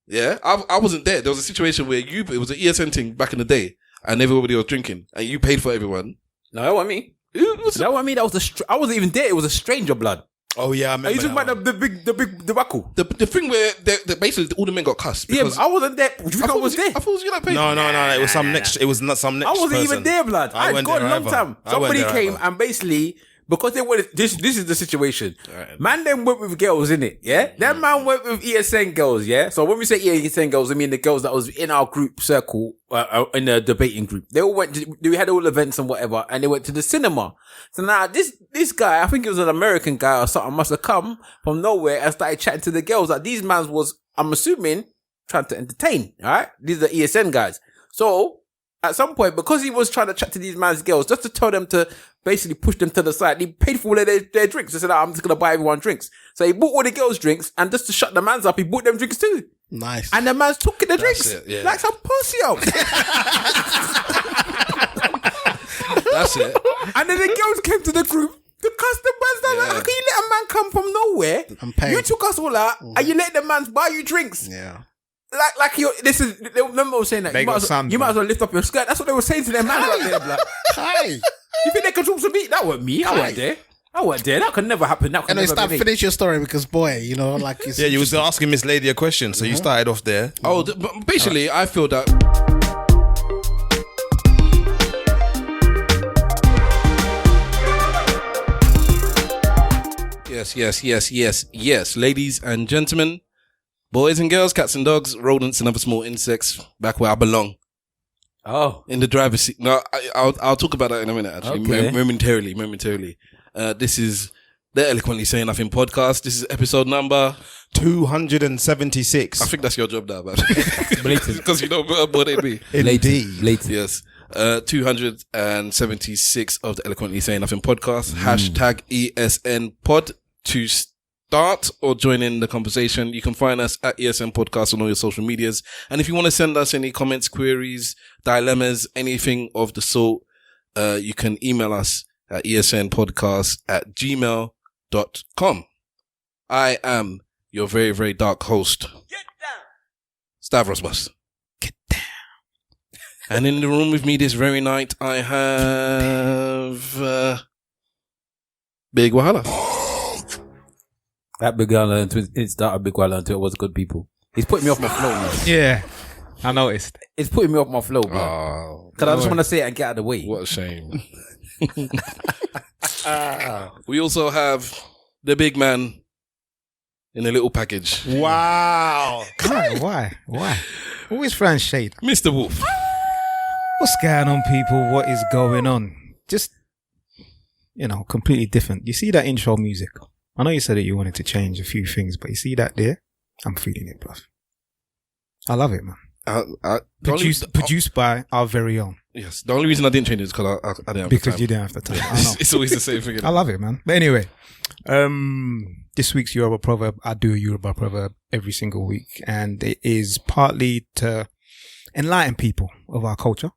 Yeah, I wasn't there. There was a situation where it was an ESN thing back in the day, and everybody was drinking, and you paid for everyone. No, that wasn't me. That wasn't me. That was I wasn't even there. It was a stranger, blood. Oh yeah, I remember. Are you talking about the big debacle? The thing where basically all the men got cussed. Yeah, but I wasn't there. I was there. I thought it was you that paid. No. It was some next. It was not some next. I wasn't person. even there, blood. I had gone a long time. Somebody came and basically, because they wanted this is the situation. Right. Man then went with girls, innit? Yeah? That man went with ESN girls, yeah? So when we say ESN girls, I mean the girls that was in our group circle, in the debating group. They all we had all events and whatever, and they went to the cinema. So now this guy, I think it was an American guy or something, must have come from nowhere and started chatting to the girls. Like these mans was, I'm assuming, trying to entertain, alright? These are the ESN guys. So at some point, because he was trying to chat to these man's girls, just to tell them to basically push them to the side, he paid for all of their drinks. They said, I'm just going to buy everyone drinks. So he bought all the girls drinks, and just to shut the mans up, he bought them drinks too. Nice. And the mans took the drinks. It, yeah. Like some pussy out. That's it. And then the girls came to the group to cuss the mans down. Like, how can you let a man come from nowhere? I'm paid. You took us all out, and you let the mans buy you drinks. Yeah. Like this is. They remember I was saying that you might as well lift up your skirt. That's what they were saying to their man out there. Like, Hey. you think they control some meat? That wasn't me. I wasn't there. That could never happen. That could never be me. Finish your story because boy, you know, like it's you was asking Miss Lady a question, so you started off there. Oh, but basically, I feel that. Yes, ladies and gentlemen, boys and girls, cats and dogs, rodents and other small insects, back where I belong. Oh, in the driver's seat. No, I'll talk about that in a minute. Actually, okay. momentarily. This is the Eloquently Saying Nothing podcast. This is episode number 276. I think that's your job now, man. Blatant. Because you know what it'd be. Late. Yes. 276 of the Eloquently Saying Nothing podcast. Hashtag ESN pod to start or join in the conversation. You can find us at ESN podcast on all your social medias. And if you want to send us any comments, queries, dilemmas, anything of the sort, you can email us at esnpodcast@gmail.com. I am your very, very dark host, Get down. Stavros Bus. Get down. And in the room with me this very night, I have Big Wahala. That big guy it's not a big guy until it was good people. He's putting me off my flow now. Yeah, I noticed. It's putting me off my flow, bro. Because I just want to say it and get out of the way. What a shame. We also have the big man in a little package. Wow. Why? Always throwing shade. Mr. Wolf. What's going on, people? What is going on? Just, completely different. You see that intro music? I know you said that you wanted to change a few things, but you see that there? I'm feeling it, bro. I love it, man. Produced by our very own. Yes. The only reason I didn't change it is because I didn't have because the time. You didn't have the time. I know. It's always the same thing. I love it, man. But anyway, this week's Yoruba proverb, I do a Yoruba proverb every single week, and it is partly to enlighten people of our culture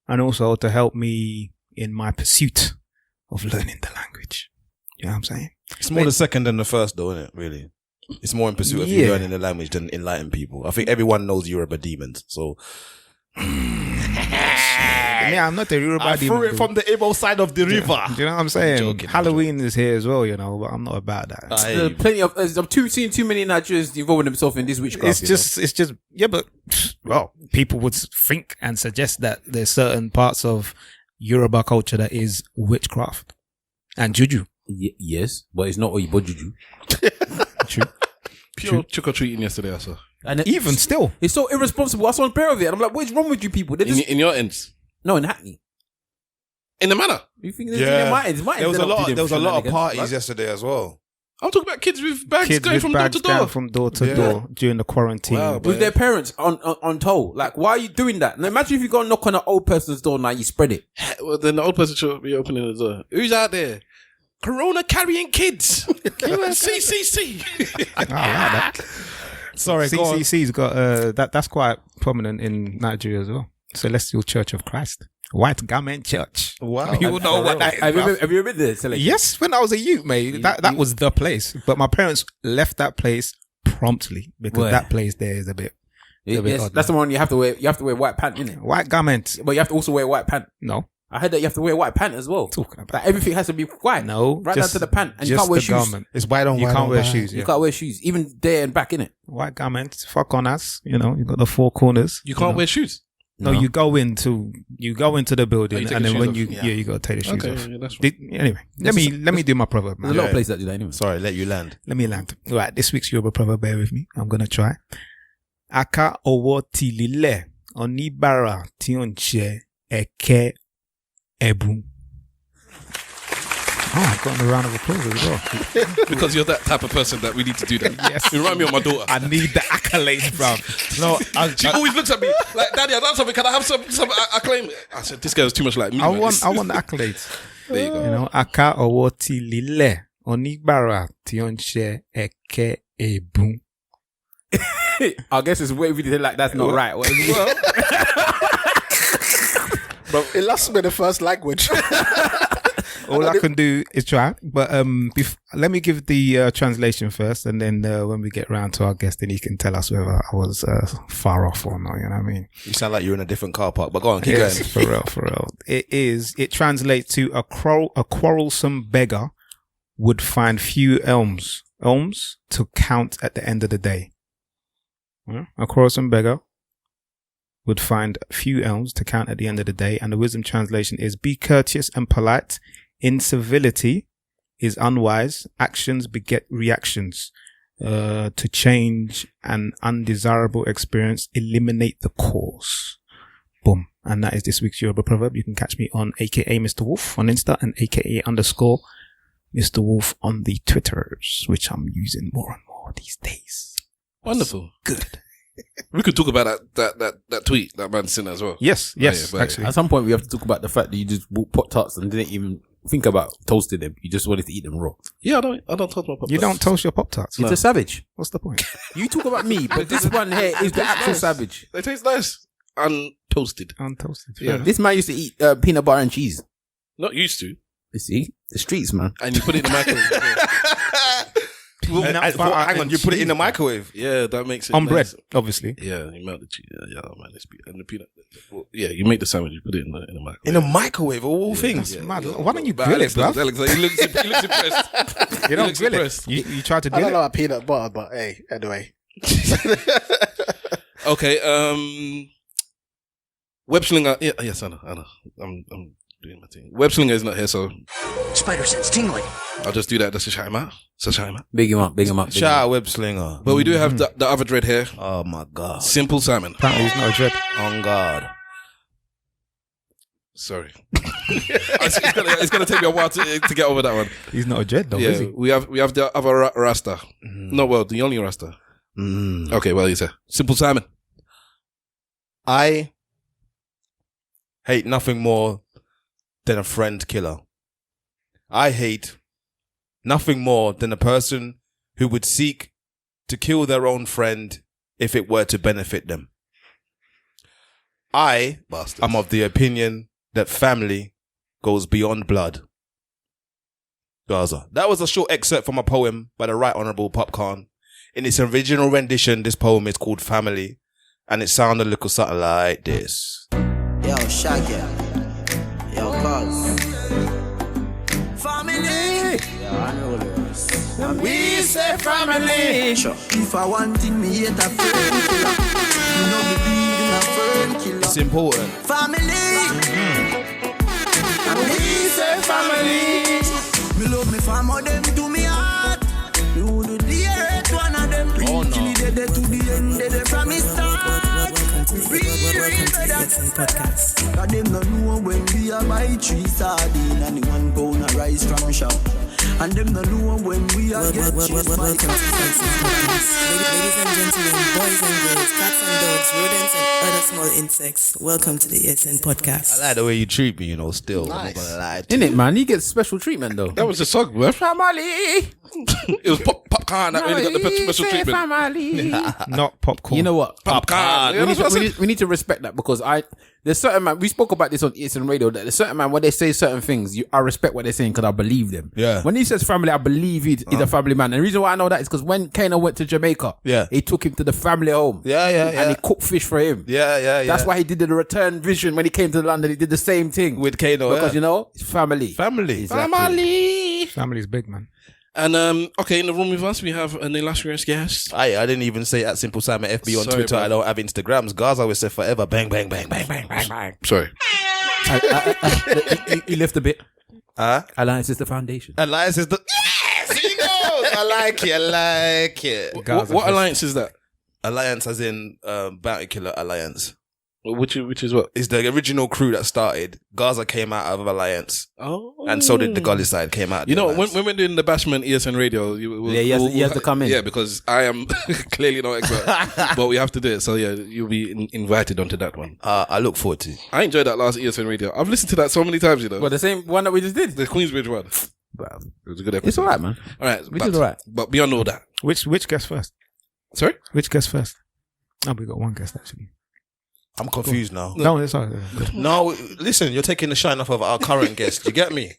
and also to help me in my pursuit of learning the language. You know what I'm saying? It's more the second than the first, though, isn't it? Really, it's more in pursuit of you learning the language than enlighten people. I think everyone knows Yoruba demons, so. Yeah, I'm not the Yoruba I demon. threw it from the Igbo side of the river. Do you know what I'm saying? Joking, Halloween is here as well, but I'm not about that. Plenty of. I'm seeing too many Nigerians involving themselves in this witchcraft. It's just, yeah, but people would think and suggest that there's certain parts of Yoruba culture that is witchcraft and juju. Yes, but it's not Oyibo juju. True. Pure trick-or-treating yesterday, I saw. And even still, it's so irresponsible. I saw a pair of it, and I'm like, "What is wrong with you people?" In your ends? No, in Hackney. In the manor? You think in my ends? There was a lot of parties yesterday as well. I'm talking about kids with bags going from door to door. From door to door during the quarantine. Wow, with their parents on toll. Like, why are you doing that? Now, imagine if you go and knock on an old person's door now, you spread it. Well, then the old person should be opening the door. Who's out there? Corona carrying kids. CCC. I like that. Sorry, CCC's got that's quite prominent in Nigeria as well. Celestial Church of Christ, White Garment Church. Wow, you will know what that is. Have you ever been there? Yes, when I was a youth, mate, that was the place. But my parents left that place promptly because that place there is a bit. Yes, that's the one you have to wear. You have to wear white pants, innit? White garment. But you have to also wear white pants. No. I heard that you have to wear white pants as well. Talking about like everything has to be white. No, right down to the pant, and you can't wear shoes. Garment. It's white on. You can't wear shoes. You can't wear shoes, even there and back, innit? White garment. Fuck on us. You know, you got the four corners. You can't wear shoes. No, you go into the building, and then when you got to take the shoes off. Yeah, that's right. Anyway, let me do my proverb. Man. There's a lot of places that do that anyway. Sorry, let you land. Let me land. Right, this week's Yoruba proverb. Bear with me. I'm gonna try. Aka owo ti lile onibara ti onche eke ebun. Oh, I got a round of applause as well. Because you're that type of person that we need to do that. Yes. You remind me of my daughter. I need the accolades, bro. No, she always looks at me like, Daddy, I've done something. Can I have some acclaim? I said, this girl's too much like me. I want the accolades. There you go. You know, aka owo ti lile onigbara ti onche eke ebun. I guess it's way we did it like that's not right. Bro, it lost me the first language. All I can do is try, but let me give the translation first, and then when we get round to our guest, then he can tell us whether I was far off or not. You know what I mean? You sound like you're in a different car park, but go on, keep going. For real. It translates to a quarrelsome beggar would find few elms to count at the end of the day. A quarrelsome beggar would find few elms to count at the end of the day, and the wisdom translation is: be courteous and polite. Incivility is unwise. Actions beget reactions. To change an undesirable experience, eliminate the cause. Boom. And that is this week's Yoruba proverb. You can catch me on aka Mr. Wolf on Insta and aka _ Mr. Wolf on the Twitters, which I'm using more and more these days. Wonderful. Good. We could talk about that tweet that man sent as well. Yes, actually. At some point, we have to talk about the fact that you just bought Pop-Tarts and didn't even think about toasting them. You just wanted to eat them raw. Yeah, I don't toast my Pop-Tarts. You don't toast your Pop-Tarts? It's a savage. What's the point? You talk about me, but this one here is the actual savage. They taste nice. Untoasted. Yeah. This man used to eat peanut butter and cheese. Not used to. You see? The streets, man. And you put it in the microwave. Hang on, you put it in the microwave? Yeah, that makes it on nice. bread, obviously. Yeah, you melt the cheese. Yeah, man, and the peanut. Well, yeah, you make the sandwich, you put it in the microwave. In the microwave, of all things. Yeah, mad. Why don't you grill it, bro? He looks impressed. You don't grill it. You try to do it. I don't know about peanut butter, but hey, anyway. Okay, Web Slinger. Yeah, yes, I know. I'm doing my thing. Web Slinger is not here, so spider sense tingling. I'll just do that. That's a shout him out. Big him up. Shout out Web Slinger. But we do have the other dread here. Oh my God. Simple Simon. Apparently he's not a dread. On God. Sorry. it's gonna take me a while to get over that one. He's not a dread though, is he? We have the other Rasta. No, well, the only Rasta. Okay, well, he's a Simple Simon. I hate nothing more than a friend killer. I hate nothing more than a person who would seek to kill their own friend if it were to benefit them. I am of the opinion that family goes beyond blood. Gaza. That was a short excerpt from a poem by the Right Honourable Popcorn. In its original rendition, this poem is called Family, and it sounded a little something like this. Yo, Shaggy. Yo, Cuz. Family. Yo, I know this. And we say family. Sure. If I want in me, hate a friend killer. You know me believe in a friend killer. It's important. Family. And we say family. Me love me family, them to me heart. You would dearest one of them. Oh no. They to the end, they from me start. Podcast. Cause them no know when we are buy 3 sardines and the 1 pound of rice from shop. And them no know when we are get cheese by Ladies and gentlemen, boys and girls, cats and dogs, rodents and other small insects. Welcome to the ESN podcast. I like the way you treat me, still. I'm not gonna lie to Isn't you. it, man? He gets special treatment, though. That was the song, bro. Family. It was popcorn that really got the special treatment. Family. Not popcorn. You know what? Popcorn. Yeah, We that's what I said. need to respect that because there's certain man, we spoke about this on ESN radio, that there's certain man when they say certain things, I respect what they're saying because I believe them. Yeah. When he says family, I believe he's a family man. And the reason why I know that is because when Kano went to Jamaica, he took him to the family home. And he cooked fish for him. That's why he did the return vision when he came to London. He did the same thing With Kano, because it's family. Family. Family's big, man. And okay, in the room with us we have an illustrious guest. I didn't even say at Simple Simon FB on Sorry, Twitter. bro. I don't have Instagrams. Gaza always say forever. Bang, bang, bang, bang, bang, bang, bang. Sorry. You left a bit. Huh? Alliance is the foundation. Alliance is the... Yes! He knows! I like it. What alliance is that? Alliance as in Bounty Killer Alliance. Which is what? It's the original crew that started. Gaza came out of Alliance. Oh. And so did the Gully side came out. You know, Alliance. when we're doing the Bashman ESN radio, he has to come in. Yeah, because I am clearly no expert, but we have to do it. So yeah, you'll be invited onto that one. I look forward to it. I enjoyed that last ESN radio. I've listened to that so many times, Well, the same one that we just did. The Queensbridge one. Well, It was a good episode. it's all right, man. All right, We did all right. But beyond all that, Which guest first? sorry. Which guest first? Oh, we got one guest actually. I'm confused now. No, it's all right. Good. No, listen, you're taking the shine off of our current guest. You get me?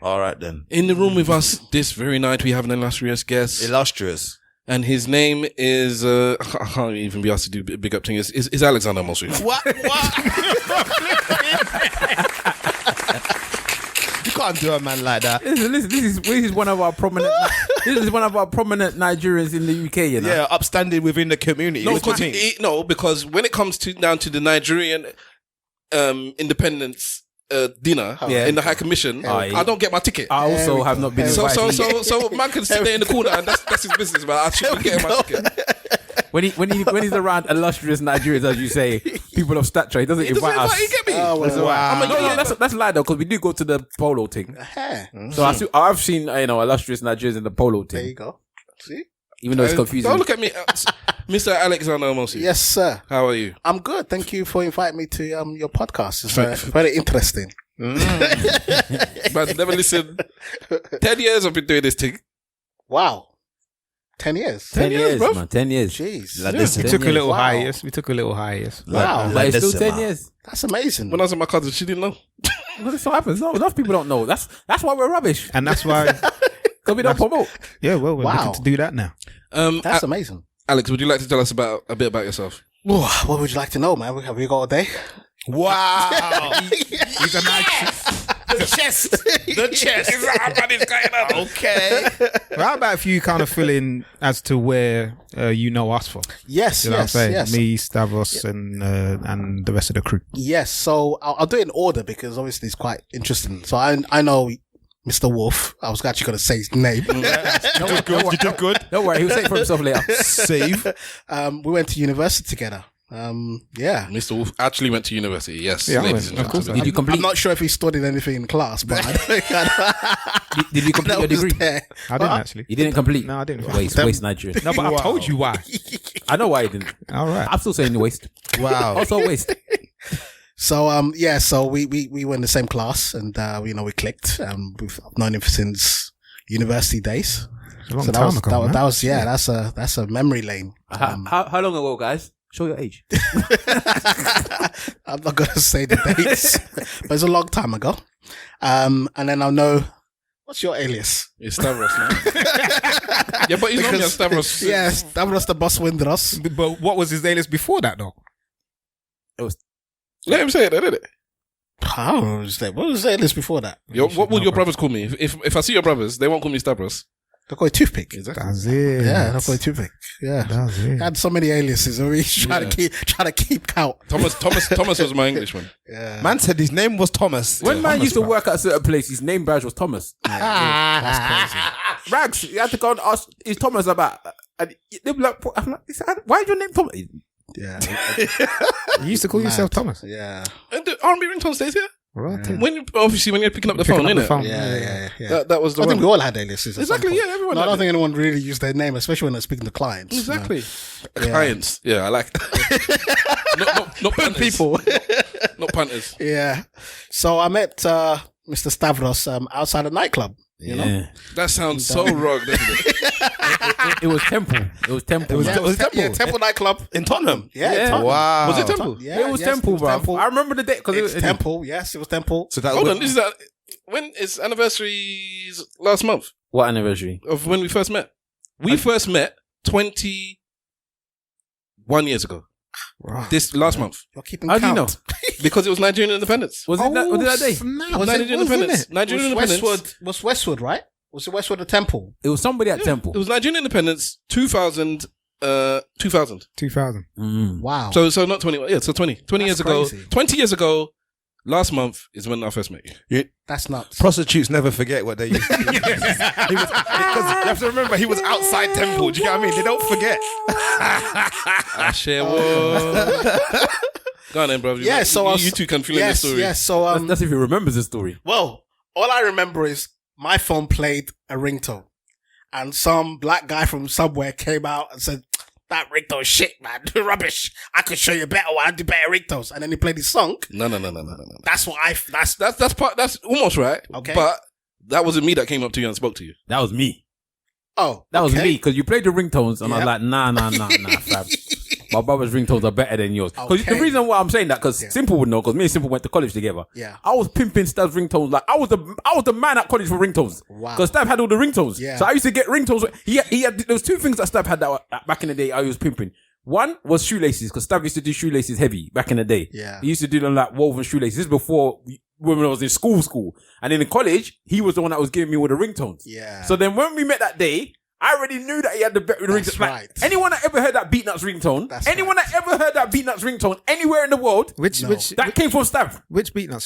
All right then. In the room with us this very night, we have an illustrious guest. Illustrious. And his name is, I can't even be asked to do big up things. Is Alexander Amosu. What? You can't do a man like that. Listen, this is one of our prominent. This is one of our prominent Nigerians in the UK. You know. Yeah, upstanding within the community. No, What's your team? because when it comes down to the Nigerian independence dinner in the High Commission, I don't get my ticket. I also have not been invited. So man can sit there in the corner and that's his business, but I should be getting my ticket. When he's around illustrious Nigerians, as you say, people of stature, he doesn't invite us. You get me? No, that's a lie though, because we do go to the polo thing. So I've seen illustrious Nigerians in the polo There thing, you go. See? even though it's confusing. Don't look at me, Mr. Alexander Amosu. Yes, sir. How are you? I'm good. Thank you for inviting me to your podcast. It's very interesting. But never listen. 10 years I've been doing this thing. Wow. 10 years. 10 years, bro. man. 10 years. Jeez. Like this. We took a little Wow. hiatus. We took a little hiatus. Wow. But it's still this, 10 man. years. That's amazing. When I was with my cousin, she didn't know. Well, that's what happens. No, enough people don't know. That's why we're rubbish. And that's why, Because we don't promote. yeah, well, we're Wow. looking to do that now. That's amazing. Alex, would you like to tell us a bit about yourself? What would you like to know, man? Have we got all day? Wow. He's a nice. The chest. Okay. Well, how about if you kind of fill in as to where you know us from? Yes, You know what I'm yes, saying? yes. Me, Stavros, and the rest of the crew. Yes, so I'll do it in order because obviously it's quite interesting. So I know Mr. Wolf. I was actually going to say his name. You did good. Don't worry, he'll say it for himself later. Save. We went to university together. Yeah. Mr. Wolf actually went to university, yes. Yeah, ladies and of course. gentlemen. Did you complete? I'm not sure if he studied anything in class, but Did you complete your degree? I didn't actually. You didn't complete. No, I didn't. Waste Nigeria. No, but I told you why. I know why you didn't. All right. I'm still saying waste. Wow. Also waste. So so we were in the same class and we clicked. We've known him since university days. It's a long So time ago, man. that's a memory lane. How long ago, guys? Show your age. I'm not gonna say the dates, but it's a long time ago. And then I'll know what's your alias? It's Stavros, man. Yeah, but he's not me as Stavros. Yes, Stavros the Boss Windros. But what was his alias before that, though? Let him say it, did it? I don't know what was his alias before that? What would your brothers call me? If I see your brothers, they won't call me Stavros. They call it Toothpick. That's it. Yeah, they call it Toothpick. Yeah. That's it. I had so many aliases. I mean, trying to keep count. Thomas was my Englishman. Yeah. Man said his name was Thomas. When man used to work at a certain place, his name badge was Thomas. That's crazy. Rags, you had to go and ask, is Thomas about? And they'd be like, I'm like, why is your name Thomas? Yeah. You used to call yourself Thomas. Yeah. And the R&B ringtone stays here? Right. When you're picking up the phone, innit? Yeah. That was the I one. think we all had aliases. Exactly. Yeah, everyone. I don't think anyone really used their name, especially when they're speaking to clients. Exactly. Yeah. Clients. Yeah, I like. not punters. People. Not punters. Yeah. So I met Mr. Stavros outside a nightclub. You know? That sounds so wrong, doesn't it? It was Temple. It was Temple. Temple nightclub in Tottenham. Yeah. Tottenham. Wow. Was it Temple? Yeah, It was yes, Temple, bro. Temple. I remember the day because It's Temple. Yes, it was Temple. So that Hold on, when is anniversaries last month What anniversary? of when we first met? We first met 21 years ago. Right. This last month. You're keeping How do you count. know? Because it was Nigerian independence. Was it that day? Snap. Was Nigerian independence. Nigerian independence. Was Westwood, right? Was it Westwood or Temple? It was somebody at Temple. It was Nigerian independence 2000. 2000. 2000. Wow. So not 21. Yeah, so 20. 20 years ago. crazy. 20 years ago, last month is when I first met you. That's nuts. Prostitutes never forget what they used to do. Because you have to remember, he was outside Temple. Do you get what I mean? They don't forget. I share what? Go on then, bro. Yeah, so you two can fill in the story. Yes, so That's if he remembers the story. well, all I remember is my phone played a ringtone, and some black guy from somewhere came out and said, "That ringtone shit, man, rubbish. I could show you better. I do better ringtones." And then he played his song. No. That's what That's almost right. Okay. But that wasn't me that came up to you and spoke to you. That was me. Oh, That was okay. me because you played the ringtones and I was Yeah. like, nah, fam. My brother's ringtones are better than yours. Because Okay. the reason why I'm saying that, because Simple would know, because me and Simple went to college together. Yeah. I was pimping Stav's ringtones. Like I was the man at college for ringtones. Wow. Because Stav had all the ringtones. Yeah. So I used to get ringtones. He had there was two things that Stav had that were, back in the day I was pimping. One was shoelaces, because Stav used to do shoelaces heavy back in the day. Yeah. He used to do them like woven shoelaces. This is before when I was in school. And then in college, he was the one that was giving me all the ringtones. Yeah. So then when we met that day, I already knew that he had the ringtone. That's Like, right. anyone that ever heard that Beatnuts ringtone, That's anyone that ever heard that Beatnuts ringtone anywhere in the world, that came from Stav. Which beat nuts?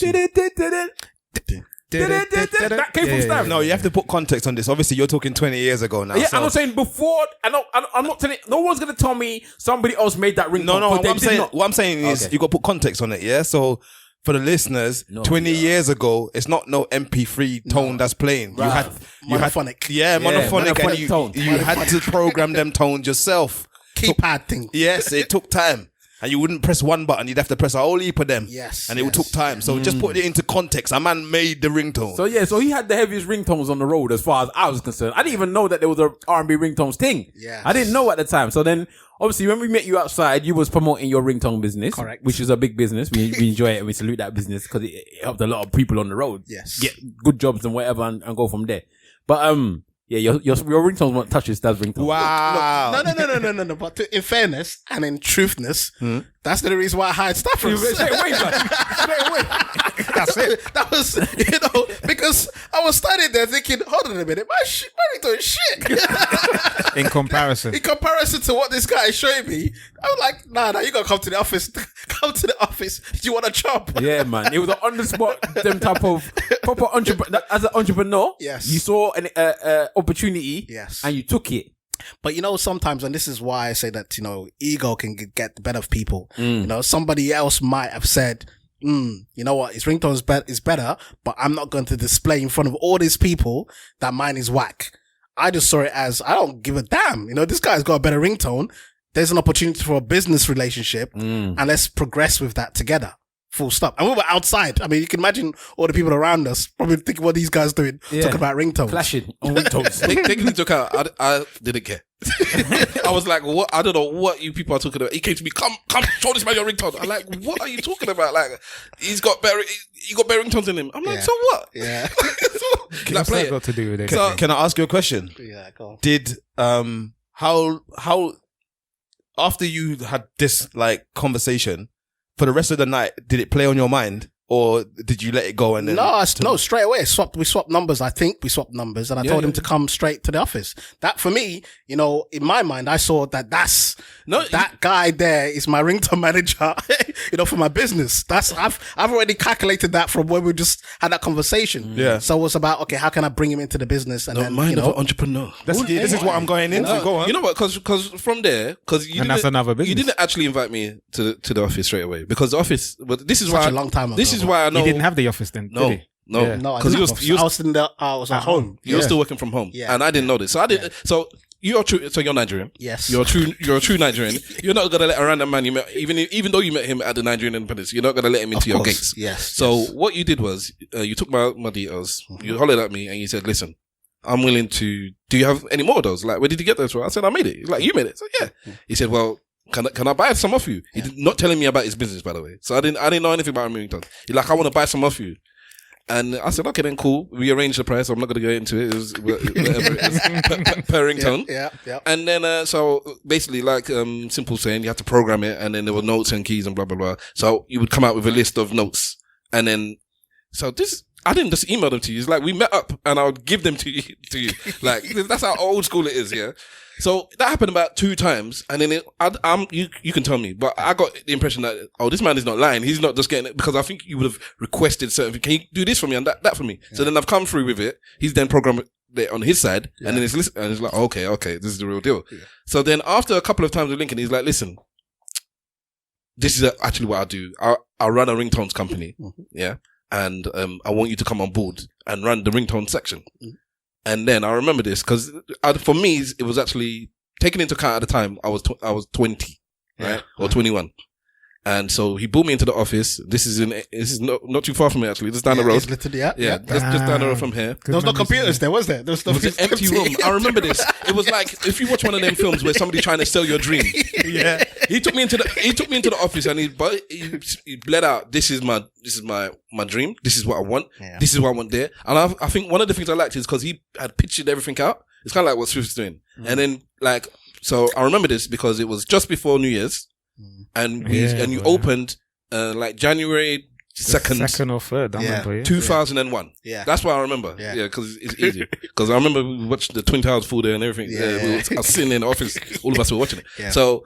That came from Stav. No, you have to put context on this. Obviously, you're talking 20 years ago now. Yeah, so. I'm not saying before. I'm not telling. No one's gonna tell me somebody else made that ringtone. No. Because they did What I'm saying is, Okay. you got to put context on it. Yeah. So for the listeners, 20 years ago, it's not no MP3 tone that's playing. You had Monophonic. monophonic, monophonic and tone. you had to program them tones yourself. Keypad thing. Yes, it took time. And you wouldn't press one button, you'd have to press a whole heap of them. Yes, And it yes. took time. So just put it into context. A man made the ringtone. So yeah, so he had the heaviest ringtones on the road as far as I was concerned. I didn't even know that there was a R&B ringtones thing. Yes. I didn't know at the time. So then, obviously, when we met you outside, you was promoting your ringtone business. Correct. Which is a big business. We enjoy it and we salute that business because it helped a lot of people on the road. Yes. Get good jobs and whatever and go from there. But yeah, your ringtones won't touch his dad's ringtone. Wow. No. But in fairness and in truthness, that's the reason why I hired staff. Straight away, man. Straight away. That's it. That was, because I was standing there thinking, hold on a minute, my ringtone is shit. In comparison. In comparison to what this guy is showing me, I was like, nah, you gotta come to the office. Come to the office. Do you want a job? Yeah, man. It was an on the spot, them type of proper entrepreneur. As an entrepreneur, Yes. you saw an opportunity, Yes. and you took it. But sometimes, and this is why I say that, ego can get the better of people. Somebody else might have said, you know what, his ringtone is better, but I'm not going to display in front of all these people that mine is whack. I just saw it as, I don't give a damn. This guy's got a better ringtone. There's an opportunity for a business relationship and let's progress with that together. Full stop. And we were outside. I mean, you can imagine all the people around us probably thinking what these guys doing, talking about ringtones. Flashing on ringtones. They quickly took out. I didn't care. I was like, what? I don't know what you people are talking about. He came to me, come, show this man your ringtone. I'm like, what are you talking about? Like, you got better ringtones in him. I'm like, Yeah. so what? Yeah. Like, play it. got to do with it? Can I ask you a question? Yeah, go on. Did how after you had this conversation for the rest of the night, did it play on your mind, or did you let it go and then? No, straight away. We swapped numbers. I think we swapped numbers, and I told him to come straight to the office. That for me, in my mind, I saw that that guy there is my ringtone manager, for my business. I've already calculated that from when we just had that conversation. Yeah. So it was about, okay, how can I bring him into the business? And No then, mind of an entrepreneur. This is what I'm going into. Go on. You know what? Because from there, And that's another business. You didn't actually invite me to the office straight away, because the office. But this is Such why a long time ago. This is why I know. He didn't have the office then, No. did he? No, Yeah. No, because I was at home. You're still working from home, Yeah. and I didn't know this. So I didn't. So you're true. So you're Nigerian. Yes. You're a true Nigerian. You're not gonna let a random man you met, even though you met him at the Nigerian Independence. You're not gonna let him into your gates. Yes. So what you did was you took my details. You hollered at me and you said, "Listen, I'm willing to. Do you have any more of those? Like, where did you get those from?" I said, "I made it." He's like, "You made it?" So yeah. He said, "Well, can I buy some off you?" He did not telling me about his business, by the way. So I didn't know anything about ringtones. He's like, "I want to buy some off you." And I said, "Okay, then cool." We arranged the price. I'm not going to go into it. It was whatever it is per ringtone. Yeah. And then, so basically, like simple saying, you have to program it, and then there were notes and keys and blah blah blah. So you would come out with a list of notes, and then I didn't just email them to you. It's like we met up, and I would give them to you. Like that's how old school it is, yeah. So that happened about 2 times, and then you can tell me, but I got the impression that this man is not lying. He's not just getting it because I think you would have requested certain things. Can you do this for me and that for me? Yeah. So then I've come through with it. He's then programmed it on his side, and then it's like okay, this is the real deal. Yeah. So then after a couple of times with Lincoln, he's like, "Listen, this is actually what I do. I run a ringtones company, yeah, and I want you to come on board and run the ringtone section." And then I remember this because for me, it was actually taken into account at the time. I was 20, right? Or 21. And so he brought me into the office. This is not too far from me, actually. Just down the road. It's literally, just down the road from here. There was no computers there, was there? There was no it was an empty room. I remember this. It was like if you watch one of them films where somebody's trying to sell your dream. Yeah. He took me into the office and he bled out. This is my dream. This is what I want. Yeah. This is what I want there. And I think one of the things I liked is because he had pictured everything out. It's kind of like what Swift's doing. And then so I remember this because it was just before New Year's. And you opened like January 2nd or 3rd, I remember. 2001. Yeah, that's why I remember. Yeah, because it's easy. Because I remember we watched the Twin Towers fall there and everything. I was sitting in the office. All of us were watching it. Yeah. So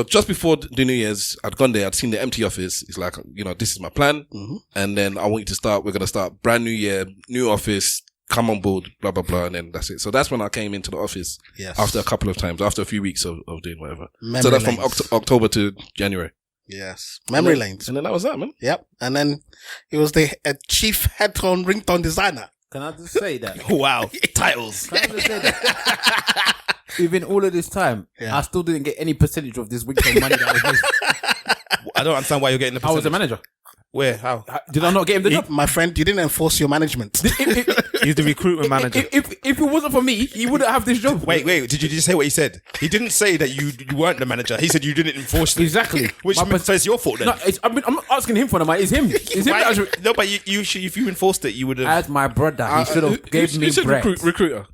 just before the New Year's, I'd gone there. I'd seen the empty office. It's like, this is my plan. Mm-hmm. And then I want you to start. We're gonna start brand new year, new office. Come on board, blah, blah, blah, and then that's it. So that's when I came into the office after a couple of times, after a few weeks of doing whatever. So that's from October to January. Yes. Memory lanes. And then that was that, man. Yep. And then he was the chief headphone ringtone designer. Can I just say that? Wow. Titles. Can I just say that? Within all of this time, I still didn't get any percentage of this ringtone money that I was making. I don't understand why you're getting the percentage. I was a manager. Where? How? Did I not get him the job? My friend, you didn't enforce your management. He's the recruitment manager. If it wasn't for me, he wouldn't have this job. Wait. Did you just say what he said? He didn't say that you weren't the manager. He said you didn't enforce it. Exactly. Which means so it's your fault then. No, I'm not asking him for the money. It's him. No, but if you enforced it, you would have. As my brother, he should have gave me bread. Recruiter.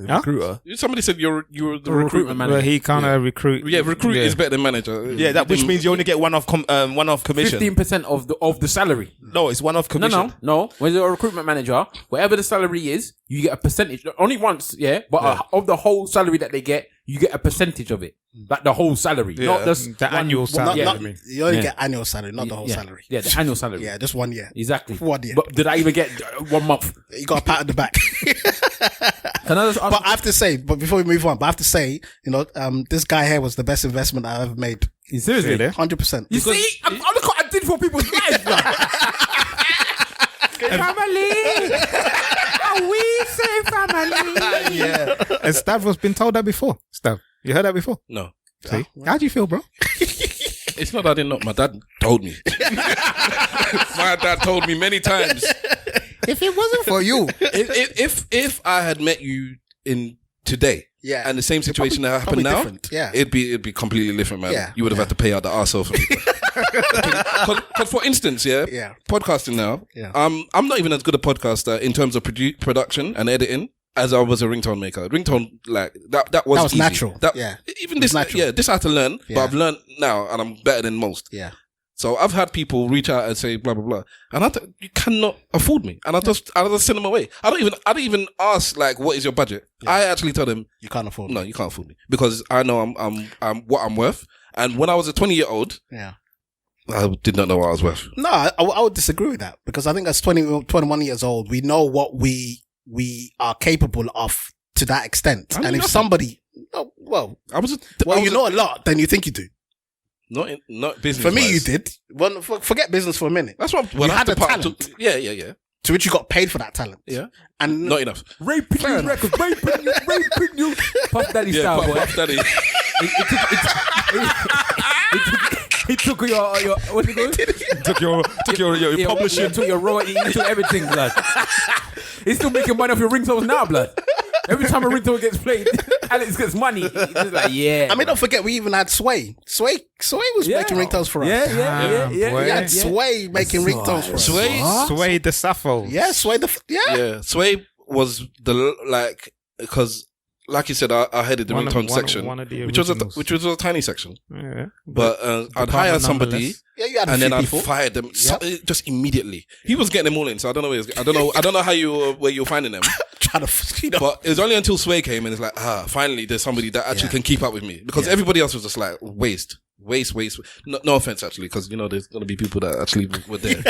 Huh? Recruiter. Somebody said you were the recruitment manager. Well, he kind of recruit. Yeah, recruit is better than manager. Yeah, that which means you only get one-off commission. 15% of the salary. No, it's one-off commission. No. When you're a recruitment manager, whatever the salary is, you get a percentage. Only once, but of the whole salary that they get, you get a percentage of it. Like the whole salary, not just the annual salary. You only get annual salary, not the whole salary. Yeah, the annual salary. Yeah, just 1 year. Exactly. 1 year. But did I even get 1 month? You got a pat on the back. Can I just ask? But I have to say, before we move on, I have to say, this guy here was the best investment I ever made. Seriously? 100%. You see, I'm look what I did for people's lives, man. Family. We say family. Yeah. And Stav has been told that before. Stav, you heard that before? No. See? How do you feel, bro? It's not that I didn't know. My dad told me. My dad told me many times. If it wasn't for you. If I had met you in today, and the same situation that happened now, it'd be completely different, man. Yeah. You would have had to pay out the arsehole for me. Because for instance, podcasting now, I'm not even as good a podcaster in terms of production and editing as I was a ringtone maker. Ringtone, like that was easy. Natural. Even this, natural. This I had to learn, but I've learned now, and I'm better than most. Yeah. So I've had people reach out and say blah blah blah, and you cannot afford me, and I just send them away. I don't even ask like, what is your budget? Yeah. I actually tell them you can't afford me. No, you can't afford me, because I know I'm what I'm worth. And when I was a 20-year-old, I did not know what I was worth. No, I would disagree with that, because I think as 21 years old, we know what we are capable of to that extent. And if somebody, you know a lot, then you think you do. Not business. For me, you did. Well, forget business for a minute. That's what you had a talent. Yeah. To which you got paid for that talent. Yeah. And not enough. Raping you records, raping you. Puff Daddy style, boy. Puff Daddy. He took your what's it called? Took your publishing. Took your royalty, he took everything, blood. He's still making money off your ringtones now, blood. Every time a ringtone gets played, Alex gets money. He's just like, yeah. I mean, don't forget, we even had Sway. Sway was making ringtones for us. Yeah. We had Sway making ringtones for us. Sway the Sappho. Yeah, Sway the... Yeah, Sway was because... Like you said, I headed the ringtone section, which was a tiny section. Yeah. But I'd hire somebody, you had and then I'd people. fire them just immediately. He was getting them all in, so I don't know. I don't know how where you're finding them. Trying to, But it was only until Sway came and it's like, finally, there's somebody that actually can keep up with me, because everybody else was just like waste. No offense, actually, because there's gonna be people that actually were there.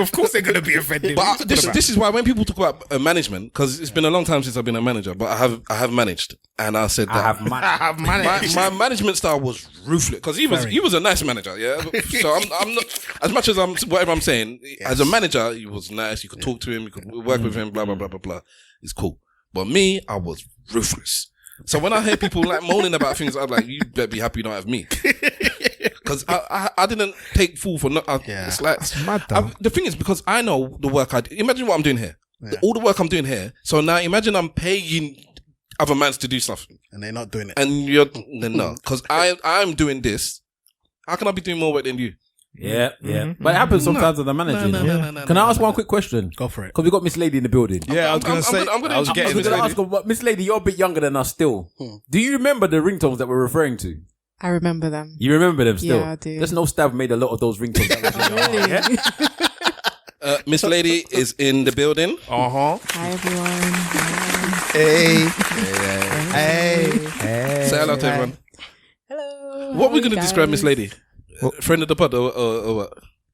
Of course, they're gonna be offended. But this is why when people talk about management, because it's been a long time since I've been a manager, but I have managed, and I said that I have managed. My management style was ruthless, because he was a nice manager, yeah. So I'm not, as much as whatever I'm saying, as a manager, he was nice. You could talk to him, you could work with him, blah blah blah blah blah. It's cool. But me, I was ruthless. So when I hear people like moaning about things, I'm like, you better be happy you don't have me. Because I didn't take fool for it's like, that's mad though. The thing is, because I know the work I do. Imagine what I'm doing here. All the work I'm doing here. So now imagine I'm paying other mans to do stuff. And they're not doing it. And then no. Because I'm doing this. How can I be doing more work than you? Yeah. But it happens sometimes with the managing. No. Can I ask one quick question? Go for it. Because we got Miss Lady in the building. Yeah, I was going to say. I was going to ask her, Miss Lady, you're a bit younger than us still. Do you remember the ringtones that we're referring to? I remember them. You remember them still? Yeah, I do. There's no Stav made a lot of those ringtones. Really? Miss Lady is in the building. Hi, everyone. Hey. Say hello to everyone. Hello. What are we going to describe Miss Lady? Friend of the pod or what?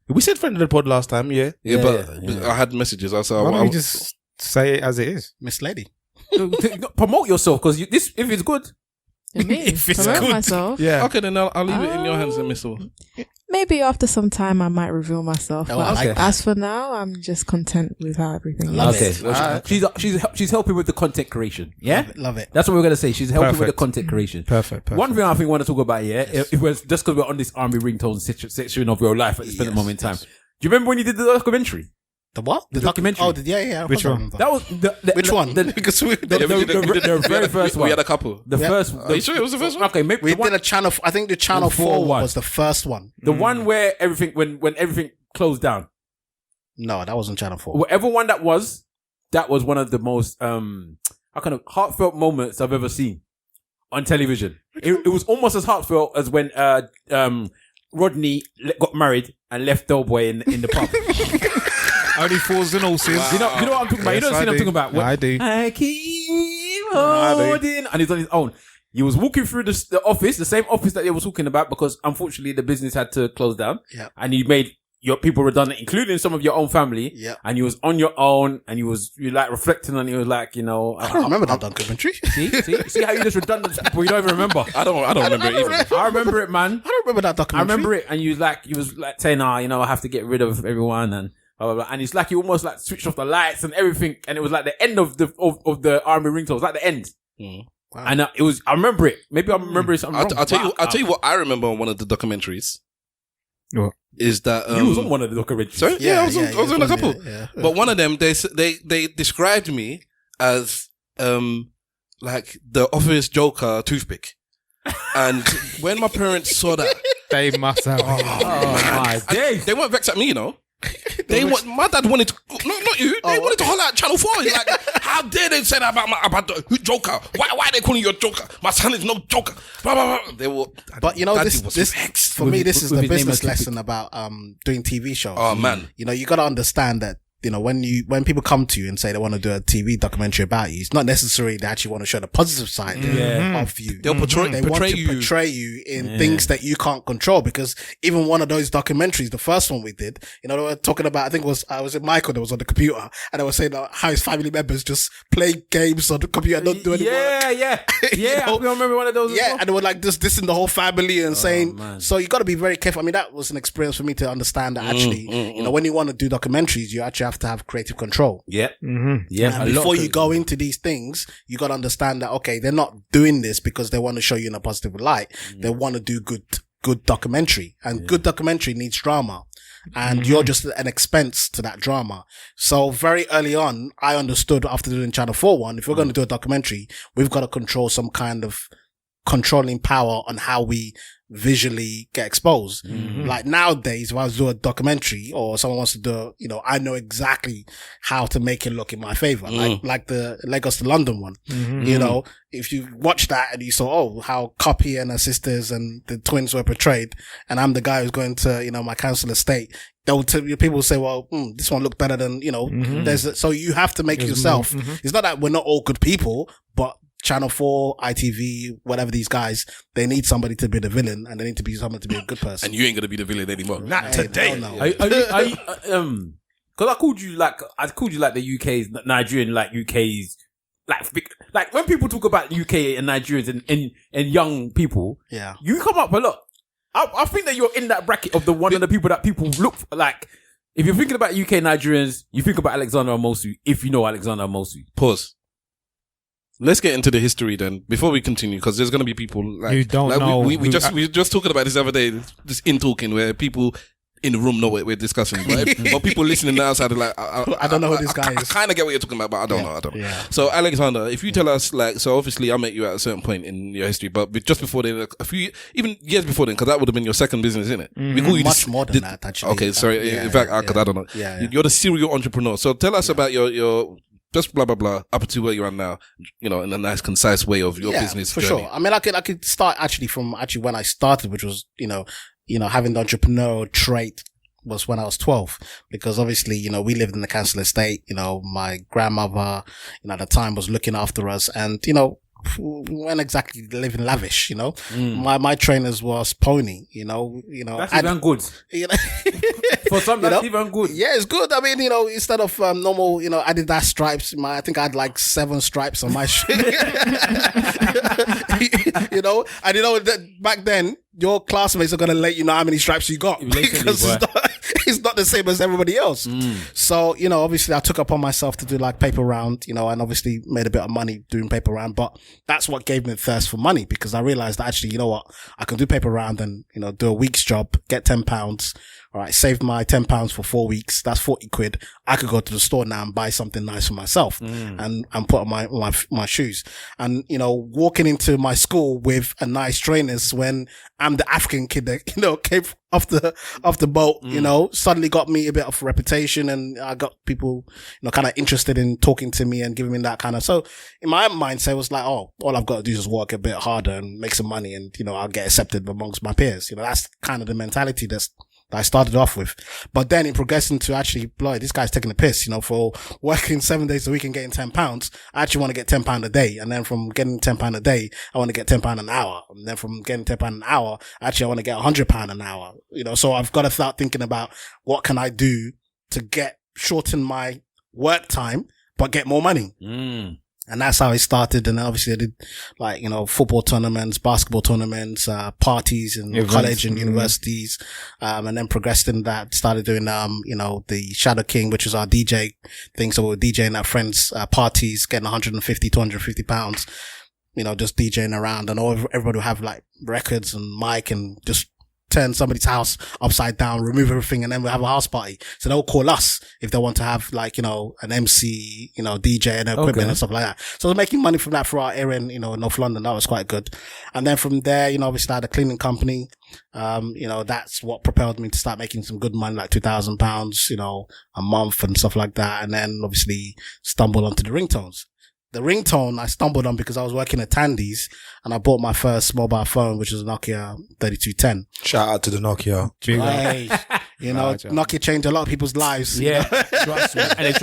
We said friend of the pod last time, yeah. But I had messages. Why don't we just say it as it is? Miss Lady. Promote yourself, because if it's good. If it's good. Myself. Yeah. Okay, then I'll leave it in your hands, Miss All. Maybe after some time I might reveal myself. Oh, but I like that. as for now, I'm just content with how everything is. Love Okay. it. Well, she's helping with the content creation. Yeah? Love it. That's what we're going to say. She's helping with the Perfect. content creation. Perfect. One thing I think we want to talk about, if we're just because we're on this army ringtone section of your life at this present moment in time. Do you remember when you did the documentary? The what? The documentary. Oh, yeah. Which one? That was Which one? Because the very first one. We had a couple. The first. Are you sure it was the first one? Okay, maybe We did a channel. I think the channel 4 one. was the first one. the one where everything when everything closed down. No, that wasn't channel 4. Whatever one that was one of the most heartfelt moments I've ever seen on television. It was almost as heartfelt as when Rodney got married and left Doughboy in the pub. Only fools and horses. You know what I'm talking about? You know the scene I'm talking about? I do. I keep holding, and he's on his own. He was walking through the office, the same office that they were talking about, because unfortunately the business had to close down. Yeah. And you made your people redundant, including some of your own family. Yeah. And you was on your own, and you like reflecting on it. You was like, I don't remember that documentary. see how you just redundant people you don't even remember. I don't remember it either. I remember it, man. I don't remember that I documentary. remember it, and you was like saying, I have to get rid of everyone, and blah, blah, blah. And it's like you almost like switched off the lights and everything, and it was like the end of the army ringtone. It was like the end. Wow. And it was. I remember it. Maybe I remember something wrong. I'll tell you what I remember on one of the documentaries. What? Is that you was on one of the documentaries? Sorry? Yeah, I was on a couple. Yeah. But one of them, they described me as like the office Joker toothpick. And when my parents saw that, They must have. my days. they weren't vexed at me, my dad wanted to, not you, they wanted to holler at Channel 4. He's like, how dare they say that about the Joker? Why are they calling you a Joker? My son is no Joker. Blah, blah, blah. They were, But this for me, this is with the his name business as lesson about doing TV shows. oh man. You got to understand that when people come to you and say they want to do a TV documentary about you, it's not necessarily they actually want to show the positive side of you. They'll portray you in things that you can't control, because even one of those documentaries, the first one we did, they were talking about, I think I was Michael that was on the computer, and they were saying how his family members just play games on the computer and not do any work. I remember one of those. Yeah, and they were like dissing the whole family and saying, so you got to be very careful. I mean, that was an experience for me to understand that actually, when you want to do documentaries, you actually have to have creative control. Yeah. And before you go into these things, you got to understand that, okay, they're not doing this because they want to show you in a positive light. They want to do good documentary, and good documentary needs drama. And you're just an expense to that drama. So very early on, I understood after doing Channel 4 one, if we're going to do a documentary, we've got to control some kind of controlling power on how we visually get exposed. Like nowadays, if I was to do a documentary or someone wants to do, I know exactly how to make it look in my favor. Like the Lagos to London one. If you watch that and you saw, how Copy and her sisters and the twins were portrayed, and I'm the guy who's going to, my council estate, people will say, well, this one looked better than, so you have to make it yourself. It's not that we're not all good people, but Channel 4, ITV, whatever these guys, they need somebody to be the villain, and they need to be someone to be a good person. And you ain't gonna be the villain anymore. Not today. Because I called you like the UK's Nigerian, like UK's, like when people talk about UK and Nigerians and young people, you come up a lot. I think that you're in that bracket of one of the people that people look for, like. If you're thinking about UK Nigerians, you think about Alexander Amosu. If you know Alexander Amosu, pause. Let's get into the history then before we continue, because there's going to be people who don't know. We were just talking about this the other day, just in talking, where people in the room know what we're discussing, but people listening outside are like, I don't know who this guy is. I kind of get what you're talking about, but I don't know. Yeah. So Alexander, if you tell us, so obviously I met you at a certain point in your history, but just before then, even years before then, because that would have been your second business, isn't it? We call you much more than that, actually. Okay, sorry. In fact, because I don't know. You're the serial entrepreneur. So tell us about your just blah blah blah up to where you are now, in a nice concise way of your business for journey. sure. I mean, I could start from when I started, which was having the entrepreneurial trait was when I was 12, because obviously we lived in the council estate. My grandmother at the time was looking after us, and we weren't exactly living lavish. My trainers was Pony. That's even good. For some, that's even good. Yeah, it's good. I mean, instead of normal, Adidas stripes, I think I had like 7 stripes on my shoe. And back then, your classmates are gonna let you know how many stripes you got, because it's not the same as everybody else. So, obviously I took upon myself to do like paper round, and obviously made a bit of money doing paper round, but that's what gave me the thirst for money, because I realized that actually, I can do paper round and, do a week's job, get £10. All right, saved my £10 for 4 weeks. That's 40 quid. I could go to the store now and buy something nice for myself and put on my shoes. And, walking into my school with a nice trainers when I'm the African kid that, came off the boat, suddenly got me a bit of reputation, and I got people, kind of interested in talking to me and giving me that kind of, so in my mindset it was like, all I've got to do is just work a bit harder and make some money, and, I'll get accepted amongst my peers. That's kind of the mentality that I started off with. But then in progressing to actually, this guy's taking the piss, for working 7 days a week and getting £10, I actually want to get £10 a day. And then from getting £10 a day, I want to get £10 an hour. And then from getting £10 an hour, actually I want to get £100 an hour. So I've got to start thinking about what can I do to shorten my work time, but get more money. And that's how it started. And obviously I did football tournaments, basketball tournaments, parties in college and universities. And then progressed in that, started doing, the Shadow King, which is our DJ thing. So we were DJing at friends' parties, getting 150, 250 pounds, just DJing around, and everybody would have like records and mic, and just turn somebody's house upside down, remove everything, and then we'll have a house party. So they'll call us if they want to have an MC, DJ and equipment and stuff like that. So I was making money from that for our area in, North London. That was quite good. And then from there, obviously I had a cleaning company. That's what propelled me to start making some good money, like £2,000, a month and stuff like that. And then obviously stumbled onto the ringtones. The ringtone I stumbled on because I was working at Tandy's, and I bought my first mobile phone, which was a Nokia 3210. Shout out to the Nokia. You know, Nokia changed a lot of people's lives. Yeah. Trust me. And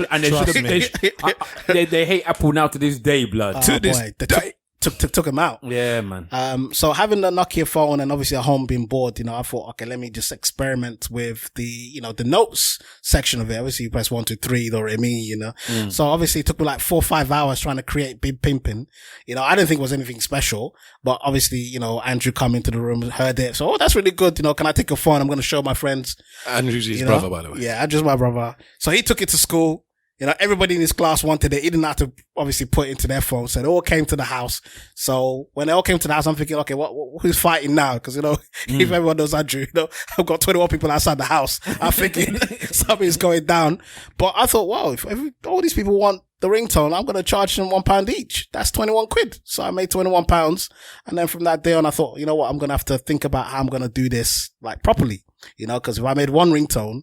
they hate Apple now to this day, blood. To this day. Took him out. Yeah, man. So having the Nokia phone and obviously at home being bored, you know, I thought, okay, let me just experiment with the, you know, the notes section of it. Obviously you press 1, 2, 3, or me, you know. So obviously it took me like 4 or 5 hours trying to create Big Pimpin'. You know, I didn't think it was anything special, but obviously, you know, Andrew come into the room, heard it. So, that's really good. You know, can I take your phone? I'm going to show my friends. Andrew's his brother, by the way. Yeah, Andrew's my brother. So he took it to school. You know, everybody in his class wanted it. He didn't have to obviously put it into their phone. So they all came to the house. So when they all came to the house, I'm thinking, okay, who's fighting now? Because, you know, if everyone knows Andrew, you know, I've got 21 people outside the house. I'm thinking something's going down. But I thought, wow, if all these people want the ringtone, I'm going to charge them £1 each. That's 21 quid. So I made £21. And then from that day on, I thought, you know what, I'm going to have to think about how I'm going to do this like properly. You know, because if I made one ringtone,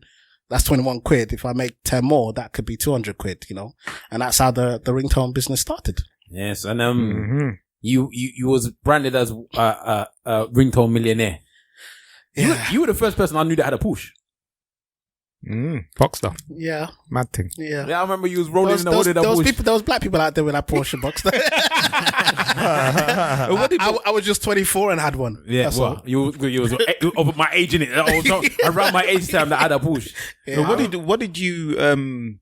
that's 21 quid. If I make 10 more, that could be 200 quid, you know? And that's how the ringtone business started. Yes. And, you was branded as, ringtone millionaire. Yeah. You were the first person I knew that had a push. Boxster. Yeah. Mad thing. Yeah. I remember you was rolling in the hood of that push. There was black people out there with that Porsche Boxster. I was just 24 and had one. Yeah. That's well, all. you was over my age in it. Around my age time that I had a push. Yeah. So what did you,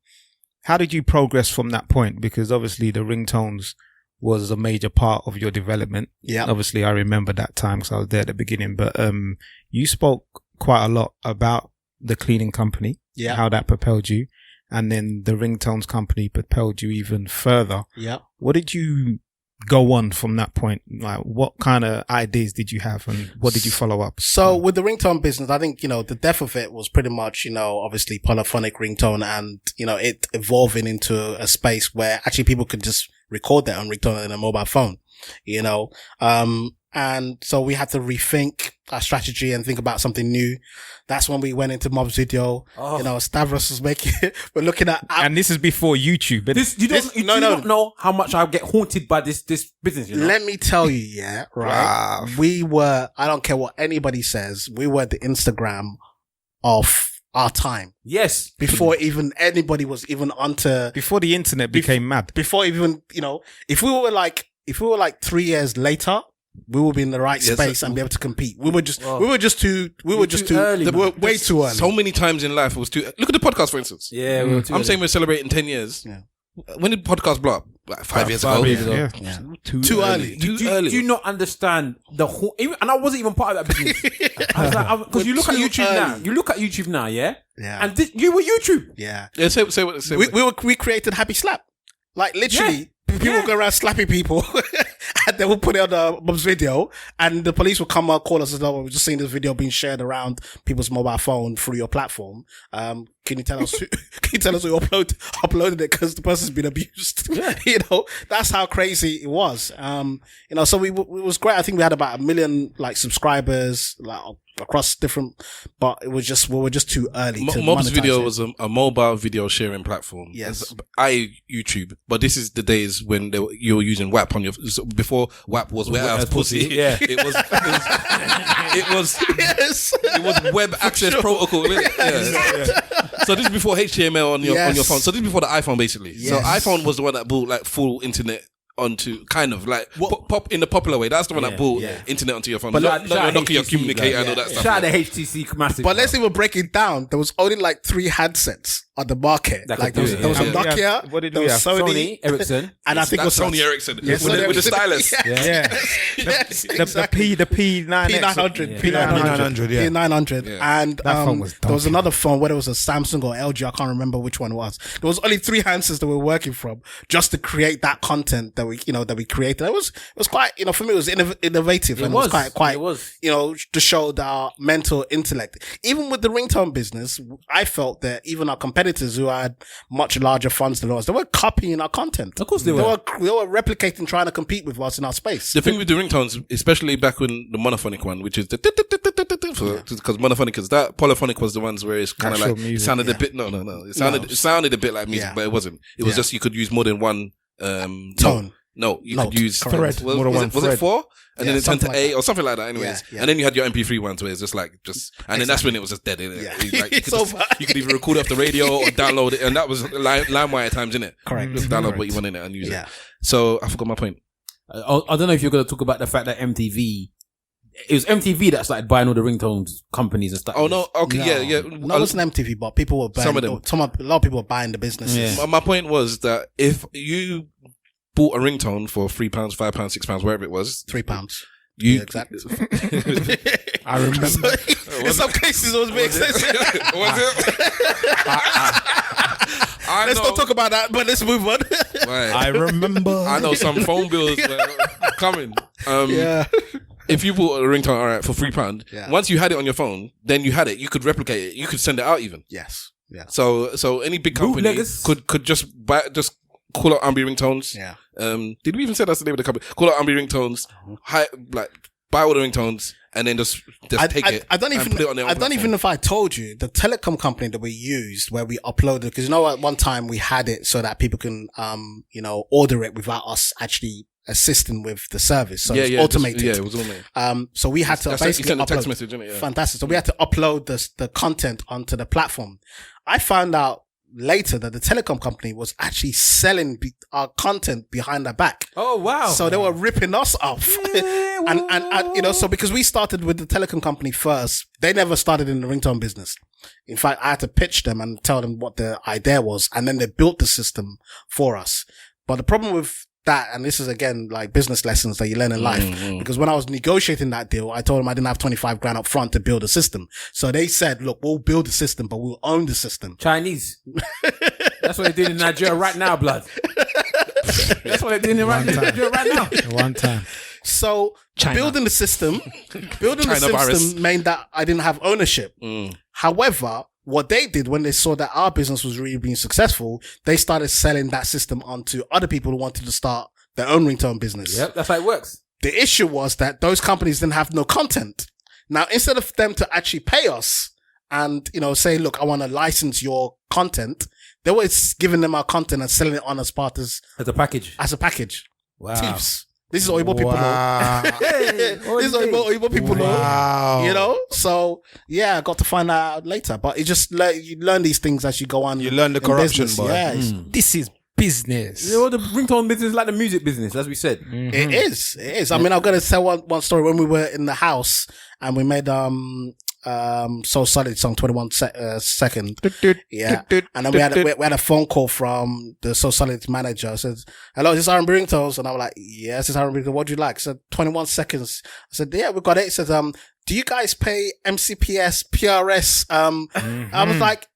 how did you progress from that point? Because obviously the ringtones was a major part of your development. Yeah. Obviously I remember that time because I was there at the beginning, but, you spoke quite a lot about the cleaning company, how that propelled you, and then the ringtones company propelled you even further. Yeah. What did you go on from that point? Like, what kind of ideas did you have, and what did you follow up? So with the ringtone business, I think, you know, the death of it was pretty much, you know, obviously polyphonic ringtone and, you know, it evolving into a space where actually people could just record their own ringtone in a mobile phone, you know. And so we had to rethink our strategy and think about something new. That's when we went into Mob's Video. You know, Stavros was making it. We're looking at, and this is before YouTube. You don't know how much I get haunted by this business. You know? Let me tell you, right? Wow. We were, I don't care what anybody says, we were the Instagram of our time. Yes. Before even anybody was even onto. Before the internet became mad. Before even, you know, if we were like 3 years later, we will be in the right space and be able to compete. We were just too early. We were way too early. So many times in life it was too. Look at the podcast, for instance. Yeah, we were too I'm early. saying we're celebrating 10 years. Yeah. When did podcast blow up? Like 5 years ago. Yeah. Too early. Do you not understand the whole? And I wasn't even part of that business. Because you look at YouTube now. You look at YouTube now, yeah. And you were YouTube. Yeah. Yeah. Say what. We created Happy Slap. Like literally, people go around slapping people, and they will put it on the Mob's Video, and the police will come and call us and say, "Oh, we've just seen this video being shared around people's mobile phone through your platform. Can you tell us? Who uploaded it because the person's been abused?" You know, that's how crazy it was. You know, so it was great. I think we had about 1 million like subscribers, like across different, but we were just too early. Mob's Video was a mobile video sharing platform. Yes, YouTube, but this is the days when you were using WAP on your before WAP was wet ass pussy. Yeah, it was web access protocol. Yeah. So this is before HTML on your phone. So this is before the iPhone basically. Yes. So iPhone was the one that brought like full internet onto kind of like pop in the popular way. That's the one that brought internet onto your phone. But not your Nokia communicator and all that stuff. Shout out to HTC massive. But let's even break it down. There was only like 3 handsets on the market. Like there was a Nokia, what did there we was have? Sony, Ericsson, and I think it was Sony Ericsson Yes, with the stylus. Yeah. The P900. P900, yeah. P900. Yeah. And phone was there was another phone, whether it was a Samsung or LG, I can't remember which one it was. There was only 3 handsets that we were working from just to create that content that we created. It was quite, you know, for me it was innovative and it was quite, you know, to show our mental intellect. Even with the ringtone business, I felt that even our competitors who had much larger funds than us, they were copying our content. Of course they were. They were replicating, trying to compete with us in our space. The thing with the ringtones, especially back when the monophonic one, which is because monophonic is that, polyphonic was the ones where it's kind of like music, sounded a bit. It sounded a bit like music, but it wasn't. It was just you could use more than one tone. No, you could use correct. Was, More than was, one it, was it thread. 4? And then it turned to something 8 like or something like that. Anyways, Yeah. and then you had your MP3 ones where it's just and then that's when it was just dead. Innit? Yeah. Like, you could either record off the radio or download it, and that was LimeWire times, innit? Correct. Just download Correct. what you want in it and use Yeah. it. So I forgot my point. I don't know if you're going to talk about the fact that MTV. It was MTV that started buying all the ringtones companies and stuff. Oh no, okay, yeah. No, it wasn't MTV, but people were buying. Some of them. A lot of people were buying the businesses. Yeah. My point was that if you bought a ringtone for £3, £5, £6, wherever it was, £3. you Yeah, exactly. I remember. In some cases, it was big expensive. was it? Let's not talk about that, but let's move on. Right. I remember. I know some phone bills were coming. Yeah. If you bought a ringtone, all right, for £3, Yeah. once you had it on your phone, then you had it. You could replicate it. You could send it out even. Yes. Yeah. So any big company Bootleggers. could just call out Ambi ringtones. Yeah. Did we even say that's the name of the company? Call out Ambi ringtones. Buy all the ringtones and then just take it. I don't and even. put it on their I own don't even platform. know if I told you the telecom company that we used where we uploaded, because you know at one time we had it so that people can order it without us actually assisting with the service. So it's automated. It was automated. So we had to You basically sent a upload. text message, didn't it? Yeah. Fantastic. So we had to upload the content onto the platform. I found out later that the telecom company was actually selling our content behind our back. Oh wow! So they were ripping us off. and so because we started with the telecom company first, they never started in the ringtone business. In fact, I had to pitch them and tell them what the idea was, and then they built the system for us. But the problem with that, and this is again like business lessons that you learn in life, because when I was negotiating that deal, I told them I didn't have 25 grand up front to build a system. So they said, look, we'll build the system, but we'll own the system. Chinese. That's what they're doing in Nigeria right now, blood. That's what they're doing in Nigeria right now. One time. So building the system virus. meant that I didn't have ownership. However, what they did when they saw that our business was really being successful, they started selling that system onto other people who wanted to start their own ringtone business. Yep, that's how it works. The issue was that those companies didn't have no content. Now, instead of them to actually pay us and, say, look, I want to license your content, they were giving them our content and selling it on as As a package. as a package. Wow. Thieves. This is Oibo people know. Wow. This is Oibo people Wow. know. So yeah, I got to find that out later. But it just you learn these things as you go on. You learn the in corruption, business. boy. Yeah, This is business. You know, the ringtone business is like the music business, as we said. it is. It is. I mean, I'm gonna tell one story. When we were in the house and we made So Solid song 21 second. Yeah. And then we had a phone call from the So Solid manager. I said, hello, is this R&B ringtones? And I was like, yes, it's R&B ringtones. What do you like? I said, 21 seconds. I said, yeah, we got it. He said, do you guys pay MCPS, PRS? I was like,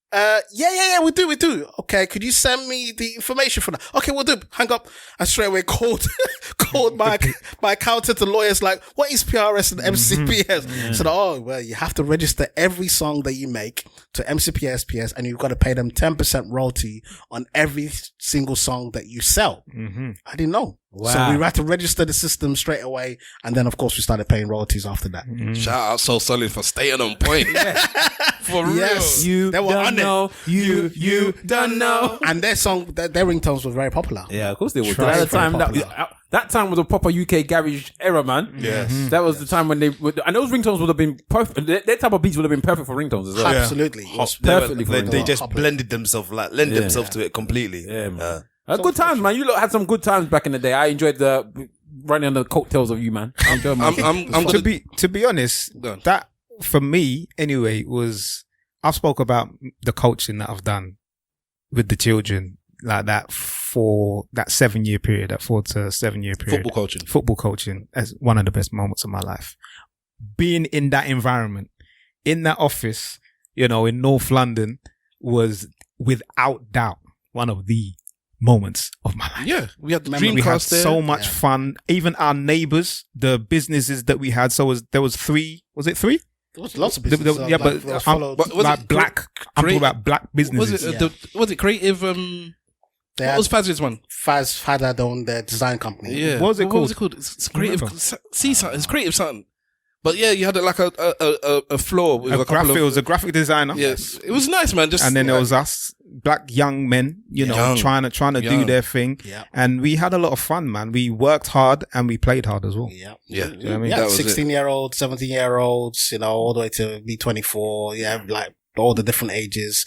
yeah, we do. Okay, could you send me the information for that? Okay, we'll do. Hang up. I straight away called my accountant and lawyers like, what is PRS and MCPS? So, oh, well, you have to register every song that you make to MCPS, PS, and you've got to pay them 10% royalty on every single song that you sell. I didn't know. Wow. So we had to register the system straight away. And then, of course, we started paying royalties after that. Shout out So Solid for staying on point. For real. Yes. You They were don't on it. know. You don't know. And their ringtones were very popular. Yeah, of course they would. Trust At the time, very popular. that time was a proper UK garage era, man. Yes. That was the time when and those ringtones would have been perfect. Their type of beats would have been perfect for ringtones as well. Absolutely. It was Perfectly for They ringtones. just blended themselves, lend themselves to it completely. Yeah, man. Good times, man. You lot had some good times back in the day. I enjoyed running on the coattails of you, man. I enjoyed myself. To be honest, Go on. that for me anyway was I've spoke about the coaching that I've done with the children like that for that 7 year period, that 4 to 7 year period. Football coaching as one of the best moments of my life. Being in that environment, in that office, in North London was without doubt one of the moments of my life. Yeah, we had the We had Dreamcast there. so much fun. Even our neighbors, the businesses that we had. There was 3. Was it 3? There was lots of businesses. Yeah, but was like it black. I'm talking about black businesses. Was it creative? What was Faz's one? Faz had their design company. Yeah. What was it What called? was it called? It's creative. See something. It's creative something. But yeah, you had like a floor with a couple It of. was a graphic designer. Yes, it was nice, man. Just And then there was us black young men, trying to do their thing. Yeah. And we had a lot of fun, man. We worked hard and we played hard as well. Yeah. Yeah. You know what I mean? Yeah, That was 16-year-olds, 17-year-olds, all the way to be 24. Yeah, like all the different ages.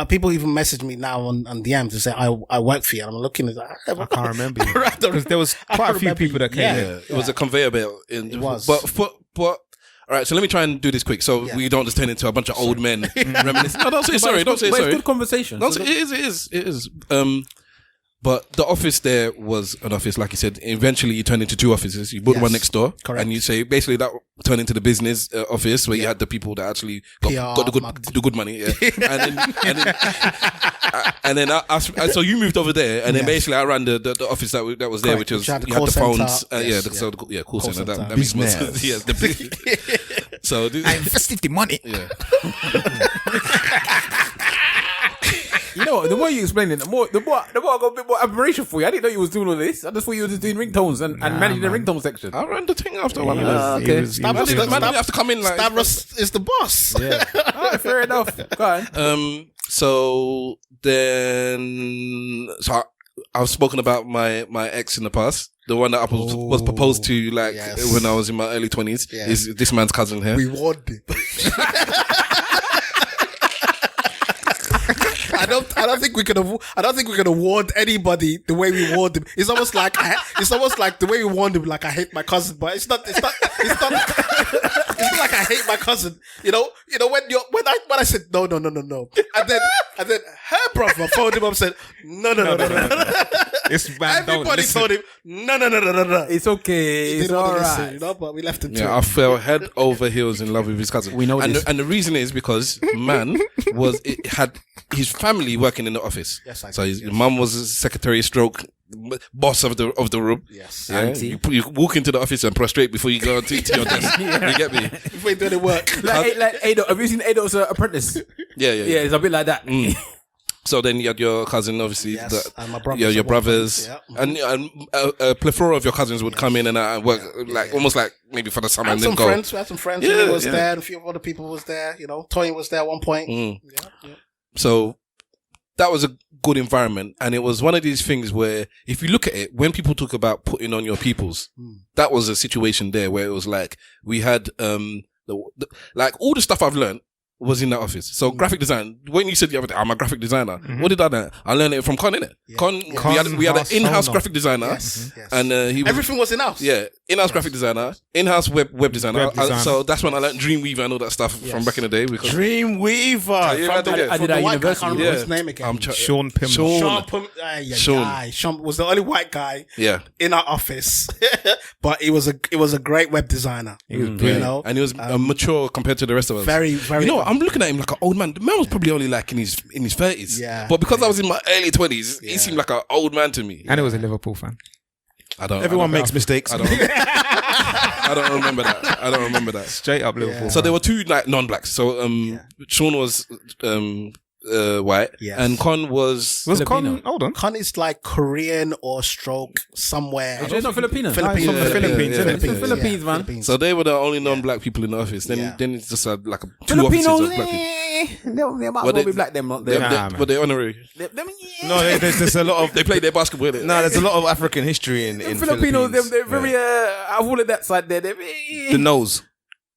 People even message me now on DMs to say, I work for you. And I'm looking at that. I can't remember you. Because there was quite a few people that came in. It was a conveyor belt. It was. But all right, so let me try and do this quick so we don't just turn into a bunch of old men reminiscing. No, don't say sorry. Don't say sorry. It's good conversation. It is. But the office there was an office, like you said. Eventually, you turned into two offices. You bought one next door, correct. And you say basically that turned into the business office where you had the people that actually got the good money. Yeah. and then so you moved over there, and then basically I ran the office that was there, Correct. which was You had you had the phones. call call center. center. That makes more sense. Yeah, so I invested the money. yeah. The more you explain it, the more I got a bit more admiration for you. I didn't know you was doing all this. I just thought you were just doing ringtones and managing the ringtone section. I ran the thing after one. Okay. Man didn't have to come in like Stavros is the boss. Yeah. All right, fair enough. Go on. So then, I've spoken about my ex in the past. The one that I was proposed to when I was in my early 20s is this man's cousin here. We warned him. I don't think we can award anybody the way we warned him. It's almost like the way we warned him. Like I hate my cousin, but it's not like I hate my cousin. When I said no, and then her brother phoned him up and said no. This man Everybody told him no. It's okay. It's all right. But we left him. Yeah, I fell head over heels in love with his cousin. We know and this. and the reason is because man had his family working in the office. Yes, I so did, his yes. mum was a secretary stroke boss of the room. Yes. Yeah, you walk into the office and prostrate before you go to your desk. You get me? If we doing work. Like Ado. Have you seen Ado's Apprentice? Yeah. Yeah, it's a bit like that. So then you had your cousin, obviously. Yes, and my brothers. Yeah, your at one point, brothers. yeah. And a plethora of your cousins would come in and work almost like maybe for the summer and then go. We had some friends. Yeah, He was there. And a few other people was there. Toyin was there at one point. Yeah. So that was a good environment. And it was one of these things where if you look at it, when people talk about putting on your peoples, that was a situation there where it was like we had like all the stuff I've learned was in that office. So graphic design, when you said the other day, I'm a graphic designer, what did I learn? I learned it from Con, innit? Yeah. Con, we had an in-house graphic designer. Yes. And he was, Everything was in-house. yeah, in-house graphic designer, in-house web designer. Web designer. So that's when I learned Dreamweaver and all that stuff from back in the day. Because Dreamweaver. Yeah, I did The at white guy, I can't university. remember his name again. Sean Pym. Sean was the only white guy yeah. in our office, but he was a great web designer. He was brilliant. And he was mature compared to the rest of us. Very, very. I'm looking at him like an old man. The man was probably only like in his 30s. Yeah. But because I was in my early 20s, he seemed like an old man to me. And it was a Liverpool fan. Everyone makes mistakes. I don't remember that. Straight up Liverpool. So there were two like non-blacks. So Sean was white, Yes. and Con was Con? Hold on. Con is like Korean or stroke somewhere. It's not Filipino. Philippines. From the Philippines, isn't it? Philippines, man. Philippines. So they were the only non-black people in the office. Then it's just like two offices Filipinos, of black people. they might as well be black. Them not They, there. Nah, man. but they're honorary. No, there's a lot of. They played their basketball. innit? No, there's a lot of African history in Filipinos, Philippines. they're very. I've all of that side there. The nose.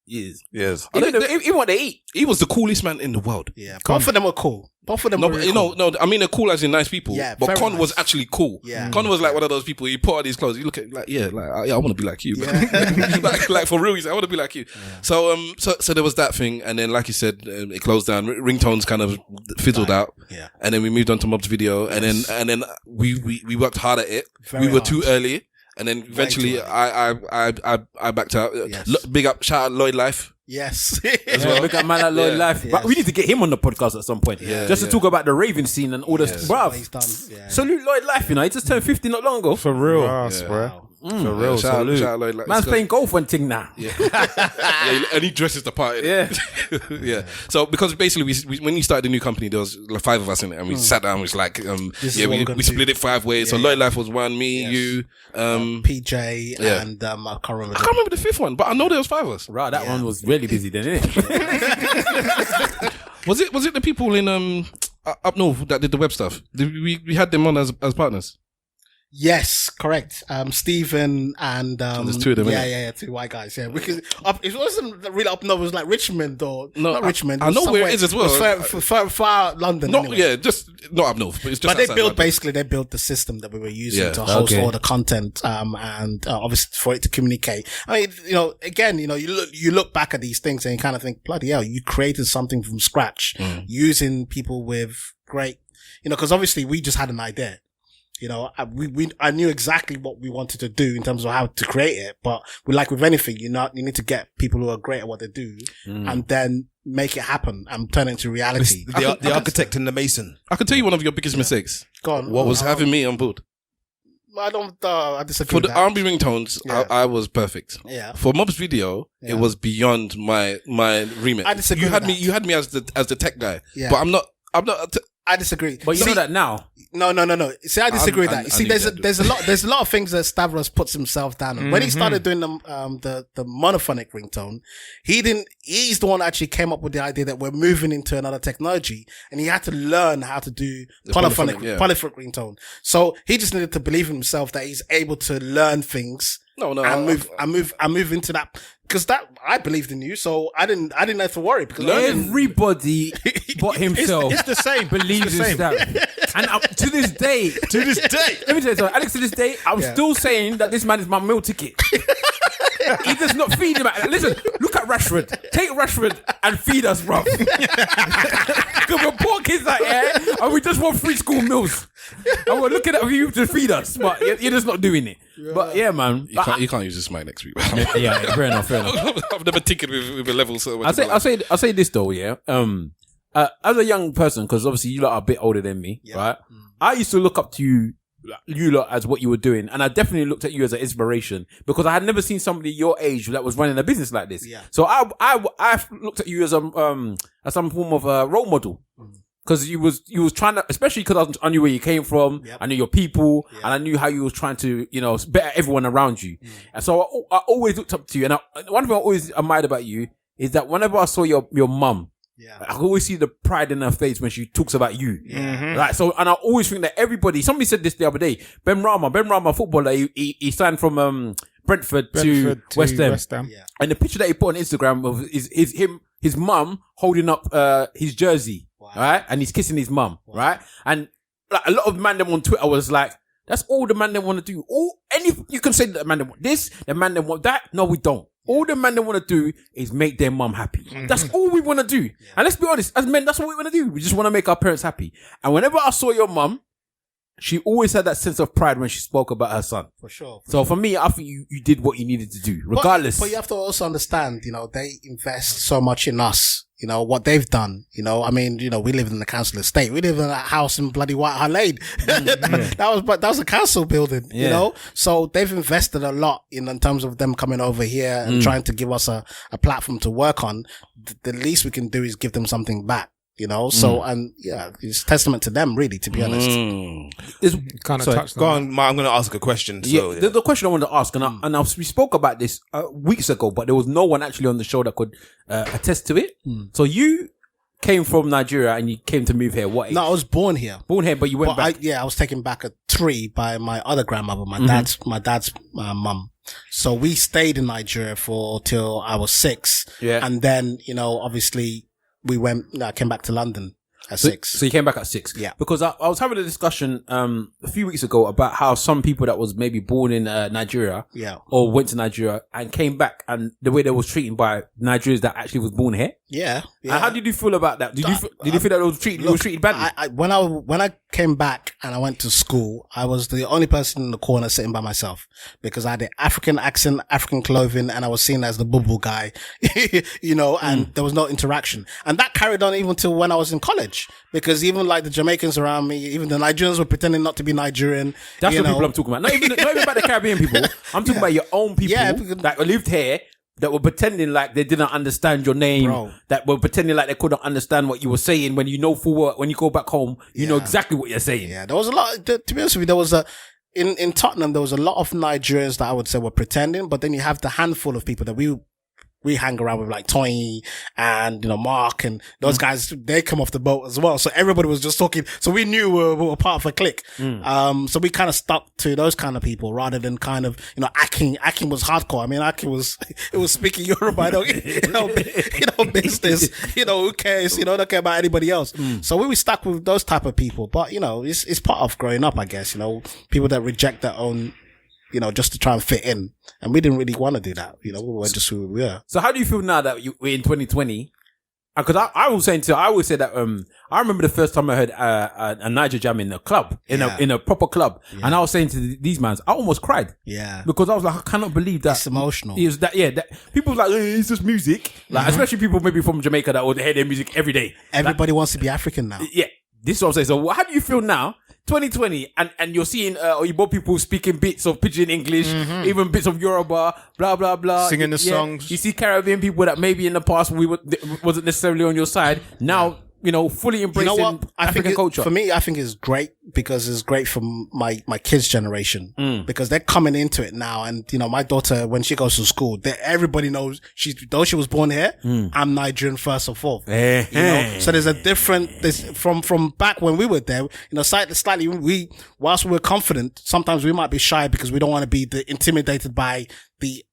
Yes. Yes. Even what they eat. He was the coolest man in the world. Yeah, both of them were cool. Both of them No, were but, really cool. I mean, they're cool as in nice people. Yeah, but very Con was nice. actually cool. Yeah. Con was like one of those people. You put on these clothes, you look at like, I want to be like you. like for real, he's like, I want to be like you. Yeah. So there was that thing, and then like you said, it closed down. Ringtones kind of fizzled out. Yeah. And then we moved on to Mob's Video, and then we worked hard at it. Very we were hard. too early, and then eventually too early. I backed out. Yes. Big up, shout out Lloyd Life. Yes. As well. Look at man like Lloyd Life. Yes. But we need to get him on the podcast at some point. Just to talk about the raving scene and all this. What Bruv, he's done. Yeah. salute Lloyd Life, he just turned 50 not long ago. For real. Wow. For real. Shout Salute. out Lloyd Life. Man's playing golf and thing now. Yeah. And he dresses the part. Yeah. Yeah. So because basically we when you started the new company, there was like 5 of us in it, and we sat down. It was like, This is what we're gonna we split do. it 5 ways. So Yeah, Lloyd Life was one, me, Yes. you. PJ Yeah. and I can't remember. I can't remember the 5th one, but I know there was 5 of us. Right, that one was really busy then, innit? Was it the people in up north that did the web stuff. We had them on as partners. Yes, correct. Stephen and there's two of them. Yeah, two white guys. Yeah, because it wasn't really up north. It was like Richmond or not Richmond. I know where it is as well. It was far London. Just not up north, but it's just. But they built the system that we were using to host all the content, and obviously for it to communicate. I mean, again, you look back at these things and you kind of think, bloody hell, you created something from scratch using people with great, because obviously we just had an idea. I knew exactly what we wanted to do in terms of how to create it, but like with anything, you need to get people who are great at what they do and then make it happen and turn it into reality. The architect and the mason. I can tell you one of your biggest mistakes. Go on. What was having me on board? I disagree. For the R&B ringtones, I was perfect. Yeah. For Mob's video, it was beyond my remit. I disagree. You had me as the tech guy, yeah. but I'm not. I disagree. But you know that now. No. See, I disagree with that. You see, there's a lot of things that Stavros puts himself down on. When he started doing the monophonic ringtone, he's the one that actually came up with the idea that we're moving into another technology, and he had to learn how to do polyphonic ringtone. So he just needed to believe in himself that he's able to learn things. And move into that, because that I believed in you, so I didn't have to worry, because everybody but himself. It's the same. Believes in that, and to this day, let me tell you something, Alex. To this day, I'm still saying that this man is my meal ticket. He does not feed him. Listen, look at Rashford. Take Rashford and feed us, bro. Because we're poor kids like and we just want free school meals. And we're looking at you to feed us, but you're just not doing it. Yeah. But yeah, man, you can't use this mic next week. yeah, fair enough. I've never tinkered with a level. So I'll say this though, yeah. As a young person, because obviously you lot are a bit older than me, right? I used to look up to you lot as what you were doing, and I definitely looked at you as an inspiration, because I had never seen somebody your age that was running a business like this. Yeah. So I looked at you as some form of a role model. Because you was trying to, especially because I knew where you came from, I knew your people, and I knew how you was trying to, better everyone around you. And so I always looked up to you. And one thing I always admired about you is that whenever I saw your mum, I could always see the pride in her face when she talks about you. Right. So, and I always think that somebody said this the other day, Ben Rama, footballer, he signed from Brentford to West Ham. Yeah. And the picture that he put on Instagram is his mum holding up his jersey. Right, and he's kissing his mum, right? And like, a lot of man them on Twitter was like, "That's all the man them want to do. You can say that the man them want this, the man them want that. No, we don't. All the man them want to do is make their mum happy. That's all we want to do. And let's be honest, as men, that's what we want to do. We just want to make our parents happy. And whenever I saw your mum, she always had that sense of pride when she spoke about her son. For sure. So for me, I think you did what you needed to do, regardless. But you have to also understand, they invest so much in us. What they've done, I mean, we live in the council estate. We live in a house in bloody White Hart Lane. That was a council building, So they've invested a lot in terms of them coming over here and trying to give us a platform to work on. The least we can do is give them something back. So, and it's testament to them, really, to be honest. It's kind of touched on. Go on, I'm going to ask a question. The question I wanted to ask, we spoke about this weeks ago, but there was no one actually on the show that could attest to it. So you came from Nigeria and you came to move here. What age? No, I was born here. But you went back. I was taken back at 3 by my other grandmother, my dad's mum. So we stayed in Nigeria till I was 6. Yeah. And then, obviously, I came back to London at 6. So you came back at 6? Yeah. Because I was having a discussion a few weeks ago about how some people that was maybe born in Nigeria or went to Nigeria and came back, and the way they was treated by Nigerians that actually was born here. Yeah. And how did you feel about that? Did you feel that you were treated badly? When I came back and I went to school, I was the only person in the corner sitting by myself, because I had the African accent, African clothing, and I was seen as the boo-boo guy, and there was no interaction. And that carried on even till when I was in college, because even like the Jamaicans around me, even the Nigerians were pretending not to be Nigerian. That's the people I'm talking about. Not even about the Caribbean people. I'm talking about your own people that lived here, that were pretending like they didn't understand your name, that were pretending like they couldn't understand what you were saying, when when you go back home, you know exactly what you're saying. Yeah, there was a lot, to be honest with you, there was in Tottenham, there was a lot of Nigerians that I would say were pretending, but then you have the handful of people that we we hang around with like Tony and, Mark and those guys, they come off the boat as well. So everybody was just talking. So we knew we were part of a clique. So we kind of stuck to those kind of people rather than kind of, Akin was hardcore. I mean, Akin was speaking Yoruba, business, who cares, don't care about anybody else. So we were stuck with those type of people. But, it's part of growing up, I guess, people that reject their own, just to try and fit in. And we didn't really want to do that. We were just who we were. So how do you feel now that we're in 2020? Because I always say that, I remember the first time I heard a Niger jam in a club, in a proper club. Yeah. And I was saying to these mans, I almost cried. Yeah. Because I was like, I cannot believe that. It's emotional. That people were like, it's just music. Like, especially people maybe from Jamaica that would hear their music every day. Everybody wants to be African now. Yeah. This is what I'm saying. So how do you feel now? 2020, and you're seeing Oyibo people speaking bits of Pidgin English, even bits of Yoruba, blah blah blah, singing the songs. You see Caribbean people that maybe in the past wasn't necessarily on your side. Now, fully embracing African culture. For me, I think it's great because it's great for my kids' generation because they're coming into it now. And, my daughter, when she goes to school, everybody knows though she was born here, I'm Nigerian first and fourth. So there's a from back when we were there, slightly, whilst we were confident, sometimes we might be shy because we don't want to be intimidated by the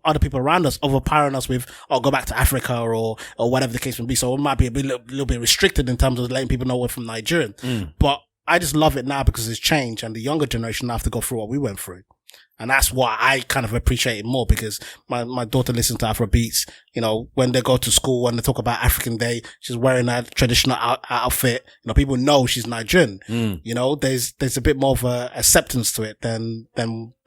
other people around us overpowering us with, go back to Africa or whatever the case may be. So it might be a little bit restricted in terms of letting people know we're from Nigeria. But I just love it now because it's changed and the younger generation now have to go through what we went through. And that's why I kind of appreciate it more because my daughter listens to Afro beats. When they go to school, when they talk about African Day, she's wearing a traditional outfit. People know she's Nigerian. There's a bit more of a acceptance to it than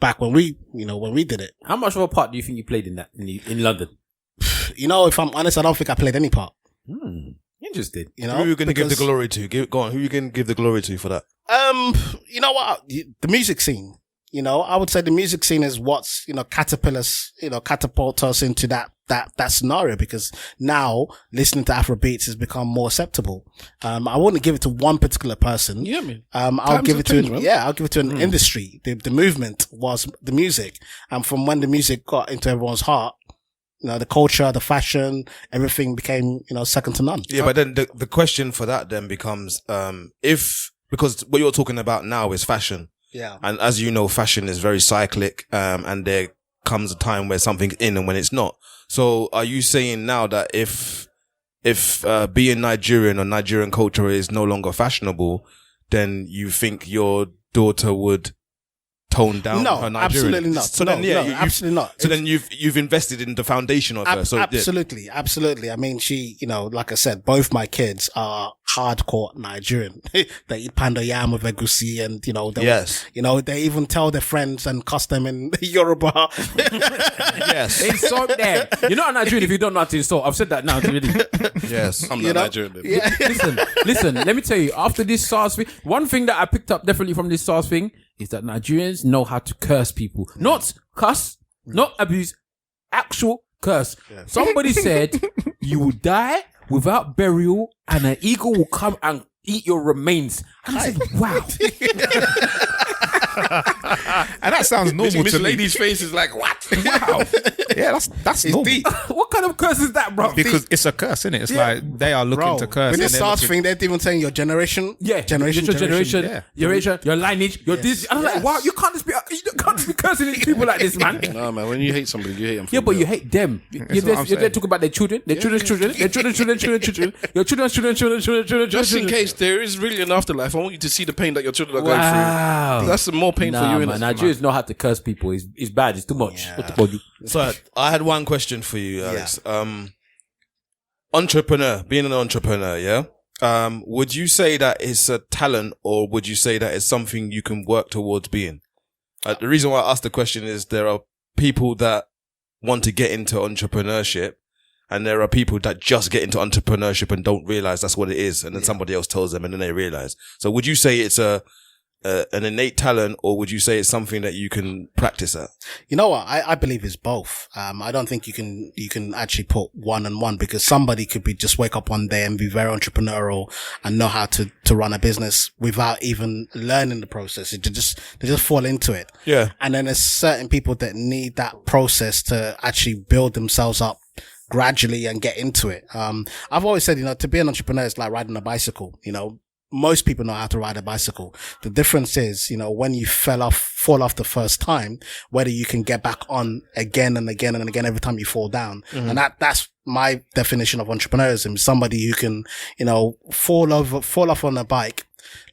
back when we did it. How much of a part do you think you played in that in London? If I'm honest, I don't think I played any part. Interesting. Who are you going to give the glory to? Go on. Who are you going to give the glory to for that? You know what? The music scene. I would say the music scene is what's, catapult us into that scenario because now listening to Afro beats has become more acceptable. I wouldn't give it to one particular person. Yeah, man. I'll give it to an industry. The movement was the music. And from when the music got into everyone's heart, the culture, the fashion, everything became, second to none. Yeah, but then the question for that then becomes, because what you're talking about now is fashion. Yeah. And as you know, fashion is very cyclic, and there comes a time where something's in and when it's not. So are you saying now that if being Nigerian or Nigerian culture is no longer fashionable, then you think your daughter would tone down her Nigerian? Absolutely not. So absolutely not. So then you've invested in the foundation of her. So absolutely. I mean, she, like I said, both my kids are hardcore Nigerian. They eat panda yam with egusi and, they even tell their friends and cuss them in Yoruba. Yes. Insult them. You're not a Nigerian if you don't know how to insult. I've said that now already. Yes. I'm not Nigerian. Yeah. Listen, let me tell you, after this SARS thing, one thing that I picked up definitely from this SARS thing is that Nigerians know how to curse people. Not cuss, not abuse, actual curse. Yeah. Somebody said, you will die without burial and an eagle will come and eat your remains. And I said, wow. And that sounds normal Miss to me. Lady's face is like, what? Wow. Yeah, that's normal. Deep. What kind of curse is that, bro? Because it's a curse, isn't it? It's like they are looking to curse. When it starts thing, they're even saying your generation. Yeah. Generation. Your lineage, your this. And I'm like, wow, you can't just be cursing these people like this, man. No, man, when you hate somebody, you hate them. Yeah, but you hate them. You're there talking about their children, their children's children, their children's children, your children's children. Just in case there is really an afterlife, I want you to see the pain that your children are going through. That's the more pain for you. Man, Nigerians know how to curse people. It's bad. It's too much. Yeah. So I had one question for you, Alex. Yeah. Being an entrepreneur, yeah? Would you say that it's a talent or would you say that it's something you can work towards being? The reason why I asked the question is there are people that want to get into entrepreneurship and there are people that just get into entrepreneurship and don't realize that's what it is. And then somebody else tells them and then they realize. So would you say it's an innate talent or would you say it's something that you can practice at? You know what? I believe it's both. I don't think you can actually put one on one because somebody could be just wake up one day and be very entrepreneurial and know how to run a business without even learning the process. They just fall into it. Yeah. And then there's certain people that need that process to actually build themselves up gradually and get into it. I've always said, to be an entrepreneur is like riding a bicycle. Most people know how to ride a bicycle. The difference is, when you fall off the first time, whether you can get back on again and again and again every time you fall down. And that's my definition of entrepreneurism. Somebody who can, fall off on a bike,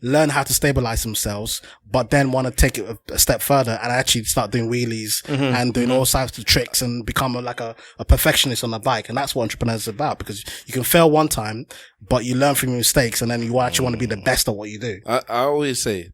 learn how to stabilize themselves, but then want to take it a step further and actually start doing wheelies and doing all sorts of tricks and become a perfectionist on the bike. And that's what entrepreneurs is about, because you can fail one time, but you learn from your mistakes and then you actually want to be the best at what you do. I always say,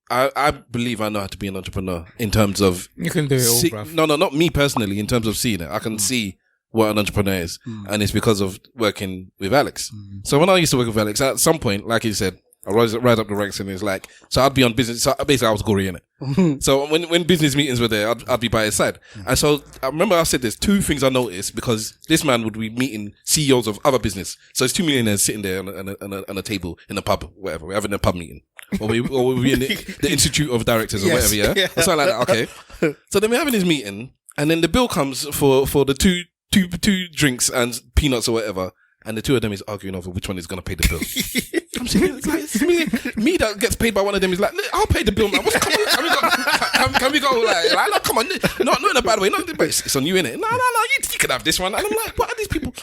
I believe I know how to be an entrepreneur in terms of... You can do it all, bruv. No, not me personally, in terms of seeing it. I can see what an entrepreneur is. And it's because of working with Alex. So when I used to work with Alex, at some point, like he said, I rise up the ranks, and it's like, so I'd be on business. So basically, I was gory in it. So when business meetings were there, I'd be by his side. And so I remember I said there's two things I noticed, because this man would be meeting CEOs of other business. So it's 2 millionaires sitting there on a table in a pub, whatever. We're having a pub meeting, or we're in the Institute of Directors or whatever, yeah, or something like that. Okay. So then we're having this meeting, and then the bill comes for the two drinks and peanuts or whatever. And the two of them is arguing over which one is going to pay the bill. I'm saying, it's like, me that gets paid by one of them is like, I'll pay the bill, man. Can we go? Like, come on, not in a bad way. But it's on you, innit? No, you can have this one. And I'm like, what are these people?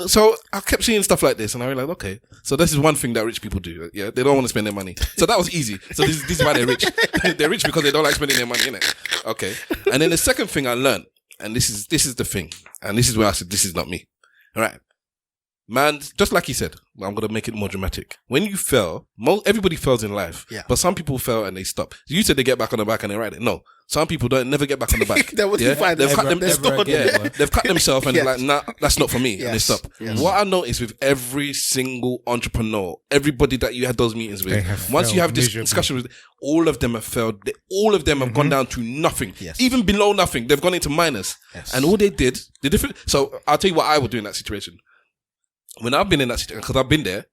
So I kept seeing stuff like this, and I was like, okay. So this is one thing that rich people do. Yeah, they don't want to spend their money. So that was easy. So this is why they're rich. They're rich because they don't like spending their money, innit? Okay. And then the second thing I learned, and this is the thing, and this is where I said, this is not me. All right. Man, just like he said, I'm going to make it more dramatic. When you fail, everybody fails in life. Yeah. But some people fail and they stop. You said they get back on the bike and they ride it. No. Some people never get back on the bike. They've cut themselves and they're like, nah, that's not for me. Yes. And they stop. Yes. What I noticed with every single entrepreneur, everybody that you had those meetings with, once you have this discussion with, all of them have failed. All of them have gone down to nothing. Yes. Even below nothing. They've gone into minus. Yes. And all they did, the different. So I'll tell you what I would do in that situation. When I've been in that situation, because I've been there,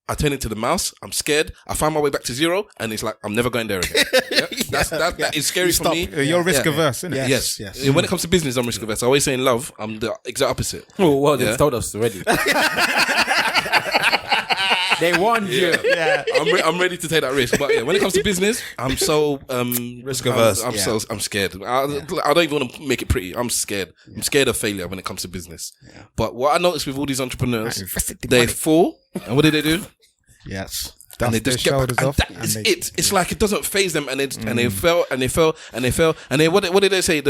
I turn into the mouse. I'm scared. I find my way back to zero, and it's like I'm never going there again. Yeah? That is scary for me. You're risk averse, isn't it? Yes. When it comes to business, I'm risk averse. I always say in love, I'm the exact opposite. Well, they've told us already. They warned you. Yeah, I'm ready to take that risk. But yeah, when it comes to business, I'm so risk averse. I'm scared. I don't even want to make it pretty. I'm scared. I'm scared of failure when it comes to business. Yeah. But what I noticed with all these entrepreneurs, they fall, and what do? Yes. And they just get back, and that is it. It's like it doesn't phase them, and they fail, and they fail, and they fail, and they what did they say?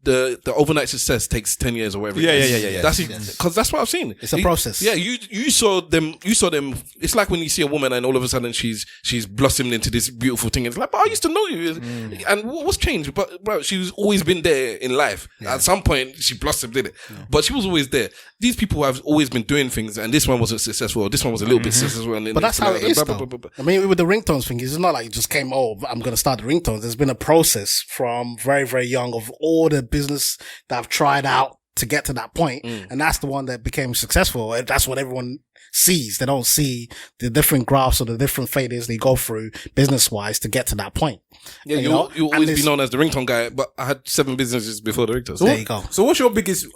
The overnight success takes 10 years or whatever. Yeah. That's because that's what I've seen. It's a process. Yeah, you saw them. It's like when you see a woman and all of a sudden she's blossomed into this beautiful thing. It's like, but I used to know you, and what's changed? But bro, she's always been there in life. Yeah. At some point, she blossomed, did it? Yeah. But she was always there. These people have always been doing things, and this one wasn't successful. Or this one was a little bit successful. And but that's how it is. I mean, with the ringtones thing, it's not like you just came. Oh, I'm going to start the ringtones. There's been a process from very, very young of all the business that I've tried out to get to that point, and that's the one that became successful. That's what everyone sees. They don't see the different graphs or the different failures they go through business wise to get to that point. Yeah, you always be known as the ringtone guy, but I had 7 businesses before the ringtone. So there you go. So what's your biggest,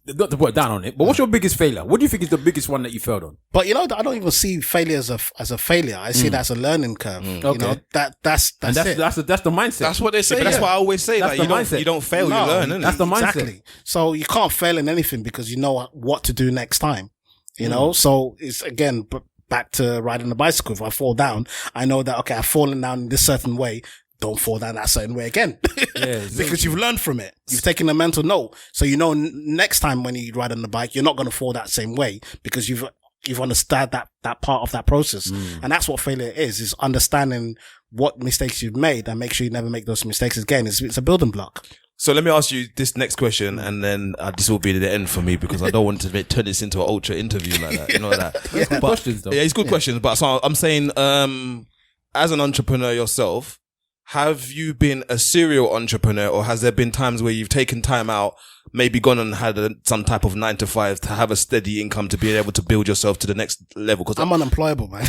not to put down on it, but what's your biggest failure? What do you think is the biggest one that you failed on? But I don't even see failure as a failure. I see that as a learning curve. Okay. That's it. That's the mindset. That's what they say. But that's what I always say. That's the mindset. You don't fail, you learn. Isn't that's the mindset. Exactly. So you can't fail in anything because you know what to do next time. So it's again back to riding a bicycle. If I fall down, I know that, okay, I've fallen down in this certain way. Don't fall down that certain way again. Because you've learned from it. You've taken a mental note. So next time when you ride on the bike, you're not going to fall that same way because you've understood that part of that process. And that's what failure is understanding what mistakes you've made and make sure you never make those mistakes again. It's a building block. So let me ask you this next question, and then this will be the end for me because I don't want to turn this into an ultra interview like that. You know that. It's good questions, though. Yeah, it's good questions. But so I'm saying, as an entrepreneur yourself, have you been a serial entrepreneur, or has there been times where you've taken time out, maybe gone and had some type of 9 to 5 to have a steady income to be able to build yourself to the next level? Because I'm unemployable, man.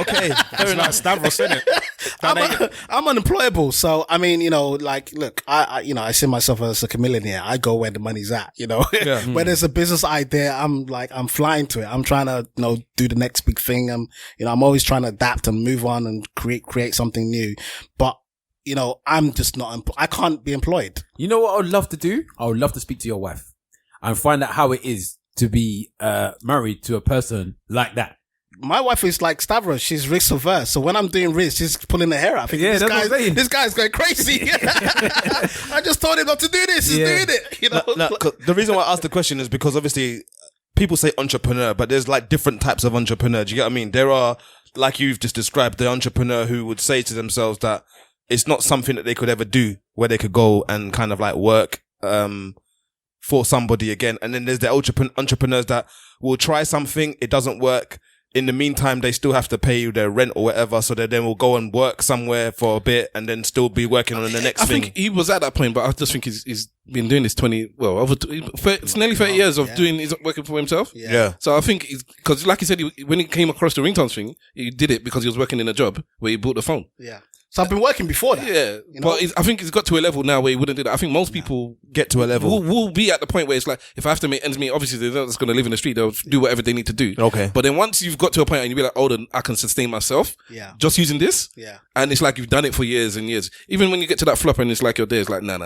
Okay, fair enough. Stavros, isn't it? I'm unemployable. So, I mean, you know, like, look, I see myself as a chameleon. I go where the money's at, you know. Yeah. When there's a business idea, I'm flying to it. I'm trying to, you know, do the next big thing. I'm always trying to adapt and move on and create something new. But, you know, I'm just not, I can't be employed. You know what I would love to do? I would love to speak to your wife and find out how it is to be married to a person like that. My wife is like Stavros. She's risk averse. So when I'm doing risk, she's pulling her hair out. This guy's going crazy. I just told him not to do this. He's doing it. You know. The reason why I asked the question is because obviously people say entrepreneur, but there's like different types of entrepreneur. Do you get what I mean? There are, like you've just described, the entrepreneur who would say to themselves that it's not something that they could ever do, where they could go and kind of like work for somebody again. And then there's the entrepreneurs that will try something, it doesn't work. In the meantime, they still have to pay their rent or whatever, so they then will go and work somewhere for a bit and then still be working on the next thing. I think he was at that point, but I just think he's been doing this it's nearly 30 years of he's working for himself. Yeah. So I think, because like he said, when he came across the ringtones thing, he did it because he was working in a job where he bought the phone. Yeah. So I've been working before that. Yeah. You know? But I think he's got to a level now where he wouldn't do that. I think most people get to a level. Will be at the point where it's like, if I have to make ends meet, obviously they're not just going to live in the street. They'll do whatever they need to do. Okay. But then once you've got to a point and you be like, oh, then I can sustain myself. Yeah. Just using this. Yeah. And it's like you've done it for years and years. Even when you get to that flop and it's like you're there, it's like, no.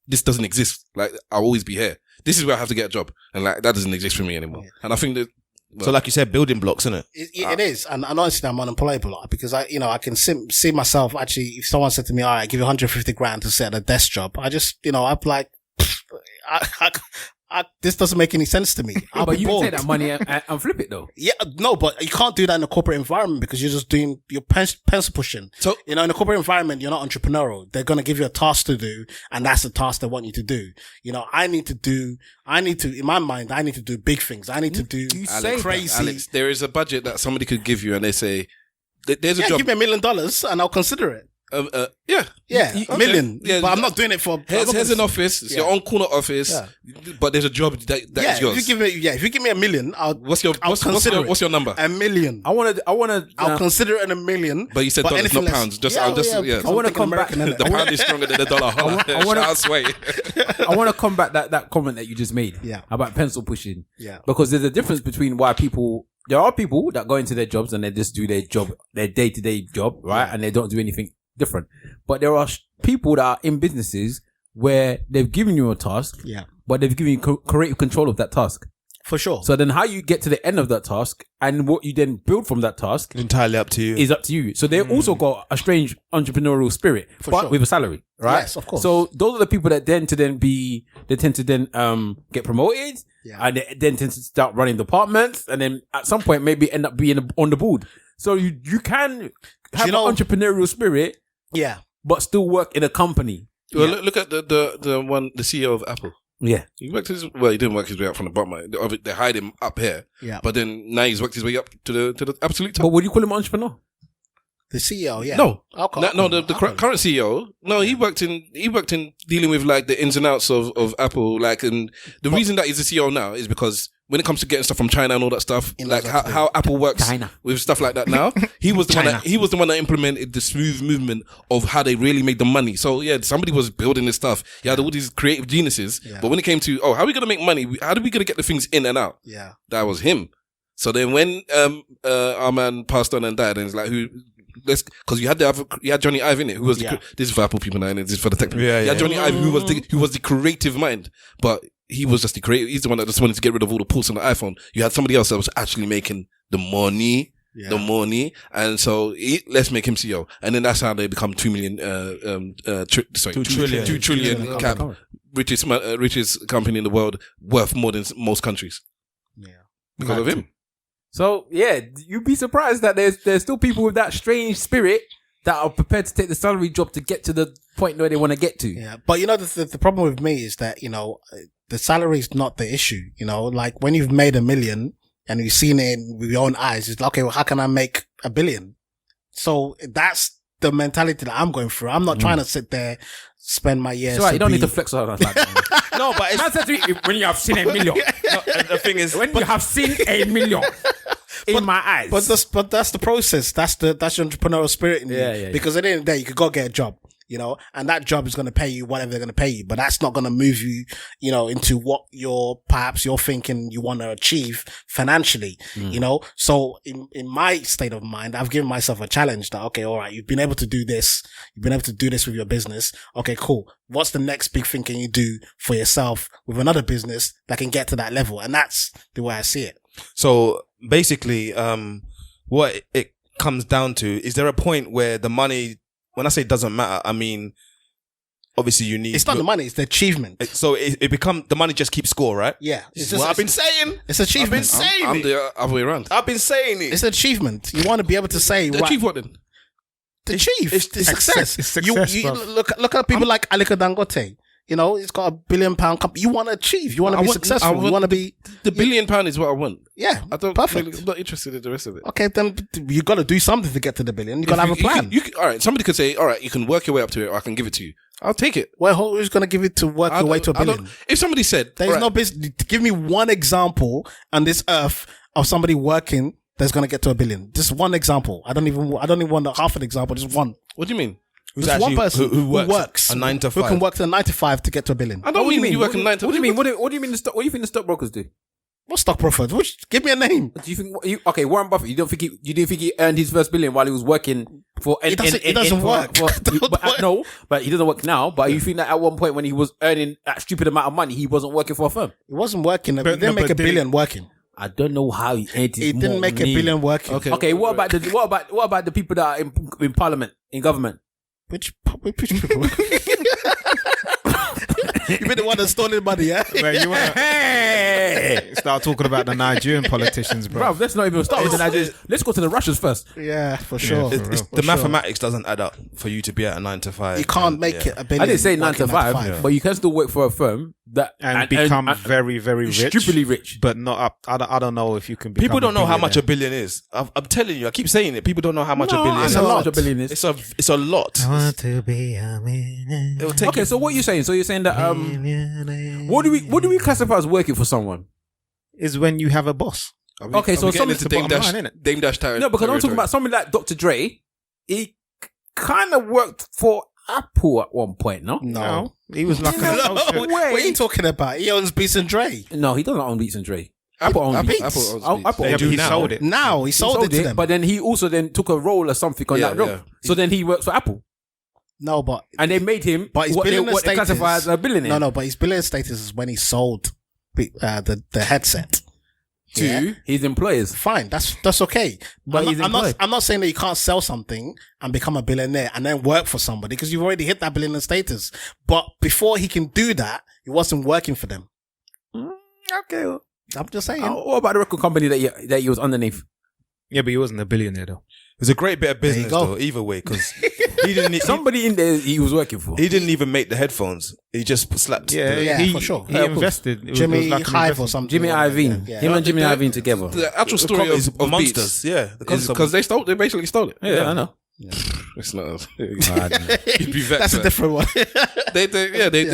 This doesn't exist. Like, I'll always be here. This is where I have to get a job. And like, that doesn't exist for me anymore. Yeah. And I think that, so like you said, building blocks, isn't it? It is. And honestly, I'm unemployable because I can see myself actually, if someone said to me, all right, I give you 150 grand to set a desk job, I just, I'm like, this doesn't make any sense to me. But you can take that money and flip it though. Yeah, no, but you can't do that in a corporate environment because you're just doing your pencil pushing. So, in a corporate environment, you're not entrepreneurial. They're going to give you a task to do, and that's the task they want you to do. In my mind, I need to do big things. I need to do crazy. Alex, there is a budget that somebody could give you and they say, there's a job. Give me $1 million and I'll consider it. Yeah, $1 million. Yeah, but I'm not doing it for. Here's an office. It's your own corner office. Yeah. But there's a job that is yours. If you give me $1 million, what's your number? $1 million. I'll consider it $1 million. But you said dollars, not pounds. I want to come back. The pound is stronger than the dollar. I want to combat that comment that you just made. Yeah. About pencil pushing. Yeah. Because there's a difference between why there are people that go into their jobs and they just do their job, their day-to-day job, right? Yeah. And they don't do anything different. But there are people that are in businesses where they've given you a task, but they've given you creative control of that task. For sure. So then how you get to the end of that task and what you then build from that task entirely up to you. Is up to you. So they've also got a strange entrepreneurial spirit, but with a salary, right? Yes, of course. So those are the people that tend to get promoted, and they then tend to start running departments, and then at some point maybe end up being on the board. So you can have an entrepreneurial spirit, but still work in a company. Well, look at the CEO of Apple. Yeah. He didn't work his way up from the bottom. They hide him up here. Yeah. But then now he's worked his way up to the absolute top. But would you call him an entrepreneur? The CEO, yeah. No. The current CEO. No, he worked in dealing with like the ins and outs of Apple. Like, and the reason that he's the CEO now is because when it comes to getting stuff from China and all that stuff, like how Apple works with stuff like that now, he was the one that implemented the smooth movement of how they really made the money. So yeah, somebody was building this stuff. He had all these creative geniuses, but when it came to, how are we going to make money? How are we going to get the things in and out? Yeah. That was him. So then when our man passed on and died, and it's like, because you had Johnny Ive in it, who was this is for Apple people now, and this is for the tech people. You had Johnny Ive, who was the creative mind, but he was just the creative. He's the one that just wanted to get rid of all the ports on the iPhone. You had somebody else that was actually making the money, and so let's make him CEO, and then that's how they become 2 trillion cap, richest company in the world, worth more than most countries. Yeah, because of him. So yeah, you'd be surprised that there's still people with that strange spirit that are prepared to take the salary job to get to the point where they want to get to. Yeah, but the problem with me is that the salary is not the issue. Like when you've made $1 million and you've seen it with your own eyes, it's like, okay, well, how can I make $1 billion? So that's the mentality that I'm going through. I'm not trying to sit there, spend my years. So you don't need to flex on us like that. No, but it's when you have seen $1 million. No, the thing is, when you have seen $1 million. in my eyes. But that's the process. That's your entrepreneurial spirit in you. Yeah. Because at the end of the day, you could go get a job, and that job is going to pay you whatever they're going to pay you, but that's not going to move you, into what you're thinking you want to achieve financially, So in my state of mind, I've given myself a challenge that, okay, all right, you've been able to do this. You've been able to do this with your business. Okay, cool. What's the next big thing can you do for yourself with another business that can get to that level? And that's the way I see it. So basically, what it comes down to, is there a point where the money, when I say it doesn't matter, I mean, obviously you need... It's not the money, it's the achievement. So it becomes, the money just keeps score, right? Yeah. It's just what I've been saying. It's achievement. I've been saying I'm the other way around. I've been saying it. It's achievement. You want to be able to say... Achieve what then? Achieve. It's success. It's success, you look at people like Aliko Dangote. He's got $1 billion company. You want to achieve. You want to be successful. You want to be... The £1 billion is what I want. Yeah. I don't... Perfect. I'm not interested in the rest of it. Okay, then you got to do something to get to the $1 billion. You got to have a plan. All right, somebody could say, all right, you can work your way up to it, or I can give it to you. I'll take it. Well, who's going to give it to work your way to $1 billion? If somebody said... There's no business... Give me one example on this earth of somebody working that's going to get to $1 billion. Just one example. I don't even want half an example. Just one. What do you mean? Just one person who works a 9 to 5. Who can work to 9 to 5 to get to $1 billion. I don't mean you work 9 to 5. What do you mean? What do you mean? What do you think the stockbrokers do? What stockbroker? Give me a name. Do you think? Okay, Warren Buffett. You didn't think he earned his first $1 billion while he was working for? It doesn't work. But he doesn't work now. But you think that at one point when he was earning that stupid amount of money, he wasn't working for a firm? He wasn't working. He didn't make $1 billion working. I don't know how he earned his He didn't make $1 billion working. Okay. What about the people that are in parliament, in government? Which people? You been the one that stole the money, yeah? Wait, you want to start talking about the Nigerian politicians, bro? Let's not even start with the Nigerians. Let's go to the Russians first. Yeah, for sure. The mathematics doesn't add up for you to be at a 9 to 5. You can't make it $1 billion. I didn't say 9 to 5, but you can still work for a firm and become very, very rich, stupidly rich, but not up. I don't know if you can. People don't know how much $1 billion is. I'm telling you, I keep saying it. People don't know how much $1 billion is. I know how much $1 billion is. It's a lot. I want to be a millionaire. Okay, so what are you saying? So you're saying that what do we classify as working for someone? Is when you have a boss. Okay, so something to Dame Dash territory. No, because I'm talking about somebody like Dr. Dre. He kind of worked for Apple at one point, no? No. He was like what are you talking about? He owns Beats and Dre. No, he doesn't own Beats and Dre. Apple owns Beats. Apple owns Beats. He sold it. Now he sold it to them. But then he also then took a role or something on that role. So then he works for Apple. No, but... And they made him but his what they classify as a billionaire. No, but his billionaire status is when he sold the headset to his employers. Fine, that's okay. But I'm not saying that you can't sell something and become a billionaire and then work for somebody, because you've already hit that billionaire status. But before he can do that, he wasn't working for them. Okay, well, I'm just saying. What about the record company that he was underneath? Yeah, but he wasn't a billionaire though. It was a great bit of business though, either way, because he didn't. Somebody in there he was working for. He didn't even make the headphones. He just slapped. Yeah, for sure. He invested. Jimmy Hive or something. Jimmy Iovine. Him and Jimmy Iovine together. The actual story of Monsters, Beats, because they basically stole it. Yeah, I know. Yeah. It's not. You'd be vexed. That's a different one. They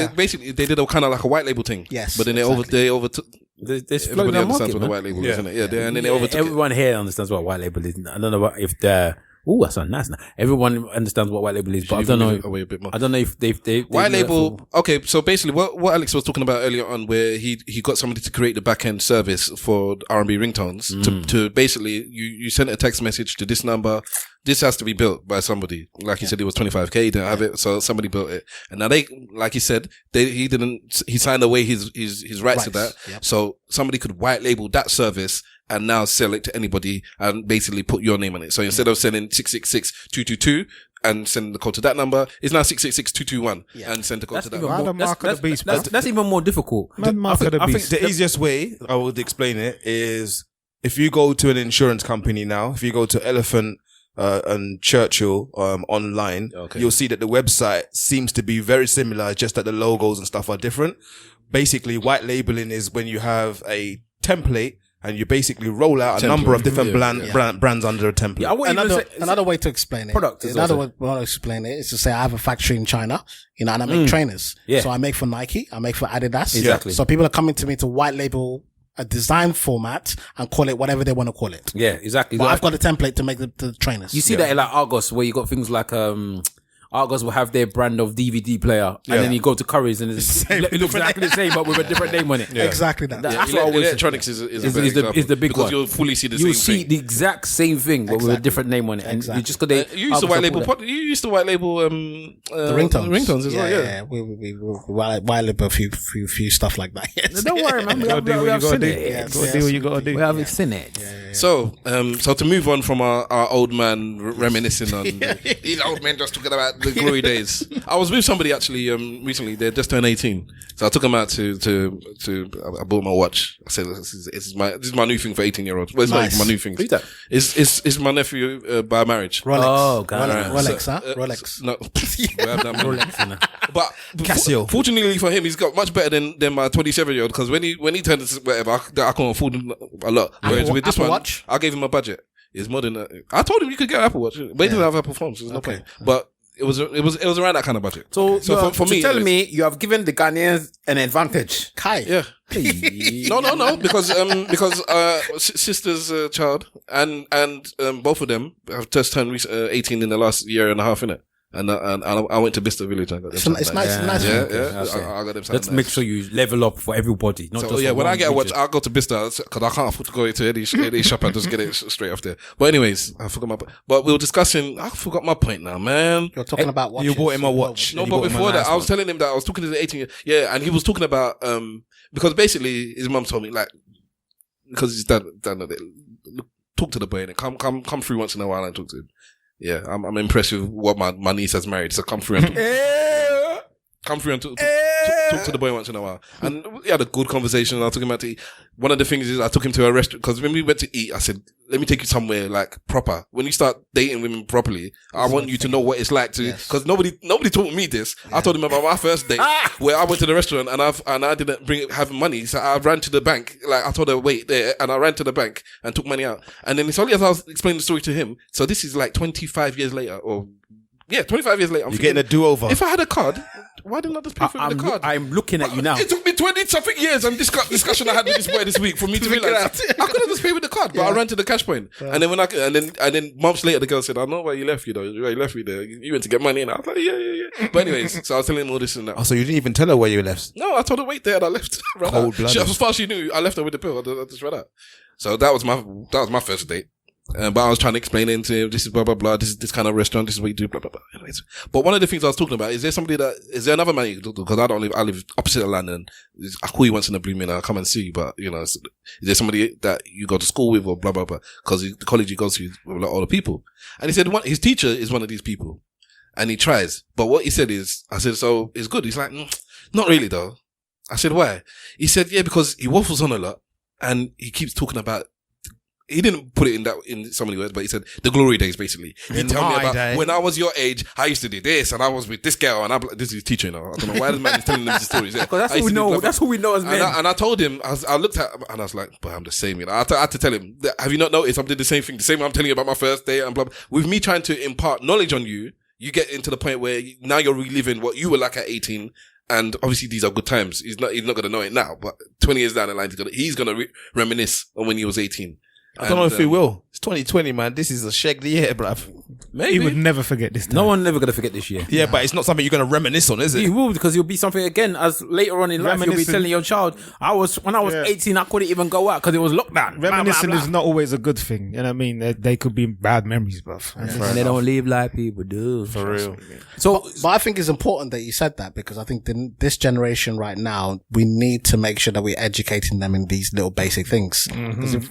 basically they did a kind of like a white label thing. Yes, but then they overtook. Everybody understands what the white label is, isn't it? Yeah, and then they overtook. Everyone here understands what white label is. I don't know if they're. Oh, that's so nice. Everyone understands what white label is, but I don't know. I don't know if they white label. Okay, so basically, what Alex was talking about earlier on, where he got somebody to create the back end service for R&B ringtones to basically you sent a text message to this number. This has to be built by somebody. Like he said, it was 25K. He didn't have it, so somebody built it. And now like he said, he signed away his rights to that. Yep. So somebody could white label that service and now sell it to anybody and basically put your name on it. So instead of sending 666-222 and send the code to that number, it's now 666-221 and send the code to that. That's even more difficult. I think the easiest way I would explain it is if you go to an insurance company now, if you go to Elephant and Churchill online, you'll see that the website seems to be very similar, just that the logos and stuff are different. Basically, white labeling is when you have a template and you basically roll out a number of different brands under a template. Yeah, another way to explain it. Another way to explain it is to say I have a factory in China, and I make trainers. Yeah. So I make for Nike, I make for Adidas. Exactly. So people are coming to me to white label a design format and call it whatever they want to call it. Yeah, exactly. But I've got a template to make the trainers. You see that in like Argos, where you got things like Argos will have their brand of DVD player, and then you go to Curry's and it looks exactly the same, but with a different name on it. Yeah. Exactly that. That's what I always electronics is the big because one. you'll fully see the You'll same see thing. the exact same thing, but with a different name on it. And you just got you used to white label. You used to white label the ringtones. Ringtones as well. Yeah. We white label a few stuff like that. Yes. Don't worry, man. We have seen it. Do what you gotta do. We have seen it. So to move on from our old man reminiscing on these old men just talking about the glory days. I was with somebody actually recently. They just turned 18, so I took them out to I bought my watch. I said, "This is my new thing for 18-year-olds." Well, it's not even my new thing. Who's that? It's my nephew by marriage. Rolex. Oh, God. Rolex, huh? Rolex. No, we have that Rolex. But Casio. Fortunately for him, he's got much better than my 27-year-old, because when he turned whatever, I can't afford him a lot. Whereas with this Apple one, Watch? I gave him a budget. It's more than I told him you could get an Apple Watch, but he didn't have Apple phones. So there's no point. But it was around that kind of budget. So for me, telling me you have given the Ghanaians an advantage. Kai. yeah. No, because sister's child and both of them have just turned 18 in the last year and a half, innit? And I went to Bicester Village and I got them. It's nice. Yeah. I got them. Let's make sure you level up for everybody. Not just when I get a watch, I'll go to Bicester because I can't afford to go into any shop and just get it straight off there. But anyways, I forgot but we were discussing. I forgot my point now, man. You're talking about watches. You bought him a watch. No, but before that, I was telling him that I was talking to the 18-year. Yeah, and he was talking about because basically his mum told me, like, because he's done it. Talk to the boy and come through once in a while and talk to him. Yeah, I'm impressed with what my niece has married. So come through and talk to the boy once in a while. And we had a good conversation. I took him out to eat. One of the things is I took him to a restaurant, because when we went to eat, I said, let me take you somewhere like proper. When you start dating women properly, I want you to know what it's like to, because nobody taught me this. I told him about my first date where I went to the restaurant and I didn't have money. So I ran to the bank. Like I told her, wait there. And I ran to the bank and took money out. And then it's only as I was explaining the story to him. So this is like 25 years later 25 years later. You're getting a do-over. If I had a card, why didn't I just pay for the card? I'm looking at you now. It took me 20-something years and discussion I had with this boy this week for me to realize I could have just paid with the card, but I ran to the cash point. And then months later, the girl said, I know why you left you though. Why you left me there. You went to get money. And I was like, yeah. But anyways, so I was telling him all this and that. Oh, so you didn't even tell her where you left? No, I told her wait there and I left. Cold-blooded. As far as she knew, I left her with the pill. I just ran out. So that was my first date. But I was trying to explain it to him, this is blah, blah, blah, this is this kind of restaurant, this is what you do, blah, blah, blah. Anyways. But one of the things I was talking about, is there another man you can talk to? Because I live opposite of London. I call you once in a blue moon, I'll come and see you, but, is there somebody that you go to school with or blah, blah, blah? Because the college he goes to is with a lot of older people. And he said his teacher is one of these people. And he tries. But what he said is, I said, so it's good. He's like, not really though. I said, why? He said, yeah, because he waffles on a lot and he keeps talking about, he didn't put it in so many words, but he said the glory days, basically. He told me about when I was your age, I used to do this and I was with this girl and this is his teacher, I don't know why this man is telling them these stories. Yeah. That's what we know. That's what we know as men. And I told him, I looked at him and I was like, but I'm the same. I had to tell him, have you not noticed I'm doing the same thing? The same I'm telling you about my first day and blah, blah. With me trying to impart knowledge on you, you get into the point where now you're reliving what you were like at 18. And obviously these are good times. He's not going to know it now, but 20 years down the line, he's going to reminisce on when he was 18. I don't know if he will. It's 2020, man. This is a shagged year, bruv. Maybe. He would never forget this time. No one never going to forget this year. Yeah, but it's not something you're going to reminisce on, is it? You will, because you'll be something again, as later on in life, you'll be telling your child, when I was 18, I couldn't even go out because it was lockdown. Reminiscing is not always a good thing. You know what I mean? They could be bad memories, bruv. And they don't live like people do. For real. So, but I think it's important that you said that, because I think this generation right now, we need to make sure that we're educating them in these little basic things. Because if,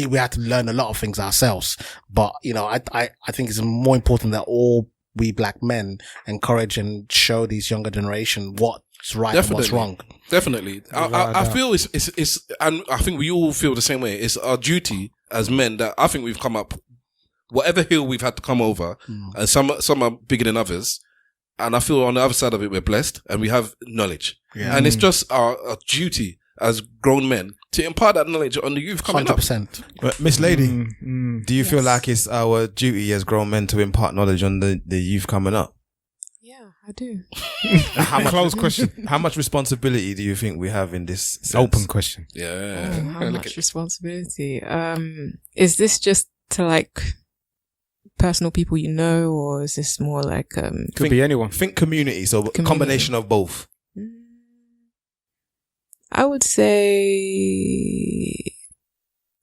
we had to learn a lot of things ourselves, but I think it's more important that all we black men encourage and show these younger generation what's right and what's wrong. Definitely. I feel it's and I think we all feel the same way. It's our duty as men that I think we've come up, whatever hill we've had to come over, and some are bigger than others. And I feel on the other side of it, we're blessed and we have knowledge. Yeah. And it's just our duty as grown men to impart that knowledge on the youth coming 100%. But Miss Lady, do you feel like it's our duty as grown men to impart knowledge on the youth coming up? Yeah, I do. Close question. How much responsibility do you think we have in this sense? Open question. Yeah. How much responsibility? Is this just to like personal people you know, or is this more like Could be anyone. Think community, so a combination of both. I would say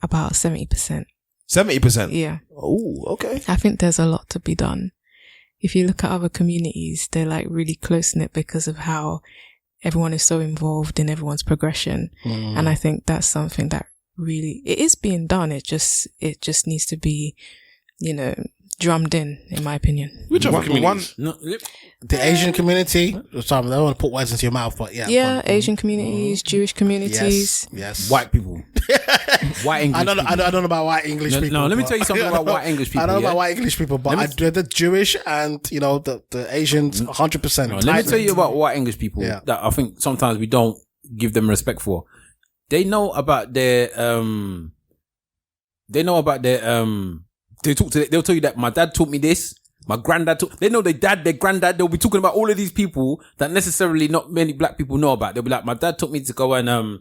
about 70%. 70%? Yeah. Oh, okay. I think there's a lot to be done. If you look at other communities, they're like really close-knit because of how everyone is so involved in everyone's progression. And I think that's something that really, it is being done. It just needs to be, drummed in my opinion. Which other communities? The Asian community. Sorry, I don't want to put words into your mouth, but yeah. Yeah, Asian communities, Jewish communities. Yes. White people. White English people. I don't know about white English people. No, let me tell you something about white English people. I don't know about white English people, but I do the Jewish and, the Asians 100%. No, let me tell you about white English people that I think sometimes we don't give them respect for. They know about their, they'll tell you that my dad taught me this. My granddad they know their dad, their granddad, they'll be talking about all of these people that necessarily not many black people know about. They'll be like, my dad taught me to go and, out,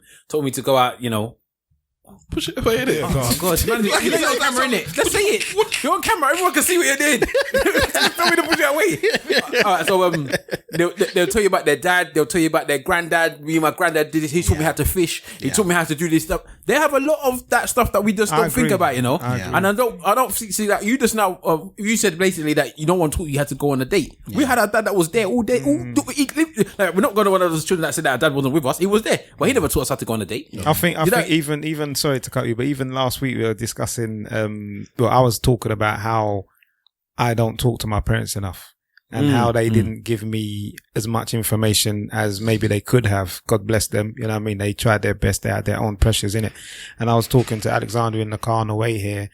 Push it away, innit? Oh, God. Man, you know you're on camera, innit? Let's say it. You're on camera. Everyone can see what you did. Tell me to push it away. All right, so they'll tell you about their dad. They'll tell you about their granddad. Me and my granddad did this. He taught me how to fish. He taught me how to do this stuff. They have a lot of that stuff that we just don't think about, And I don't see that you just now, you said basically that you don't want to, you had to go on a date. Yeah. We had a dad that was there all day. Like, we're not going to one of those children that said that our dad wasn't with us. He was there, but he never taught us how to go on a date. I think even sorry to cut you, but even last week we were discussing, I was talking about how I don't talk to my parents enough and how they didn't give me as much information as maybe they could have. God bless them. You know what I mean? They tried their best. They had their own pressures in it. And I was talking to Alexander in the car on the way here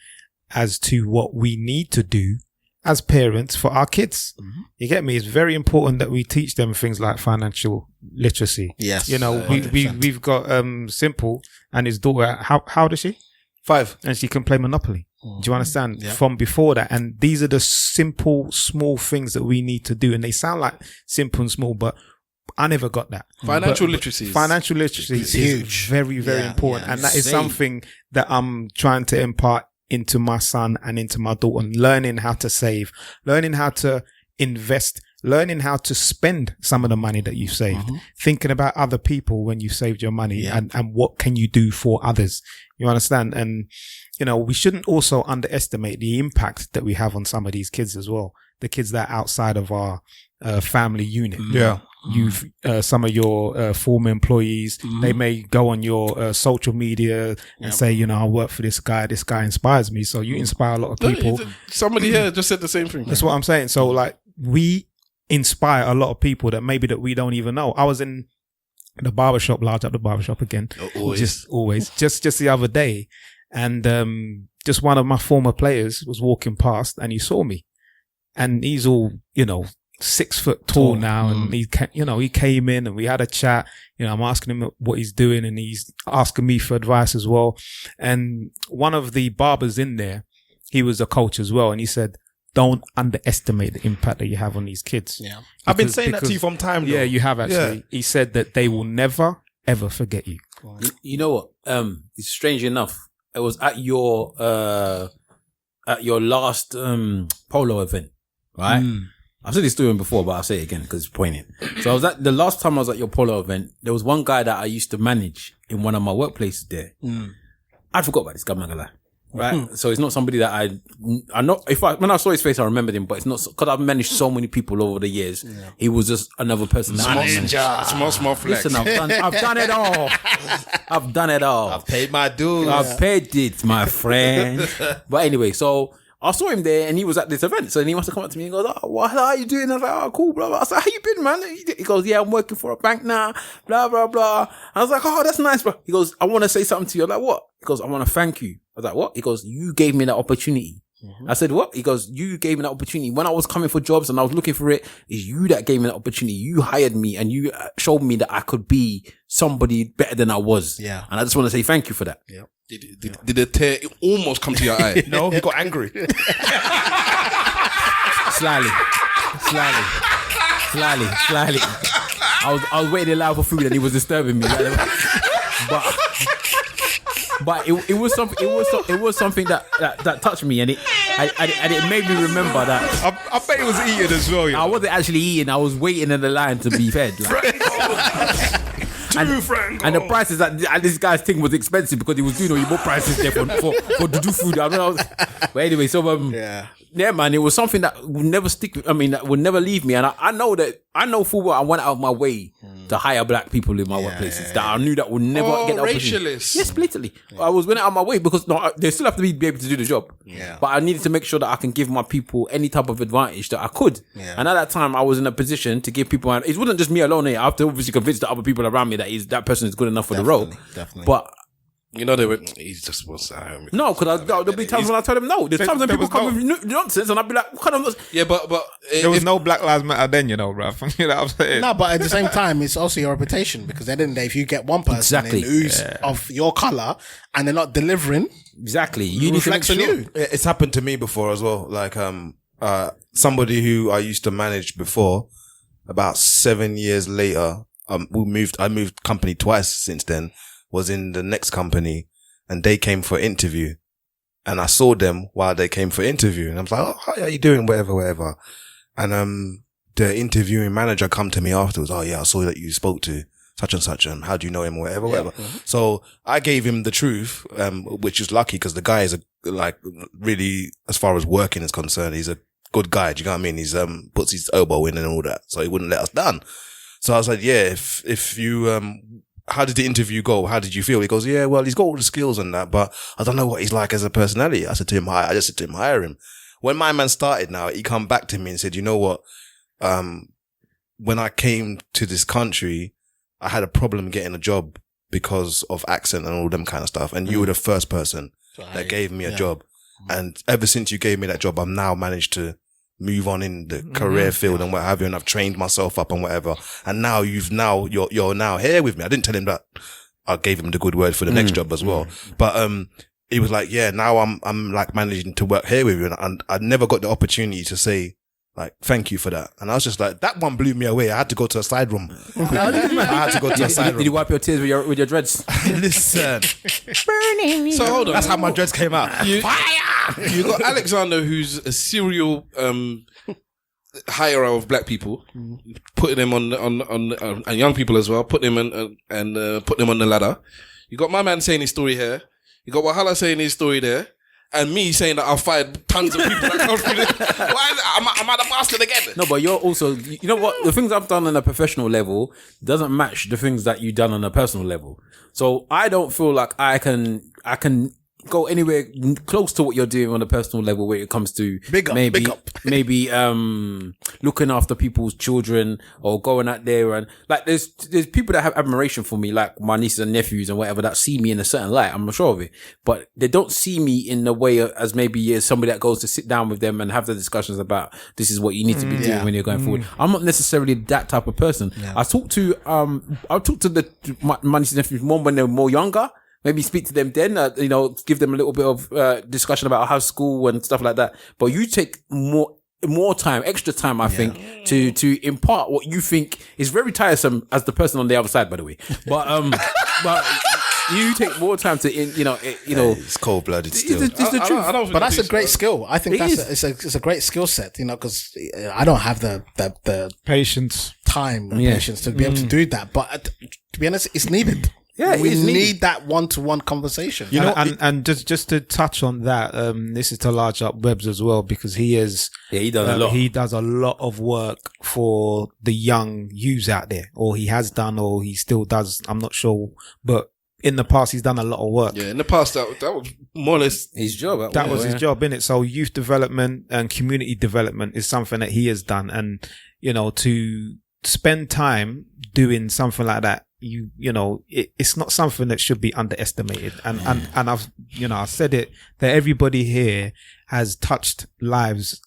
as to what we need to do as parents for our kids. You get me? It's very important that we teach them things like financial literacy. Yes. We've got Simple and his daughter. How old is she? 5. And she can play Monopoly. Do you understand? Yeah. From before that. And these are the simple, small things that we need to do. And they sound like simple and small, but I never got that. Financial literacy is huge. Very, very important. Yeah. And that is something that I'm trying to impart into my son and into my daughter, learning how to save, learning how to invest, learning how to spend some of the money that you saved, thinking about other people when you saved your money and what can you do for others. You understand? And, we shouldn't also underestimate the impact that we have on some of these kids as well. The kids that are outside of our family unit. Yeah. You've some of your former employees, they may go on your social media and say, I work for this guy inspires me. So you inspire a lot of people. Somebody here just said the same thing. That's what I'm saying. So like we inspire a lot of people that we don't even know. I was in the barbershop, large up the barbershop again. Always. Just the other day. And just one of my former players was walking past and he saw me. And he's all, 6 foot tall now, and he came in and we had a chat. I'm asking him what he's doing, and he's asking me for advice as well. And one of the barbers in there, he was a coach as well, and he said, "Don't underestimate the impact that you have on these kids." Yeah, I've been saying that to you from time. Yeah, you have actually. Yeah. He said that they will never ever forget you. You know what? It's strange enough. It was at your last polo event, right? I've said this to him before, but I'll say it again because it's poignant. So the last time I was at your polo event, there was one guy that I used to manage in one of my workplaces there. I forgot about this guy, I'm not gonna lie. Right? So it's not somebody that I know. When I saw his face, I remembered him, but it's not because I've managed so many people over the years. Yeah. He was just another person. Small flex. Listen, I've done it all. I've done it all. I've paid my dues. I've paid it, my friend. But anyway, so I saw him there and he was at this event. So then he must have come up to me and goes, "Oh, what are you doing?" I was like, "Oh, cool, blah, blah." I said, "How you been, man?" He goes, "Yeah, I'm working for a bank now, blah, blah, blah." I was like, "Oh, that's nice, bro." He goes, "I want to say something to you." I'm like, "What?" He goes, "I want to thank you." I was like, "What?" He goes, "You gave me that opportunity." I said, "What?" He goes, "You gave me that opportunity. When I was coming for jobs and I was looking for it, it's you that gave me that opportunity. You hired me and you showed me that I could be somebody better than I was." Yeah. And I just want to say thank you for that. Yeah. Did the tear almost come to your eye? No, he got angry. Slightly. Slightly. I was waiting in line for food and he was disturbing me. But it was something that touched me, and it made me remember that. I bet he was eating as well. I wasn't actually eating. I was waiting in the line to be fed. And the prices and this guy's thing was expensive because he was doing all more prices there for to do food. But anyway, so yeah, man, it was something that would never that would never leave me. And I know full well I went out of my way to hire black people in my workplaces that I knew that would never get the opportunity. Racialist. Yes, blatantly. I went out of my way because they still have to be able to do the job. Yeah. But I needed to make sure that I can give my people any type of advantage that I could. Yeah. And at that time, I was in a position to give people. It wasn't just me alone. I have to obviously convince the other people around me that person is good enough for the role. Definitely. But you know, he just wants to hire me. no, because there'll be times when I tell them no. There's times when people come with nonsense, and I'll be like, "What kind of nonsense?" Yeah, but there was no Black Lives Matter then, bruv. You know what I'm saying? No, but at the same time, it's also your reputation, because at the end of the day, if you get one person in who's of your color and they're not delivering, you need to make sure. You. It's happened to me before as well. Like somebody who I used to manage before, about 7 years later, I moved company twice since then. Was in the next company, and they came for interview, and I saw them while they came for interview, and I was like, "Oh, how are you doing? Whatever." And the interviewing manager come to me afterwards. "Oh yeah, I saw that you spoke to such and such, and how do you know him? Whatever." Mm-hmm. So I gave him the truth, which is lucky because the guy is really, as far as working is concerned, he's a good guy. Do you know what I mean? He's puts his elbow in and all that, so he wouldn't let us down. So I was like, "Yeah, if you how did the interview go? How did you feel?" He goes, "Yeah, well, he's got all the skills and that, but I don't know what he's like as a personality." I just said to him, hire him. When my man started now, he come back to me and said, "You know what? When I came to this country, I had a problem getting a job because of accent and all them kind of stuff. And you were the first person that gave me a job. And ever since you gave me that job, I've now managed to move on in the career field and what have you, and I've trained myself up and whatever. And now you're now here with me." I didn't tell him that. I gave him the good word for the next job as well. But he was like, "Yeah, now I'm like managing to work here with you," and I never got the opportunity to say like, "Thank you for that." And I was just like, that one blew me away. I had to go to a side room. I had to go to a side room. Did you wipe your tears with your dreads? Listen, Burning. So hold on. That's how my dreads came out. Fire! You got Alexander, who's a serial hirer of black people, putting them on and young people as well, put them and put them on the ladder. You got my man saying his story here. You got Wahala saying his story there. And me saying that I've fired tons of people that come through this. Why is it? Am I the bastard again? No, but you're also, you know what? The things I've done on a professional level doesn't match the things that you've done on a personal level. So I don't feel like I can go anywhere close to what you're doing on a personal level when it comes to maybe looking after people's children or going out there, and like there's people that have admiration for me, like my nieces and nephews and whatever, that see me in a certain light. I'm not sure of it, but they don't see me in the way as maybe as somebody that goes to sit down with them and have the discussions about this is what you need to be doing when you're going forward. I'm not necessarily that type of person. I talk to my nieces and nephews more when they're more younger. Maybe speak to them then, give them a little bit of discussion about how school and stuff like that. But you take more time, extra time, I think, to impart what you think is very tiresome as the person on the other side, by the way. But you take more time to, it's cold blooded still. It's the truth. But that's a great skill. I think it's a great skill set, because I don't have the patience, patience to be able to do that. But to be honest, it's needed. Yeah, we need that one-to-one conversation. And just to touch on that, this is to large up Webbs as well, because he does a lot. He does a lot of work for the young youths out there, or he has done, or he still does. I'm not sure, but in the past he's done a lot of work. Yeah, in the past that was more or less his job. That was his job, innit? So youth development and community development is something that he has done, and to spend time doing something like that, it's not something that should be underestimated. And I've I said it, that everybody here has touched lives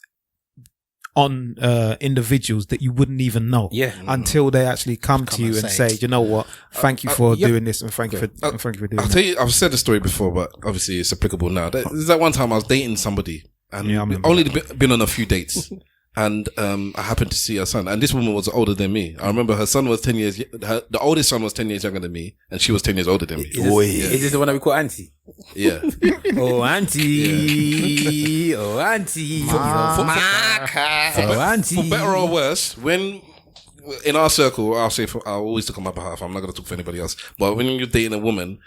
on individuals that you wouldn't even know until they actually come to you and say, "You know what, thank you for doing this, and thank you for doing I'll tell you, I've said the story before, but obviously it's applicable now. There's that one time I was dating somebody, and only been on a few dates. and I happened to see her son, and this woman was older than me. I remember her son was 10 years. The oldest son was 10 years younger than me, and she was 10 years older than me. Is this the one that we call Auntie? Yeah. Oh, Auntie. Yeah. Oh, Auntie. For better or worse, when in our circle, I'll always talk on my behalf. I'm not going to talk for anybody else. But when you're dating a woman,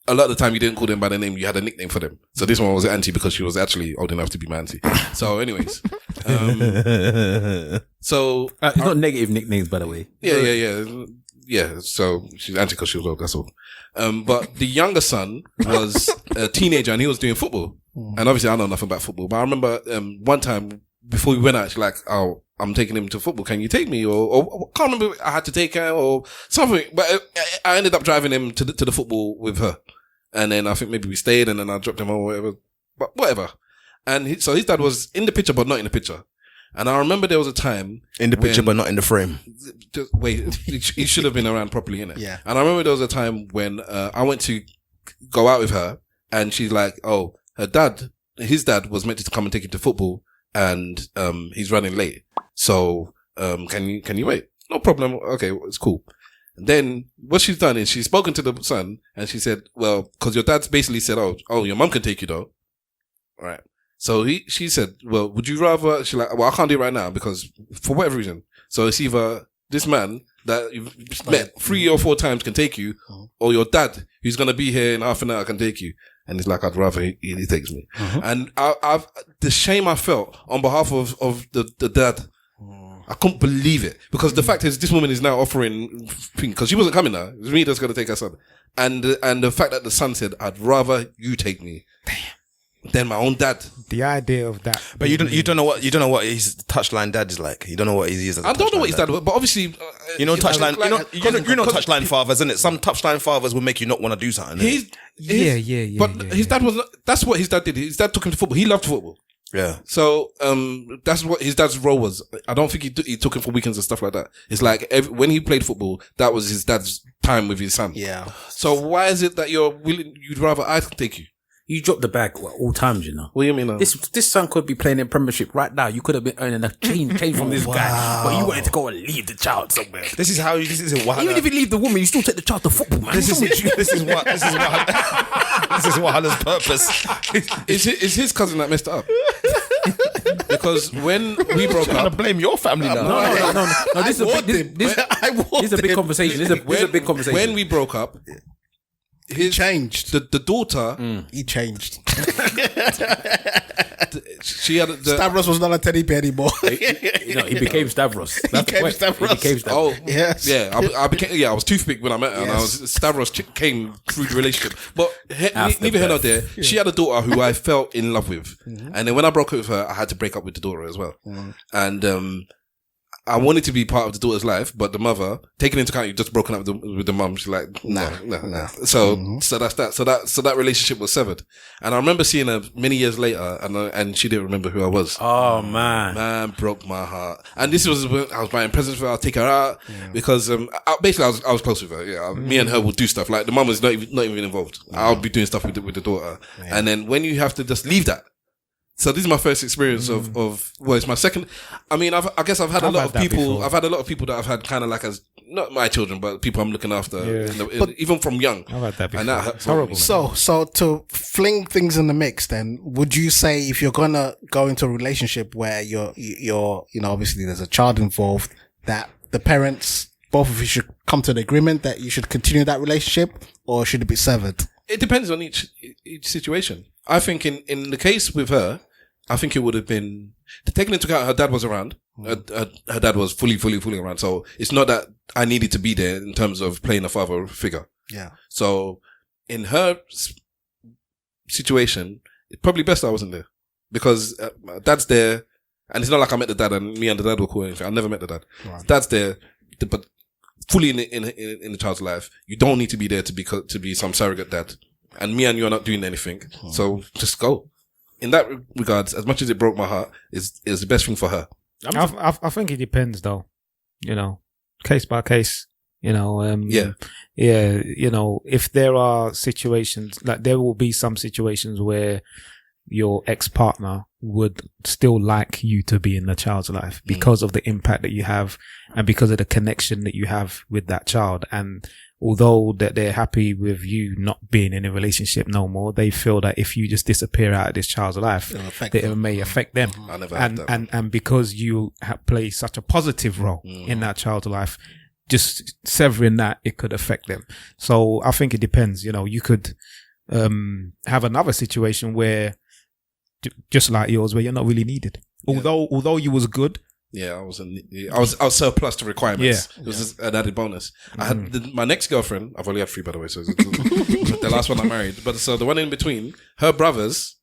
a lot of the time you didn't call them by their name. You had a nickname for them. So this one was Auntie because she was actually old enough to be my auntie. So anyways. It's not negative nicknames, by the way. Yeah. So she's auntie because she was old. That's all. But the younger son was a teenager and he was doing football. And obviously I know nothing about football. But I remember one time before we went out, she's like, "Oh, I'm taking him to football. Can you take me?" Or can't remember. I had to take her or something. But I ended up driving him to the football with her. And then I think maybe we stayed and then I dropped him or whatever. But whatever. And so his dad was in the picture, but not in the picture. And I remember there was a time in the picture, but not in the frame. Wait, he should have been around properly, innit? Yeah. And I remember there was a time when I went to go out with her, and she's like, "Oh, his dad was meant to come and take him to football, and he's running late. So can you wait? No problem. Okay, it's cool." And then what she's done is she's spoken to the son, and she said, "Well, because your dad's basically said, oh, your mum can take you though, all right." So she said, "Well, would you rather?" She's like, "Well, I can't do it right now because for whatever reason. So it's either this man that you've met 3 or 4 times can take you, or your dad who's gonna be here in half an hour can take you." And it's like, I'd rather he takes me. And I've the shame I felt on behalf of the dad. I couldn't believe it because the fact is, this woman is now offering because she wasn't coming now. It was me that's gonna take her son, and the fact that the son said, "I'd rather you take me." Than my own dad. The idea of that. But you don't know what his touchline dad is like. You don't know what he is. I don't know what his dad was, but obviously, touchline. You know touchline fathers, isn't it? Some touchline fathers will make you not want to do something. But his dad was. That's what his dad did. His dad took him to football. He loved football. Yeah. So that's what his dad's role was. I don't think he took him for weekends and stuff like that. It's like when he played football, that was his dad's time with his son. Yeah. So why is it that you'd rather I take you? You drop the bag at all times, you know. What do you mean? This son could be playing in Premiership right now. You could have been earning a change from this guy, but you wanted to go and leave the child somewhere. This is what. Even if you leave the woman, you still take the child to football, man. This is what Hannah's purpose. Is his cousin that messed up? Because when we broke up, trying to blame your family now. No. This is a big conversation. This is a big conversation. When we broke up. He changed. The daughter. He changed. She had Stavros was not a teddy bear anymore. He became Stavros. He became Stavros. Oh, yes. Yeah, I was toothpick when I met her, and Stavros came through the relationship. But neither here nor there, she had a daughter who I fell in love with, and then when I broke up with her, I had to break up with the daughter as well, and I wanted to be part of the daughter's life, but the mother, taking into account you just broken up with the mum, she's like, nah. So that's that. So that relationship was severed. And I remember seeing her many years later, and she didn't remember who I was. Oh man, broke my heart. And this was when I was buying presents for her. I'll take her out because basically I was close with her. Yeah, me and her would do stuff like the mum was not even involved. I'll be doing stuff with the daughter, and then when you have to just leave that. So this is my first experience of well, it's my second. I mean, I guess I've had a lot of people. Before. I've had a lot of people that I've had kind of like as not my children, but people I'm looking after, even from young. I've had that before. And that it's horrible. So to fling things in the mix, then would you say if you're gonna go into a relationship where you're obviously there's a child involved, that the parents, both of you, should come to an agreement that you should continue that relationship, or should it be severed? It depends on each situation. I think in the case with her, I think it would have been taking into account her dad was around. Her dad was fully around. So it's not that I needed to be there in terms of playing a father figure. Yeah. So in her situation, it's probably best I wasn't there because dad's there, and it's not like I met the dad and me and the dad were cool or anything. I never met the dad. Right. Dad's there, but fully in the child's life. You don't need to be there to be some surrogate dad. And me and you are not doing anything. So just go. In that regards, as much as it broke my heart, is the best thing for her. I think it depends though. Case by case. If there are situations, like there will be some situations where your ex-partner would still like you to be in the child's life because of the impact that you have and because of the connection that you have with that child. And although that they're happy with you not being in a relationship no more, they feel that if you just disappear out of this child's life, that it may affect them. And because you play such a positive role in that child's life, just severing that, it could affect them. So I think it depends. You could have another situation where, just like yours, where you're not really needed. Although you was good. Yeah, I was surplus to requirements. Yeah. It was just an added bonus. I had my next girlfriend. I've only had 3, by the way, so it's the last one I married. But so the one in between, her brothers,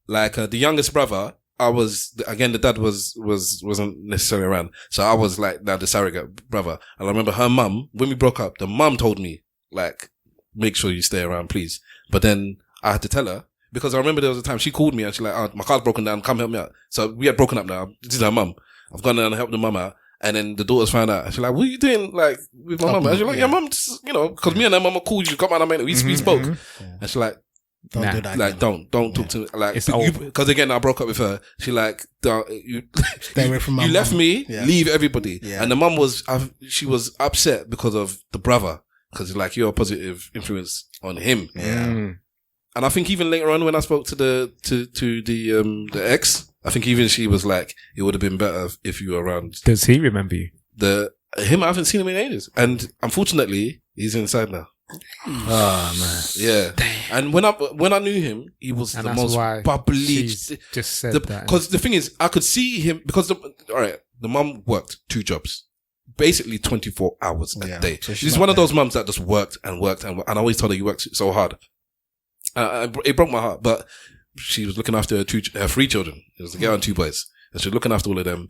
like the youngest brother, the dad wasn't necessarily around, so I was like the surrogate brother. And I remember her mum, when we broke up, the mum told me, like, make sure you stay around, please. But then I had to tell her, because I remember there was a time she called me and she's like, oh, my car's broken down, come help me out. So we had broken up now. This is her mum. I've gone down and helped the mum out. And then the daughters found out. And she's like, what are you doing, like, with my mum? And she's like, your mum, because me and her mum called you, come out, we spoke. And she's like, don't do that. Like, don't talk to me. Like, because again, I broke up with her. She like, you stay away from my you left me, leave everybody. Yeah. And the mum she was upset because of the brother. Because like, you're a positive influence on him. Yeah. And I think even later on when I spoke to the ex, I think even she was like, it would have been better if you were around. Does he remember you? Him, I haven't seen him in ages. And unfortunately, he's inside now. Oh man. Yeah. Damn. And when I knew him, he was the most bubbly. Just said that. Because the thing is, I could see him because the mum worked 2 jobs. Basically 24 hours a day. So she's one of those mums that just worked and I always told her you worked so hard. It broke my heart, but she was looking after her 3 children. It was a girl and 2 boys. And she was looking after all of them.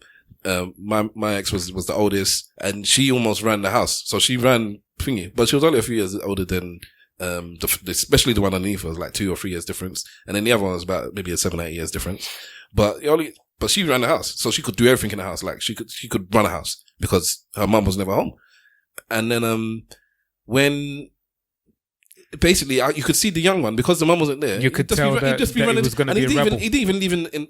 My ex was the oldest, and she almost ran the house. So she ran thingy, but she was only a few years older than, especially the one underneath was like 2 or 3 years difference. And then the other one was about maybe a 7 or 8 years difference. But she ran the house. So she could do everything in the house. Like she could run a house because her mum was never home. And then, when, basically, you could see the young one because the mum wasn't there. You could tell that he was going to be a rebel. He didn't even live in.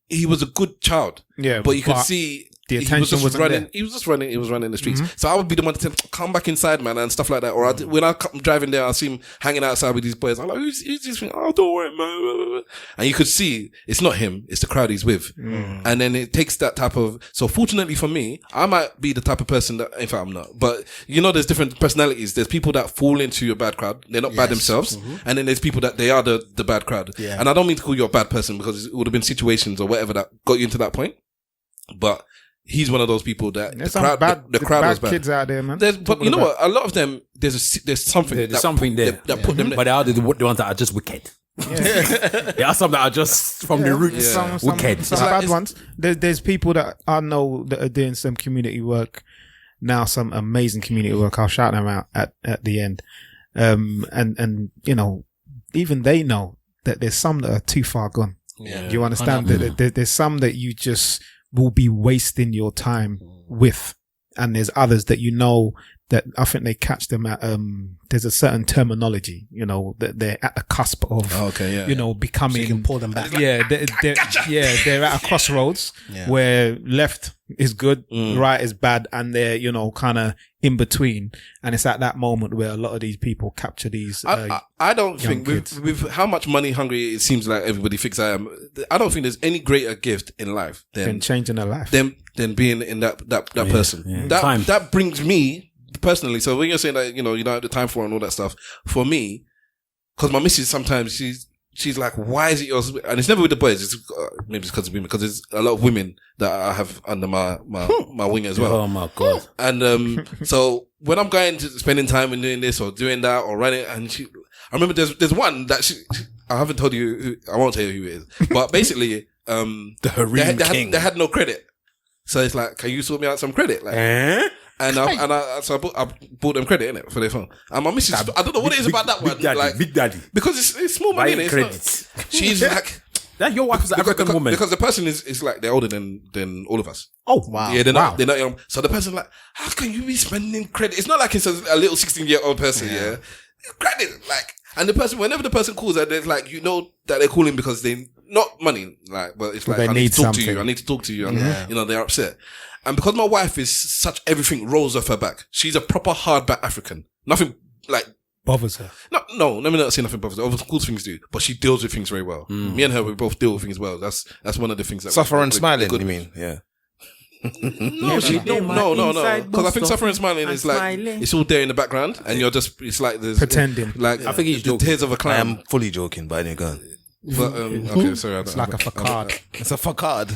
He was a good child. Yeah, but you could see the attention wasn't running. there. He was just running. He was running the streets. So I would be the one to tell him, come back inside, man, and stuff like that. Or when I come driving there, I see him hanging outside with these boys. I'm like, who's this thing? Oh, don't worry, man. And you could see it's not him. It's the crowd he's with. And then it takes that type of. So fortunately for me, I might be the type of person that, in fact, I'm not. But there's different personalities. There's people that fall into a bad crowd. They're not bad themselves. And then there's people that they are the bad crowd. Yeah. And I don't mean to call you a bad person because it would have been situations or whatever that got you into that point. But he's one of those people that there's the crowd was bad. Kids out there, man. But you know what? A lot of them, there's something there that put them there. But they are the ones that are just wicked. Yeah. There are some that are just from the roots. Some wicked. Some bad ones. There's people that I know that are doing some community work now, some amazing community work. I'll shout them out at the end. And even they know that there's some that are too far gone. Yeah. Do you understand? There's some that you just will be wasting your time with, and there's others that that I think they catch them at there's a certain terminology that they're at the cusp of becoming, so you can pull them back. They're at a crossroads where left is good, right is bad, and they're kind of in between, and it's at that moment where a lot of these people capture these I don't think with how much money hungry it seems like everybody thinks I am, I don't think there's any greater gift in life than changing a life, than being in that person. Yeah. That brings me personally. So when you're saying that you don't have the time for and all that stuff, for me, because my missus sometimes she's like, why is it yours? And it's never with the boys. It's maybe it's because of women, because there's a lot of women that I have under my wing as well. Oh my God. And so when I'm going to spending time and doing this or doing that or running, and I remember there's one that I haven't told you I won't tell you who it is, but basically the Harem King. They had no credit, so it's like, can you sort me out some credit? Like, And I bought them credit, innit, for their phone. And my missus, I don't know what it is about that one. Big daddy. Because it's small money, innit? She's like, that your wife is an African woman. Because the person is like, they're older than all of us. Oh, wow. Yeah, they're not young. So the person like, how can you be spending credit? It's not like it's a little 16-year-old person, yeah? Credit, like, And whenever the person calls, there's like, you know that they're calling because they, not money, like, but it's like, they I need need to talk to something. you. I need to talk to you. And, you know, they're upset. And because my wife is such, everything rolls off her back. She's a proper hardback African. Nothing like, bothers her. No, let me not say nothing bothers her. Of course things do, but she deals with things very well. Me and her, we both deal with things well. That's one of the things that Suffer and smiling, you mean? Yeah. No, because I think suffering and smiling is like, it's all there in the background, and you're just, it's like there's pretending. Like, I think he's the tears of a I clown. am fully joking, but anyway, go on. But, okay, sorry. It's like a facade. It's a facade.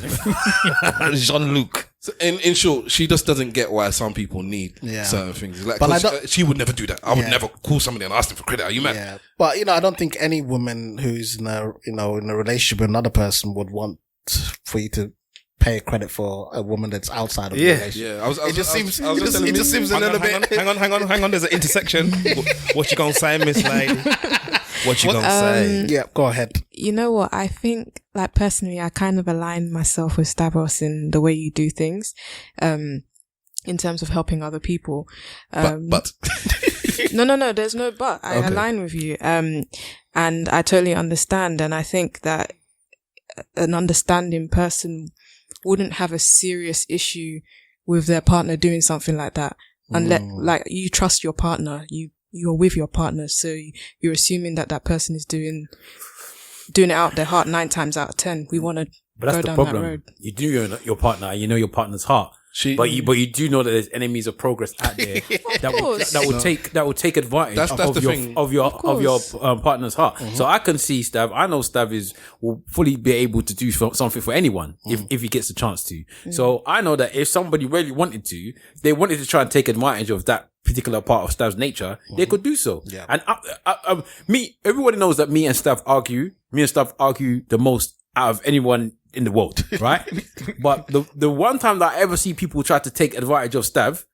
Jean-Luc. So in short, she just doesn't get why some people need certain things. Like, but she would never do that. I would never call somebody and ask them for credit. Are you mad? Yeah, but I don't think any woman who's in a relationship with another person would want for you to pay credit for a woman that's outside of the relationship. Yeah, It just seems a little bit. Hang on. There's an intersection. What you gonna say, Miss Lady? What you gonna say? Yeah, go ahead. You know what? I think, like, personally, I kind of align myself with Stavros in the way you do things, in terms of helping other people. But. No, there's no but. I align with you. And I totally understand. And I think that an understanding person wouldn't have a serious issue with their partner doing something like that. Unless, like, you trust your partner, you're with your partner, so you're assuming that person is doing it out their heart 9 times out of 10. We want to go down that road. You do your partner, you know your partner's heart. But you do know that there's enemies of progress out there that will take advantage of your partner's heart. So I can see Stav. I know Stav will fully be able to do something for anyone if he gets a chance to. So I know that if somebody really wanted to, they wanted to try and take advantage of that particular part of Stav's nature, they could do so. Yeah. And everybody knows that me and Stav argue the most out of anyone in the world, right? But the one time that I ever see people try to take advantage of Stav,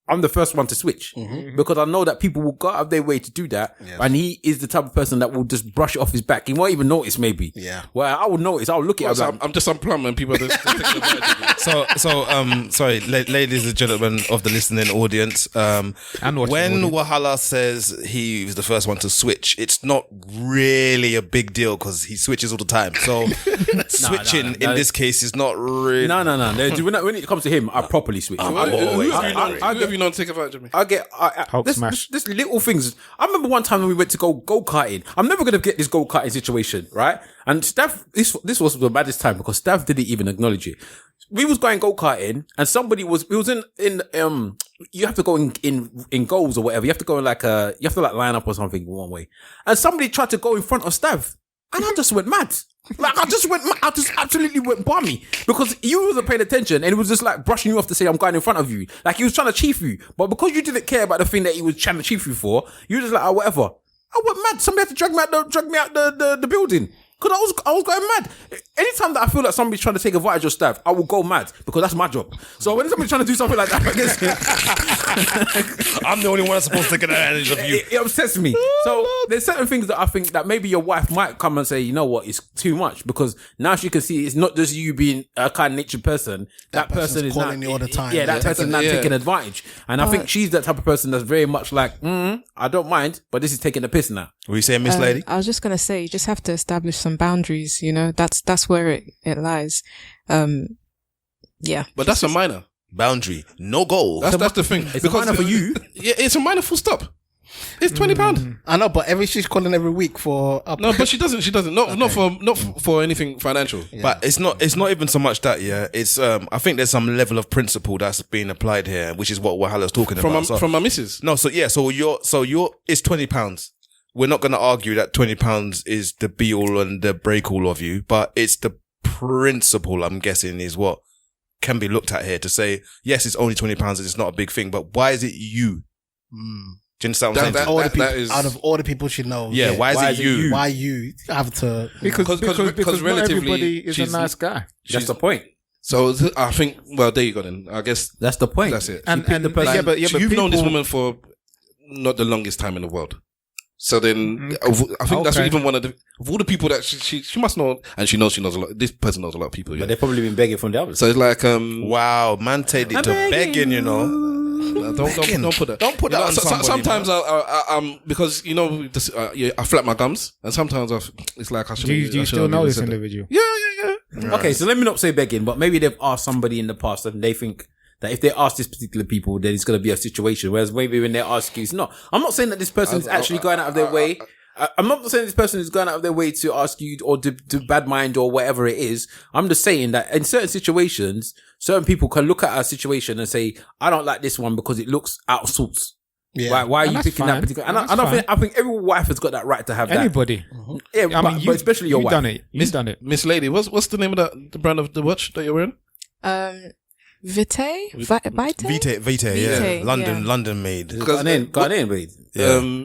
I'm the first one to switch because I know that people will go out of their way to do that, and he is the type of person that will just brush it off his back. He won't even notice, maybe. Yeah. Well, I will notice. I'll look at it. I'm just some plumber, and people just take advantage of it. Sorry, ladies and gentlemen of the listening audience. When Wahala says he's the first one to switch, it's not really a big deal because he switches all the time. So switching in this case is not really. No. When it comes to him, I properly switch. You not take advantage of me. I get this little things. I remember one time when we went to go karting. I'm never gonna get this go karting situation, right? And Stav, this was the baddest time because Stav didn't even acknowledge it. We was going go karting, and we was in you have to go in goals or whatever. You have to go in you have to line up or something one way. And somebody tried to go in front of Stav, and I just went mad. I just absolutely went balmy because you wasn't paying attention and it was just like brushing you off to say I'm going in front of you. Like he was trying to chief you, but because you didn't care about the thing that he was trying to chief you for, you were just like, oh, whatever. I went mad. Somebody had to drag me out the building. Because I was going mad. Anytime that I feel like somebody's trying to take advantage of Stav, I will go mad because that's my job. So when somebody's trying to do something like that, I guess I'm the only one that's supposed to take advantage of you. It upsets me. So there's certain things that I think that maybe your wife might come and say, you know what, it's too much because now she can see it's not just you being a kind-natured person. That person is calling you all the time. Yeah, that person now taking advantage. And I think she's that type of person that's very much like, I don't mind, but this is taking the piss now. What are you saying, Miss Lady? I was just going to say, you just have to establish some boundaries, you know, that's where it lies. Yeah. But that's a minor boundary. No goal. That's the thing. It's a minor for you. Yeah, it's a minor full stop. It's £20. I know, but she's calling every week for. No, but she doesn't. Not for anything financial. Yeah. But it's not even so much that. Yeah, it's I think there's some level of principle that's being applied here, which is what Wahala's talking about. From my missus. No, so it's £20. We're not going to argue that £20 is the be all and the break all of you, but it's the principle, I'm guessing, is what can be looked at here to say, yes, it's only £20 and it's not a big thing, but why is it you? Do you understand what I'm saying? Out of all the people she knows. Yeah, why is it you? Why you have to? Because not everybody is a nice guy. That's the point. So I think, well, there you go then. I guess that's the point. That's it. And but you've known this woman for not the longest time in the world. So then, I think that's even one of all the people that she must know, and she knows a lot. This person knows a lot of people. Yeah. But they've probably been begging from the others. So it's like, wow, man, take it to begging, you know. Don't put that. Don't put that on somebody. Sometimes I because I flap my gums, and sometimes it's like I should. Do you still know this individual? Yeah. Okay, so let me not say begging, but maybe they've asked somebody in the past and they think that if they ask this particular people, then it's going to be a situation. Whereas maybe when they ask you, it's not. I'm not saying that this person is actually going out of their way. I'm not saying this person is going out of their way to ask you or to bad mind or whatever it is. I'm just saying that in certain situations, certain people can look at a situation and say, I don't like this one because it looks out of sorts. Yeah. Why are you picking that particular? And I think every wife has got that right to have anybody. That. Mm-hmm. Yeah, but especially your wife. You've done it. Miss Lady, what's the name of the brand of the watch that you're wearing? Vitae, yeah. London made. Ghanaian made.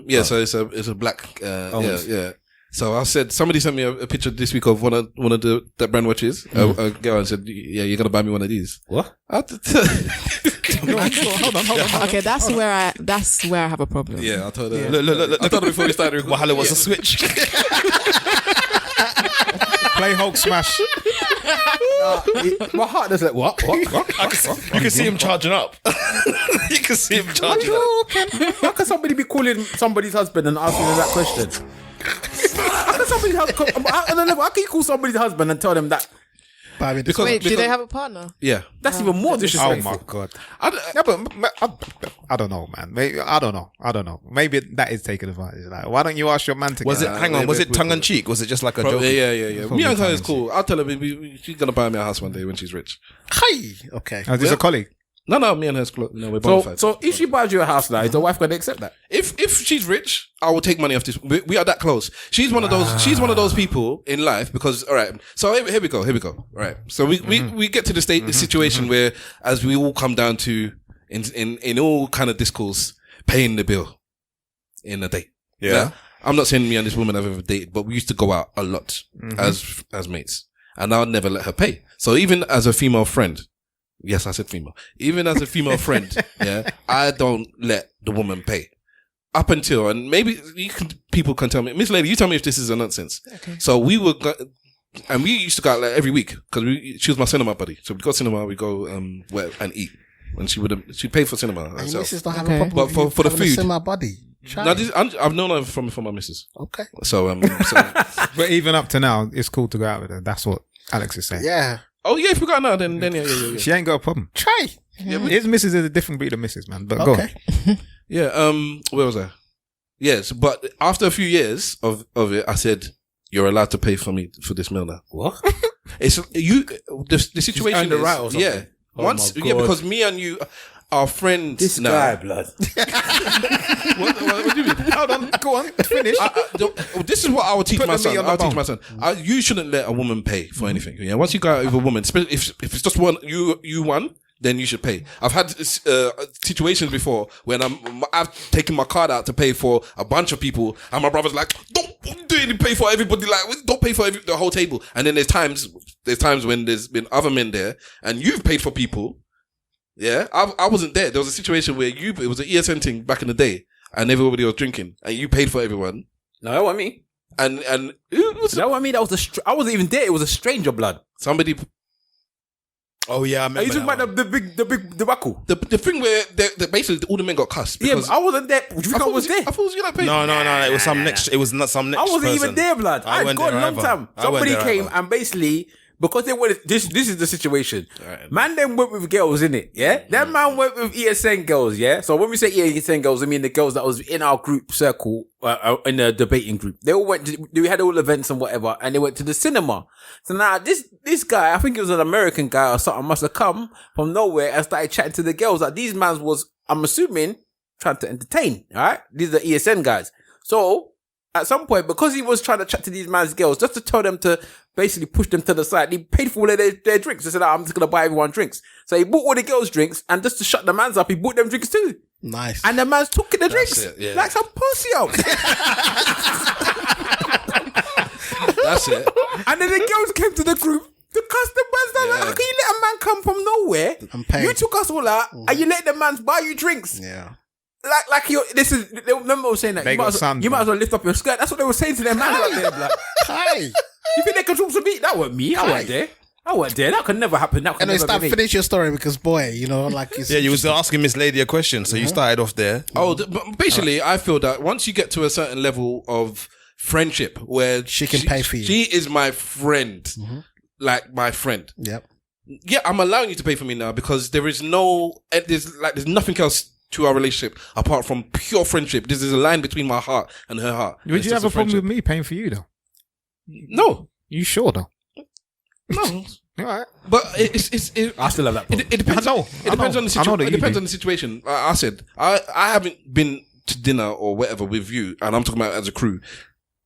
Yeah. So it's a black. Yeah. So I said, somebody sent me a picture this week of one of that brand watches. A girl and said, "Yeah, you're gonna buy me one of these." What? Hold on. Okay, that's where I have a problem. Yeah, I told her. Yeah. Look. I told her before we started. Wahala was a switch. Play Hulk smash. My heart does like what? You can see him charging up. You can see him charging up. How can somebody be calling somebody's husband and asking them that question? How can you call somebody's husband and tell them that? Because do they have a partner? Yeah, that's even more disrespectful. Oh my god! I don't know, man. Maybe I don't know. Maybe that is taking advantage. Like, why don't you ask your man to? Was it tongue in cheek? Was it just like a joke? Yeah. Me and her is cool. I'll tell her she's gonna buy me a house one day when she's rich. Hey, okay. Is this a colleague? No, me and her's close. No, we're bonafide. So if she buys you a house now, is the wife going to accept that? If she's rich, I will take money off this. We are that close. She's one of those people in life because, all right. So here we go. All right. So we get to the situation where, as we all come down to in all kind of discourse, paying the bill in a date. Yeah. I'm not saying me and this woman have ever dated, but we used to go out a lot as mates, and I'll never let her pay. So even as a female friend. Yes, I said female. Even as a female friend, I don't let the woman pay. Up until, and maybe people can tell me, Miss Lady, you tell me if this is a nonsense. Okay. So we used to go out like every week because she was my cinema buddy. So we go cinema, we go and eat, and she'd pay for cinema herself. And missus don't have a problem. But for the food, cinema buddy. No, I've known her from my missus. Okay. So but even up to now, it's cool to go out with her. That's what Alex is saying. Yeah. Oh yeah, if we got now, then yeah. She ain't got a problem. Try. Yeah, his missus is a different breed of missus, man. But go on. Yeah. Where was I? Yes, but after a few years of it, I said, "You're allowed to pay for me for this meal now." What? It's you. The situation the right or something? Yeah. Because me and you. Our friends. This guy, blood. What do you mean? Hold on, go on, finish. This is what I will teach my son. You shouldn't let a woman pay for anything. Yeah, once you go out with a woman, especially if it's just one, you won, then you should pay. I've had situations before when I've taken my card out to pay for a bunch of people, and my brother's like, "Don't do it, pay for everybody. Like, don't pay for the whole table." And then there's times when there's been other men there, and you've paid for people. Yeah, I wasn't there. There was a situation where it was an ESN thing back in the day, and everybody was drinking, and you paid for everyone. No, that wasn't me. And that wasn't me. I wasn't even there. It was a stranger, blood. Somebody. Oh yeah, I remember. Are you talking about the big debacle? The thing where basically all the men got cussed. Yeah, I wasn't there. Do you think I was there? I thought it was you that paid. No. It was some next. It was not some next. I wasn't person. even there, blood. I'd gone a long time. Somebody came and basically. Because they went, this is the situation. Right. Man then went with girls, innit? Yeah? That man went with ESN girls, yeah? So when we say ESN girls, I mean the girls that was in our group circle, in the debating group. They all we had all events and whatever, and they went to the cinema. So now this guy, I think it was an American guy or something, must have come from nowhere and started chatting to the girls. Like these mans was, I'm assuming, trying to entertain, alright? These are ESN guys. So, at some point, because he was trying to chat to these man's girls, just to tell them to basically push them to the side, he paid for all of their drinks. They said, I'm just going to buy everyone drinks. So he bought all the girls drinks, and just to shut the mans up, he bought them drinks too. Nice. And the mans took the drinks. Like some pussy out. That's it. And then the girls came to the group. The customers, like, how can you let a man come from nowhere? You took us all out, and you let the mans buy you drinks. Yeah. Like they remember I was saying that you might as well lift up your skirt. That's what they were saying to their man right there. Like, hey, you think they control some meat? That wasn't me. I wasn't there. I wasn't there. That could never happen. That could And never start be me. finish your story because boy, you know, like it's you was asking Miss Lady a question, so you started off there. Oh, but basically, I feel that once you get to a certain level of friendship where She can pay for you. She is my friend, like my friend. Yep. Yeah, I'm allowing you to pay for me now because there's nothing else to our relationship apart from pure friendship. This is a line between my heart and her heart. Would you have a problem with me paying for you though? No. You sure though? No. All right. But I still have that problem. It depends. I know. It depends on the I know situation. that It you depends do. on the situation. I said I haven't been to dinner or whatever with you, and I'm talking about as a crew.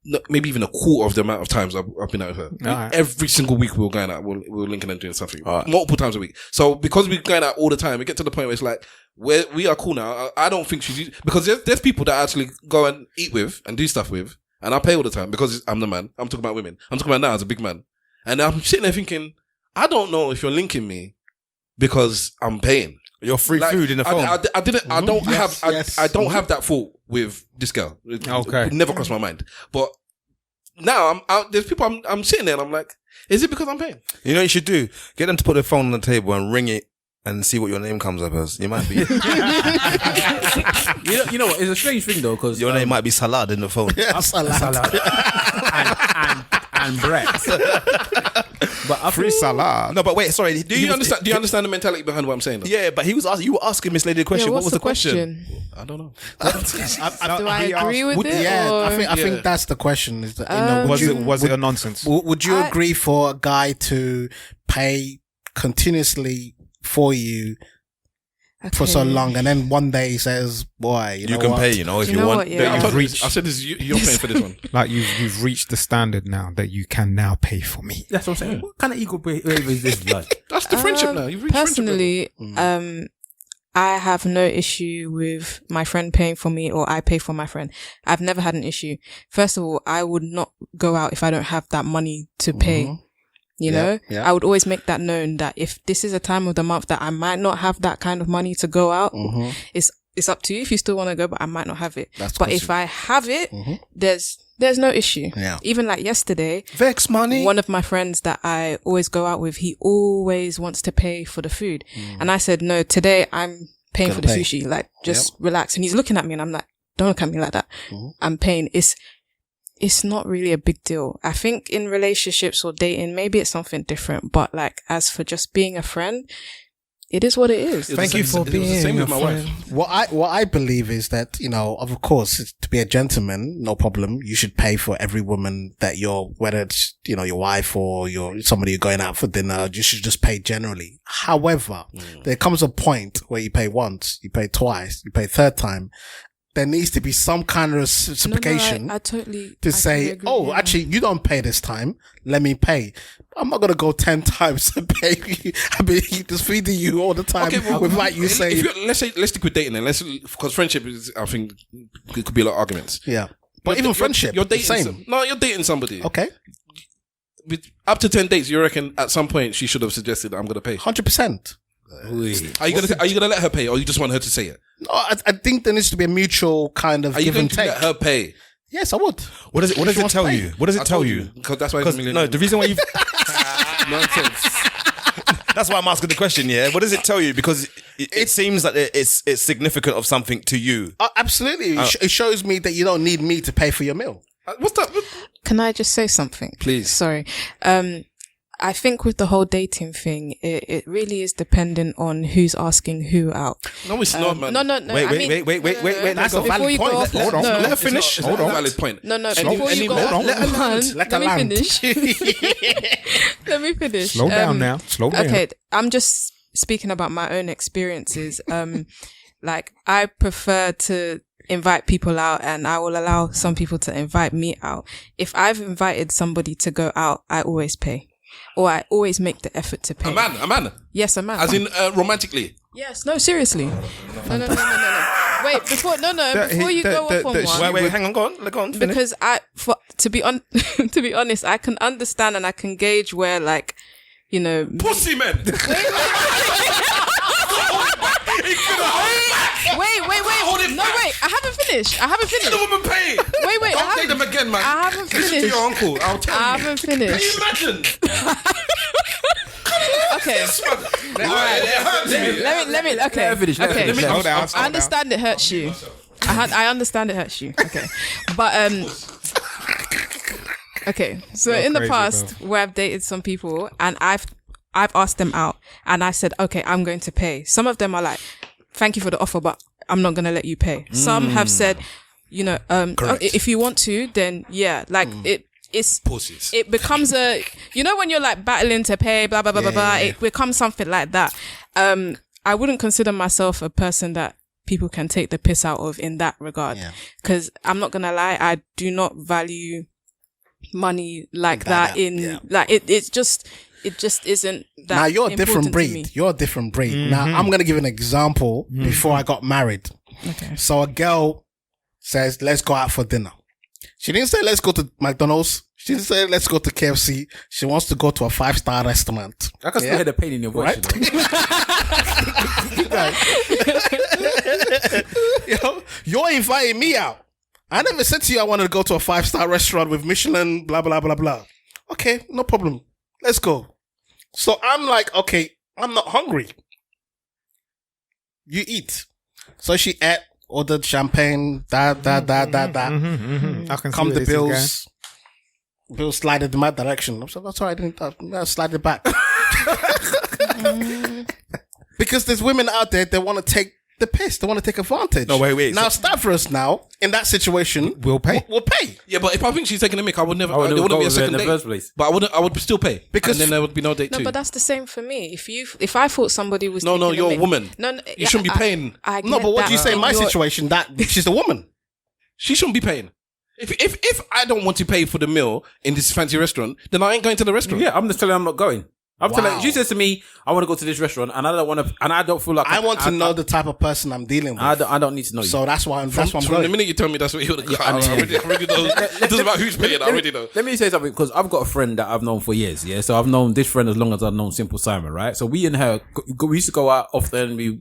No, maybe even a quarter of the amount of times I've been out with her. Right. Every single week we were going out. We were linking and doing something multiple times a week. So because we're going out all the time, we get to the point where it's like we are cool now. I don't think she's because there's people that I actually go and eat with and do stuff with, and I pay all the time because I'm the man. I'm talking about women. I'm talking about now as a big man, and I'm sitting there thinking, I don't know if you're linking me because I'm paying. Your free food in the phone. I didn't. I don't Yes, have. yes. I don't have that thought with this girl. Okay. It never crossed my mind. But now I'm out. There's people. I'm sitting there and I'm like, is it because I'm paying? You know what you should do? Get them to put their phone on the table and ring it and see what your name comes up as. You might be. You know what? It's a strange thing though, because Your name might be Salad in the phone. salad and bread. But I Free feel- salad. No, but wait, sorry. Do you understand? Do you understand the mentality behind what I'm saying? Though? Yeah, but you were asking Miss Lady a question. Yeah, What was the question? I don't know. Do I agree with it? Yeah, or? I think that's the question. Is that, you know, Was it a nonsense? would you agree for a guy to pay continuously for you for so Okay. long, and then one day he says, "Boy, you know can what? pay, if Do you you know want. what, yeah. I told you reached- this. I said this. You're paying for this one. Like you've reached the standard now that you can now pay for me. That's what I'm saying. What kind of ego behavior is this, blood? That's the friendship now. You've reached Personally, I have no issue with my friend paying for me or I pay for my friend. I've never had an issue. First of all, I would not go out if I don't have that money to pay. You know, yeah. I would always make that known that if this is a time of the month that I might not have that kind of money to go out, it's up to you if you still want to go, but I might not have it. But if I have it, there's no issue. Yeah. Even like yesterday, Vex money. one of my friends that I always go out with, he always wants to pay for the food. And I said, no, today I'm paying for the pay. sushi. Like, just relax. And he's looking at me and I'm like, don't look at me like that. I'm paying. It's not really a big deal. I think in relationships or dating, maybe it's something different. But like, as for just being a friend, it is what it is. Thank you for being the same a with my wife. What I believe is that, you know, of course, to be a gentleman, no problem. You should pay for every woman that whether it's, you know, your wife or somebody you're going out for dinner, you should just pay generally. However, there comes a point where you pay once, you pay twice, you pay third time. There needs to be some kind of reciprocation I totally to say, agree, oh, yeah. actually, you don't pay this time. Let me pay. I'm not going to go 10 times to pay you. I mean, just feeding you all the time without you saying. Let's stick with dating then. Because friendship is, I think, it could be a lot of arguments. Yeah. But even friendship, you're dating same. you're dating somebody. Okay. With up to 10 dates, you reckon at some point she should have suggested that I'm going to pay? 100%. Are you gonna let her pay, or you just want her to say it? No, I think there needs to be a mutual kind of Are you give going and to take. let her pay? Yes, I would. What does it tell you? What does it tell you? Because that's why. No, the reason why you. Nonsense. That's why I'm asking the question. Yeah, what does it tell you? Because it seems that it's significant of something to you. Absolutely. It shows me that you don't need me to pay for your meal. What's that? Can I just say something? Please. Sorry. I think with the whole dating thing, it really is dependent on who's asking who out. No, it's not, man. No. Wait. That's a valid point. Hold on. Let her finish. It's not a valid point. No. Before you go off, Let her let me land. finish. Let me finish. Slow down now. Slow down. Okay, I'm just speaking about my own experiences. Like I prefer to invite people out, and I will allow some people to invite me out. If I've invited somebody to go out, I always pay. Or I always make the effort to pay. A man. Yes, a man. As in romantically. Yes, no, seriously. No. Wait, before you go off on one. Wait, hang on, go on. Finish. Because to be honest, I can understand and I can gauge where, like, you know, Pussy men. Wait. No, wait. I haven't finished. The woman pay. Wait. Don't take them again, man. I haven't Listen to finished. your uncle. I'll tell you. I haven't finished. Can you imagine? Okay. Let me. Okay. Finish. Okay. Hold down. I understand it hurts you. I understand it hurts you. Okay. But okay. So in the past, where I've dated some people and I've asked them out and I said, okay, I'm going to pay. Some of them are like, thank you for the offer, but I'm not going to let you pay. Some have said, you know, if you want to, then yeah, like it's pussies. It becomes a, you know, when you're like battling to pay, blah, blah, blah, blah, blah, it becomes something like that. I wouldn't consider myself a person that people can take the piss out of in that regard. Because I'm not going to lie, I do not value money like that like it just isn't that. Now you're a different breed. You're a different breed. Now I'm going to give an example before I got married. Okay. So a girl says, let's go out for dinner. She didn't say, let's go to McDonald's. She didn't say, let's go to KFC. She wants to go to a 5-star restaurant. I can still hear the pain in your voice. Right? You're inviting me out. I never said to you I wanted to go to a 5-star restaurant with Michelin, blah, blah, blah, blah. Okay, no problem. Let's go. So I'm like, okay, I'm not hungry. You eat. So she ate, ordered champagne, I can come see the where bills. this Bills slided in my direction. I'm like, that's all right, I slide it back. Because there's women out there that want to take the piss. They want to take advantage. No, wait. Now, Stavros now, in that situation, We'll pay. We'll pay. Yeah, but if I think she's taking a mick, I would never. I wouldn't there wouldn't be go a second in the date. first place. But I would still pay Because- and then there would be no date No, too. but that's the same for me. If I thought somebody was No, taking you're a mick- woman. No, You shouldn't be paying. I No, get but what that, do you say in my you're- situation? That she's a woman. She shouldn't be paying. If I don't want to pay for the meal in this fancy restaurant, then I ain't going to the restaurant. Yeah, I'm just telling her I'm not going. I'm Wow. telling. She says to me, "I want to go to this restaurant, and I don't want to, and I don't feel like I want to know the type of person I'm dealing with. I don't need to know you. So that's why I'm From going. the minute you tell me that's what you're going to go, I already know. It doesn't matter who's paying, I already know. Let me say something, because I've got a friend that I've known for years. Yeah, so I've known this friend as long as I've known Simple Simon, right? So we and her, we used to go out often. We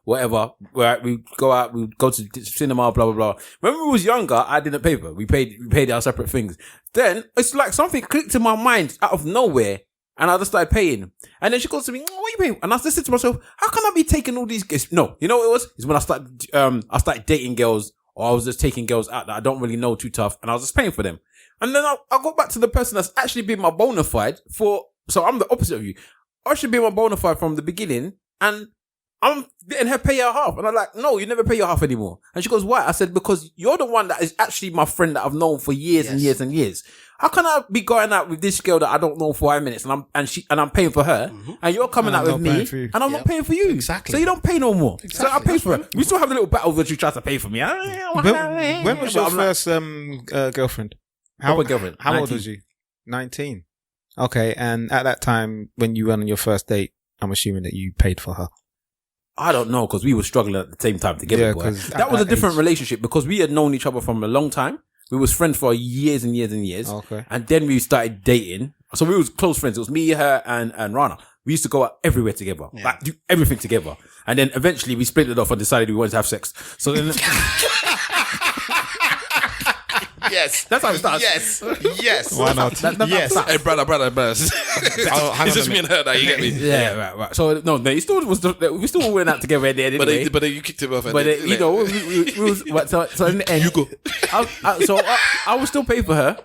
go out, we go to cinema, blah blah blah. When we was younger, I didn't pay for it. We paid our separate things. Then it's like something clicked in my mind out of nowhere. And I just started paying. And then she goes to me, what are you paying? And I just said to myself, how can I be taking all these gifts? No, you know what it was? It's when I started dating girls, or I was just taking girls out that I don't really know too tough, and I was just paying for them. And then I got back to the person that's actually been my bona fide so I'm the opposite of you. I should be my bona fide from the beginning, and I'm letting her pay her half. And I'm like, no, you never pay your half anymore. And she goes, why? I said, because you're the one that is actually my friend that I've known for years and years and years. How can I be going out with this girl that I don't know for 5 minutes and I'm paying for her, and you're coming out with me and I'm not paying for you? Exactly. So you don't pay no more. Exactly. So I pay for her. We still have a little battle that you try to pay for me. When was your first girlfriend? Proper girlfriend? How old 19. was you? 19. Okay, and at that time when you went on your first date, I'm assuming that you paid for her. I don't know, because we were struggling at the same time together. Yeah, boy. 'cause That was a at that different age- relationship, because we had known each other from a long time. We was friends for years and years and years. Okay. And then we started dating. So we was close friends. It was me, her, and Rana. We used to go out everywhere together. Like, do everything together. And then eventually we split it off and decided we wanted to have sex. So then... Yes. That's how it starts. Yes. Why not? Yes. Hey, brother. It's just me and her now, you get me? Yeah, right. So, no, we still went out together at the end anyway. But then you kicked him off. But you know, we was, so in the end, you go. I was still paying for her.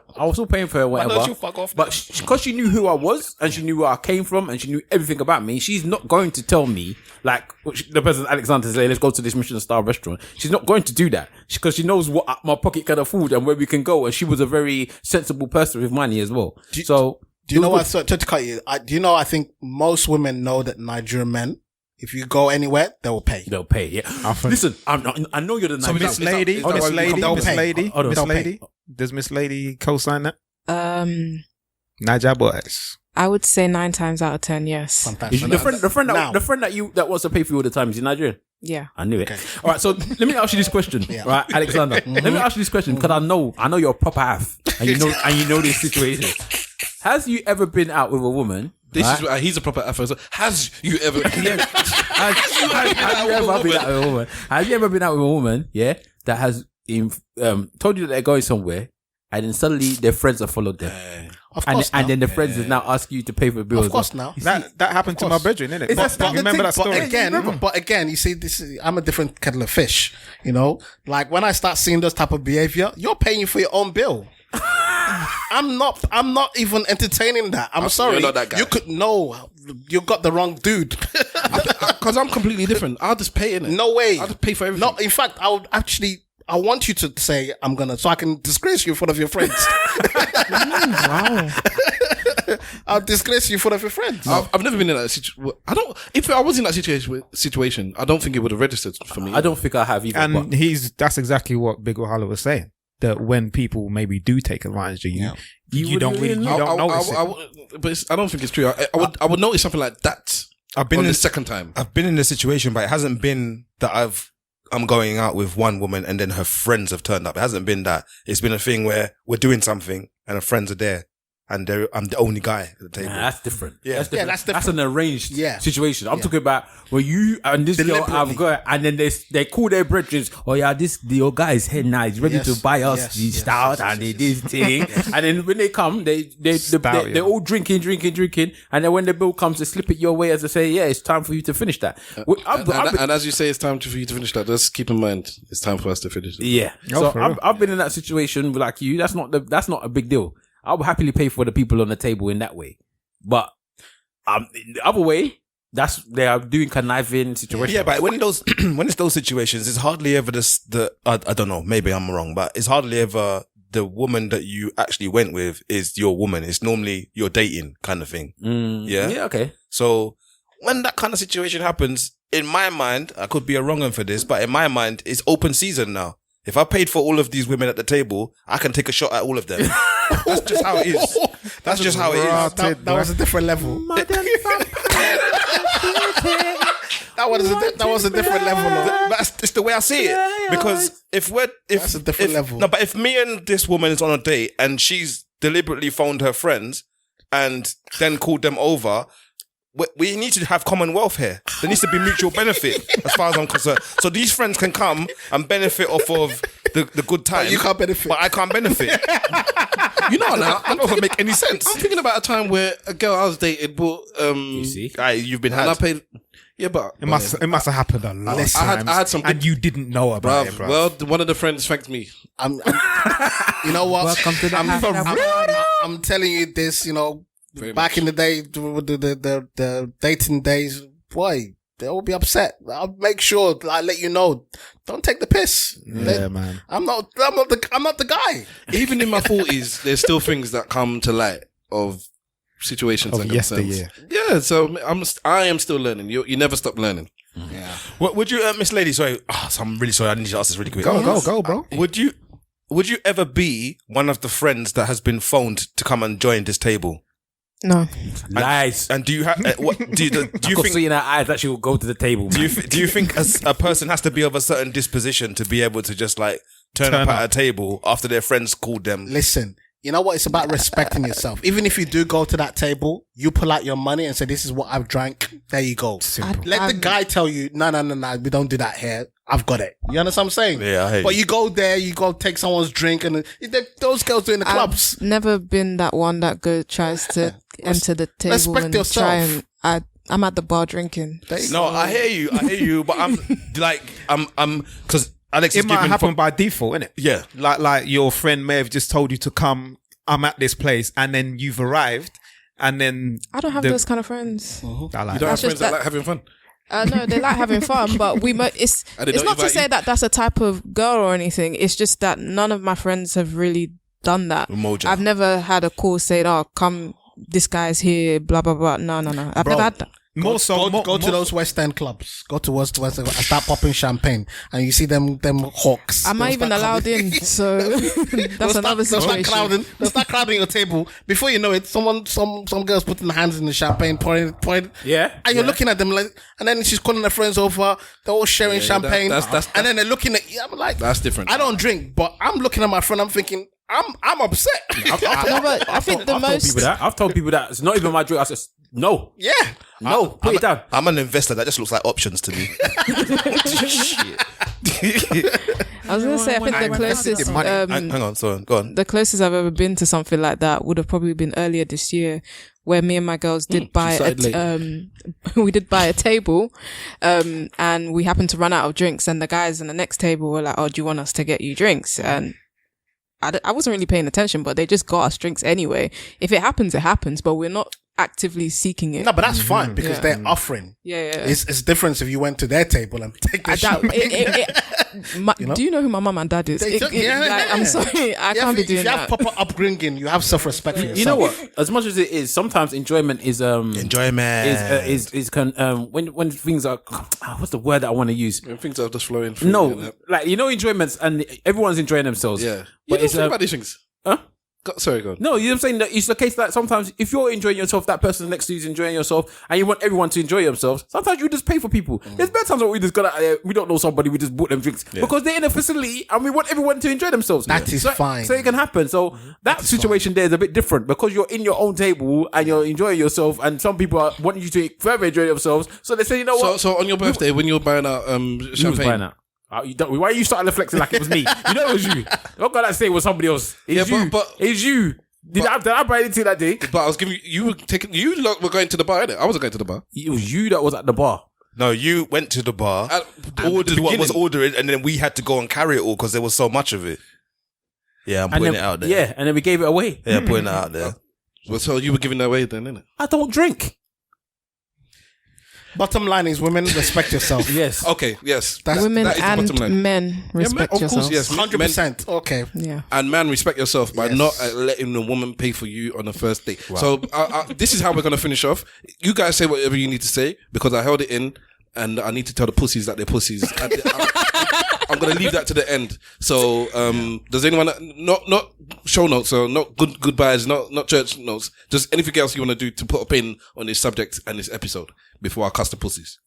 Whatever. don't you fuck off But because she knew who I was and she knew where I came from and she knew everything about me, she's not going to tell me, like the person Alexander said, let's go to this Michelin star restaurant. She's not going to do that because she knows what my pocket can afford and where we can go. And she was a very sensible person with money as well. Do you know what? So, to cut you, I think most women know that Nigerian men, if you go anywhere, they will pay. They'll pay, yeah. Listen, I know you're the So Miss Lady, does Miss Lady co-sign that? Niger boys. I would say 9 times out of 10, yes. Fantastic. The friend that wants to pay for you all the time, is he Nigerian? Yeah. I knew it. All right, so let me ask you this question, right, Alexander? Let me ask you this question because I know you're a proper half, and you know this situation. Has you ever been out with a woman? This is why he's a proper Afro. So has you ever? Have you ever been out with a woman? Yeah, that has told you that they're going somewhere, and then suddenly their friends have followed them. Of course, and then the friends is now asking you to pay for bills. Of course, now That happened to my brethren, innit? It's a standard Remember thing, that story? But again, you see, I'm a different kettle of fish. You know, like when I start seeing those type of behavior, you're paying for your own bill. I'm not even entertaining that. I'm sorry. You're not that guy. You got the wrong dude. Because I'm completely different. I'll just pay in it. No way. I'll just pay for everything. No, in fact, I want you to say so I can disgrace you in front of your friends. Wow. I'll disgrace you in front of your friends. I've never been in that situation. If I was in that situation, I don't think it would have registered for me. I don't think I have either. And that's exactly what Big Wahala was saying. That when people maybe do take advantage of you, you don't notice it. But I don't think it's true. I would notice something like that. I've been on in the second time. I've been in this situation, but it hasn't been that I'm going out with one woman and then her friends have turned up. It hasn't been that. It's been a thing where we're doing something and her friends are there. And I'm the only guy at the table. Nah, that's different. Yeah. That's different. That's different. That's an arranged situation. I'm Yeah. talking about where you and this girl have got, and then they call their brethren. Oh yeah, your guy is here now. He's ready to buy us the stout and this thing. And then when they come, they're all drinking, and then when the bill comes, they slip it your way as they say, yeah, it's time for you to finish that. And as you say, it's time for you to finish that. Just keep in mind, it's time for us to finish it. Yeah. So I've been in that situation like you. That's not a big deal. I would happily pay for the people on the table in that way. But the other way, they are doing conniving situations. Yeah, but when it's those situations, it's hardly ever I don't know, maybe I'm wrong, but it's hardly ever the woman that you actually went with is your woman. It's normally you're dating kind of thing. Yeah? Yeah, okay. So when that kind of situation happens, in my mind, I could be a wrong one for this, but in my mind, it's open season now. If I paid for all of these women at the table, I can take a shot at all of them. That's just how it is. That's just how it is. That was a different level. That was a different level. It's the way I see it. Because that's a different level. No, but if me and this woman is on a date and she's deliberately phoned her friends and then called them over, we need to have commonwealth here. There needs to be mutual benefit as far as I'm concerned. So these friends can come and benefit off of the good time. But you can't benefit. But I can't benefit. You know now, I don't know if it make any sense. I'm thinking about a time where a girl I was dating bought You see? You've been and had. I paid. Yeah, but It must have happened a lot of times. I had some and you didn't know about it, bro. Well, one of the friends thanked me. You know what? Welcome to I'm telling you this, you know, back in the day, the dating days, boy, they will be upset. I'll make sure I let you know. Don't take the piss. Yeah, man. I'm not the guy. Even in my 40s, there's still things that come to light of situations and concerns. Yeah, so I am still learning. You never stop learning. Yeah. What would you, Miss Lady? Sorry, I'm really sorry. I need to ask this really quick. Go, bro. Would you ever be one of the friends that has been phoned to come and join this table? No. Nice. And do you have what do you think? See in her eyes that she will go to the table. Do you think a person has to be of a certain disposition to be able to just like turn up at a table after their friends called them? Listen, you know what? It's about respecting yourself. Even if you do go to that table, you pull out your money and say, "This is what I've drank." There you go. Let the guy tell you, "No, we don't do that here. I've got it." You understand what I'm saying? Yeah, I hate But you go there, you go take someone's drink, and those girls do in the clubs. I've never been that one that tries to enter the table respect and yourself. try and I'm at the bar drinking. No, I hear you, but I'm because Alex It might happen by default, innit? Yeah. Like your friend may have just told you to come, I'm at this place, and then you've arrived, and then I don't have those kind of friends. I like You don't that. have friends that like having fun. No, they like having fun, but it's not to say that that's a type of girl or anything. It's just that none of my friends have really done that. Mojo. I've never had a call saying, "Oh, come, this guy's here," blah blah blah. No. I've never had that. Go to those West End clubs. Go to West End and start popping champagne, and you see them hawks. I'm not even allowed in, so that's another situation. They'll start crowding your table. Before you know it, some girls putting their hands in the champagne, pouring. Yeah. And you're looking at them like, and then she's calling her friends over. They're all sharing champagne, that's and then they're looking at you. I'm like, that's different. I don't drink, but I'm looking at my friend. I'm thinking, I'm upset. No, but I think the most. I've told people that it's not even my drink. I said no. Yeah. No, put it down. I'm an investor. That just looks like options to me. I I was going to say, I think the closest, hang on, sorry, go on. the closest I've ever been to something like that would have probably been earlier this year, where me and my girls did buy we did buy a table, and we happened to run out of drinks, and the guys in the next table were like, "Oh, do you want us to get you drinks?" And I wasn't really paying attention, but they just got us drinks anyway. If it happens, it happens, but we're not actively seeking it. No, but that's fine because they're offering. Yeah. It's different if you went to their table and take the shot. Do you know who my mum and dad is? I'm sorry, I can't be doing that. If you have proper upbringing, you have self-respect for yourself. You know what? As much as it is, sometimes enjoyment is when things are what's the word that I want to use? When things are just flowing through. No, like enjoyments and everyone's enjoying themselves. Yeah, but it's about these things. Huh? Sorry, go on. No, you know what I'm saying? That it's the case that sometimes if you're enjoying yourself, that person next to you is enjoying yourself, and you want everyone to enjoy themselves, sometimes you just pay for people. There's better times where we just got out there, we don't know somebody, we just bought them drinks because they're in a facility and we want everyone to enjoy themselves. That is fine. So it can happen. So that situation there is a bit different because you're in your own table and you're enjoying yourself, and some people are wanting you to further enjoy themselves. So they say, you know what? So on your birthday, when you're buying out champagne. Who was buying out? Why are you starting reflecting like it was me? You know it was you. Don't go that say it was somebody else. It's you. It's you. Did I buy anything that day? But I was giving you lot were going to the bar, innit? I wasn't going to the bar. It was you that was at the bar. No, you went to the bar, ordered what was ordered, and then we had to go and carry it all because there was so much of it. Yeah, I'm putting it out there. Yeah, and then we gave it away. Yeah, putting it out there. Well, so you were giving it away then, innit? I don't drink. Bottom line is women, respect yourself. Yes. Okay, yes. Women that is the bottom and line. men respect of yourself. course, yes. 100%. Okay. Yeah. And man, respect yourself by not letting the woman pay for you on the first date. Wow. So this is how we're going to finish off. You guys say whatever you need to say because I held it in and I need to tell the pussies that they're pussies. I'm going to leave that to the end. So does anyone, not show notes, so not goodbyes, not church notes, just anything else you want to do to put a pin on this subject and this episode before I cast the pussies?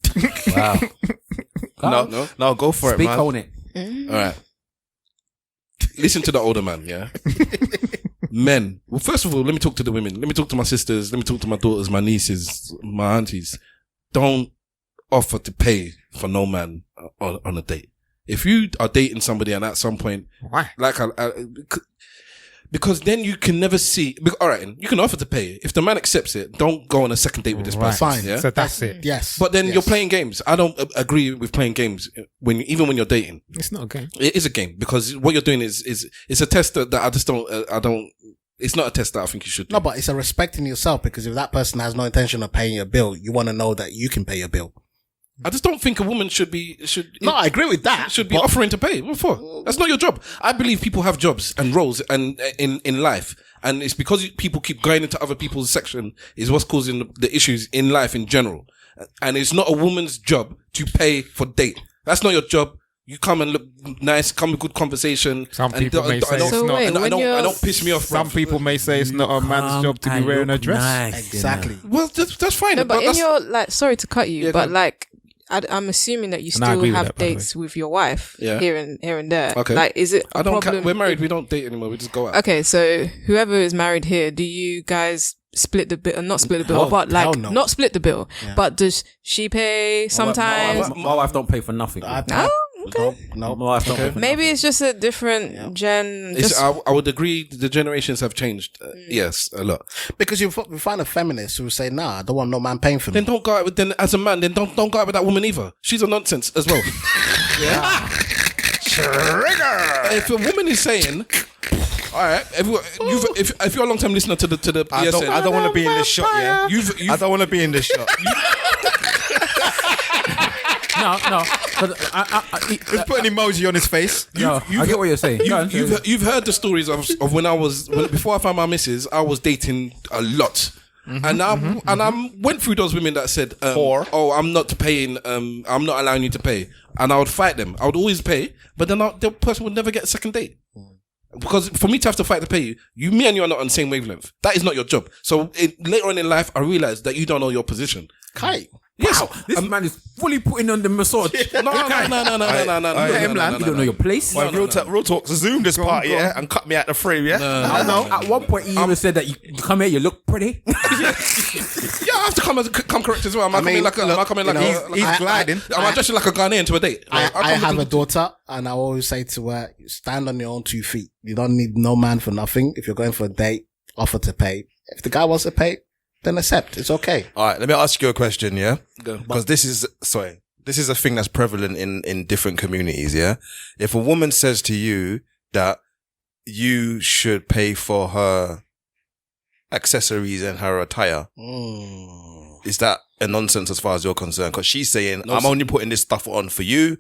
Wow. No, go for it, man. Speak on it. All right. Listen to the older man, yeah? Men. Well, first of all, let me talk to the women. Let me talk to my sisters. Let me talk to my daughters, my nieces, my aunties. Don't offer to pay for no man on a date. If you are dating somebody and at some point, why? Because then you can never see. All right, you can offer to pay. If the man accepts it, don't go on a second date with this person. Fine. Yeah? So that's it. Yes. But then you're playing games. I don't agree with playing games even when you're dating. It's not a game. It is a game because what you're doing is it's a test that I just don't. It's not a test that I think you should do. No, but it's a respecting yourself because if that person has no intention of paying your bill, you want to know that you can pay your bill. I just don't think a woman should. No, I agree with that. Should be offering to pay. What for? That's not your job. I believe people have jobs and roles and in life, and it's because people keep going into other people's section is what's causing the issues in life in general. And it's not a woman's job to pay for date. That's not your job. You come and look nice, come with good conversation. Some people may say it's not. I don't piss me off. Some people may say it's not a man's job to be wearing a dress. Nice, Exactly. Well, that's fine. No, but in your sorry to cut you, but I'm assuming that you And I still agree with have that, by the dates with your wife here and there. Okay. Like, is it a problem? We're married. We don't date anymore. We just go out. Okay, so whoever is married here, do you guys split the bill? Not split the bill, but like not split the bill. Yeah. But does she pay sometimes? My wife don't pay for nothing. No. Okay. No, my wife don't pay for Maybe it's just a different gen. I would agree. The generations have changed. Yes, a lot. Because you find a feminist who will say, "Nah, I don't want no man paying for me." Then don't go out with. Then as a man, then don't go out with that woman either. She's a nonsense as well. Yeah. Trigger. If a woman is saying, all right, if you're a long time listener to the ESN, I don't want to be in this shot. Yeah, I don't want to be in this shot. No. But Let's put an emoji on his face. I get what you're saying. You've heard the stories of when before I found my missus, I was dating a lot. And I went through those women that said, "Oh, I'm not paying. I'm not allowing you to pay," and I would fight them. I would always pay, but then the person would never get a second date. Because for me to have to fight to pay you, me and you are not on the same wavelength. That is not your job. So later on in life, I realized that you don't know your position. Kai. Wow, this man is fully putting on the massage. No. You don't know your place. Real talk. Zoom this part, and cut me out the frame, yeah. I know. At one point, he even said that you come here, you look pretty. Yeah, I have to come correct as well. Am I coming like he's gliding. Am I dressing like a Ghanaian to a date? I have a daughter, and I always say to her, stand on your own 2 feet. You don't need no man for nothing. If you're going for a date, offer to pay. If the guy wants to pay, then accept. It's okay. All right, let me ask you a question, yeah? Go. Because this is a thing that's prevalent in different communities, yeah? If a woman says to you that you should pay for her accessories and her attire, is that a nonsense as far as you're concerned? Because she's saying, I'm only putting this stuff on for you,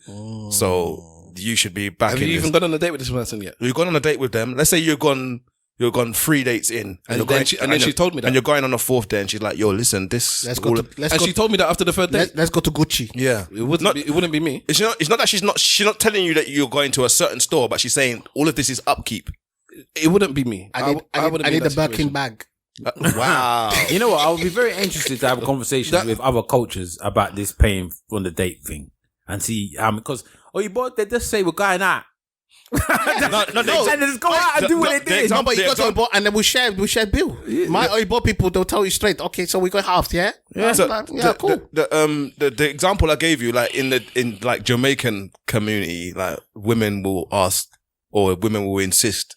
so you should be backing. Have you even gone on a date with this person yet? You've gone on a date with them. Let's say you've gone 3 dates in, and then she told me that, and you're going on a 4th day, and she's like, "Yo, listen, this." She told me that after the 3rd date. Let's go to Gucci. Yeah, it wouldn't be me. It's not that she's not telling you that you're going to a certain store, but she's saying all of this is upkeep. It wouldn't be me. I need the Birkin bag. Wow. You know what? I would be very interested to have a conversation with other cultures about this paying on the date thing and see because you both they just say we're going out. No, and just go out and do what they did. No, but you got to Oibo, and then we share bill. My Oibo people, they'll tell you straight. Okay, so we got half, yeah. Cool. The example I gave you, like in like Jamaican community, like women will ask or women will insist.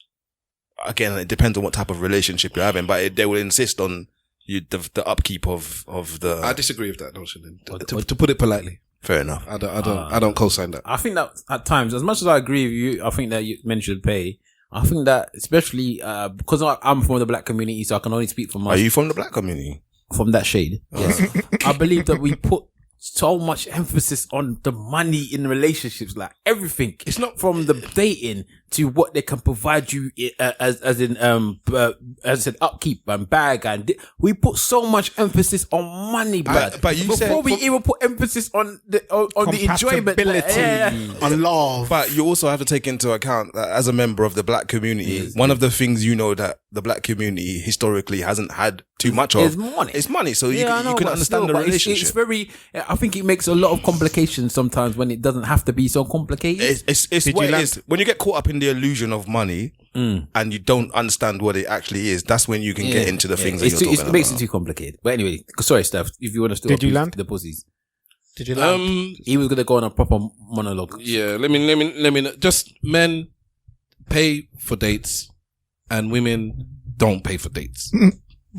Again, it depends on what type of relationship you're having, but they will insist on the upkeep of the. I disagree with that notion. To put it politely. Fair enough. I don't co-sign that. I think that at times, as much as I agree with you, I think that men should pay. I think that especially because I'm from the black community, so I can only speak for myself. Are you from the black community? From that shade, yes. I believe that we put so much emphasis on the money in relationships, like everything. It's not from the dating to what they can provide you as I said, upkeep and bag, and we put so much emphasis on money, but you before we even put emphasis on the enjoyment, on love. But you also have to take into account that as a member of the black community, one of the things that the black community historically hasn't had too much of is money. So you can understand the relationship. It's very. I think it makes a lot of complications sometimes when it doesn't have to be so complicated. It's what it is. When you get caught up in the illusion of money and you don't understand what it actually is, that's when you can get into the things that you're talking about. It makes it too complicated. But anyway, sorry, Steph, if you want to still Did you land the pussies? Did you land? He was gonna go on a proper monologue. Yeah, let me just men pay for dates and women don't pay for dates.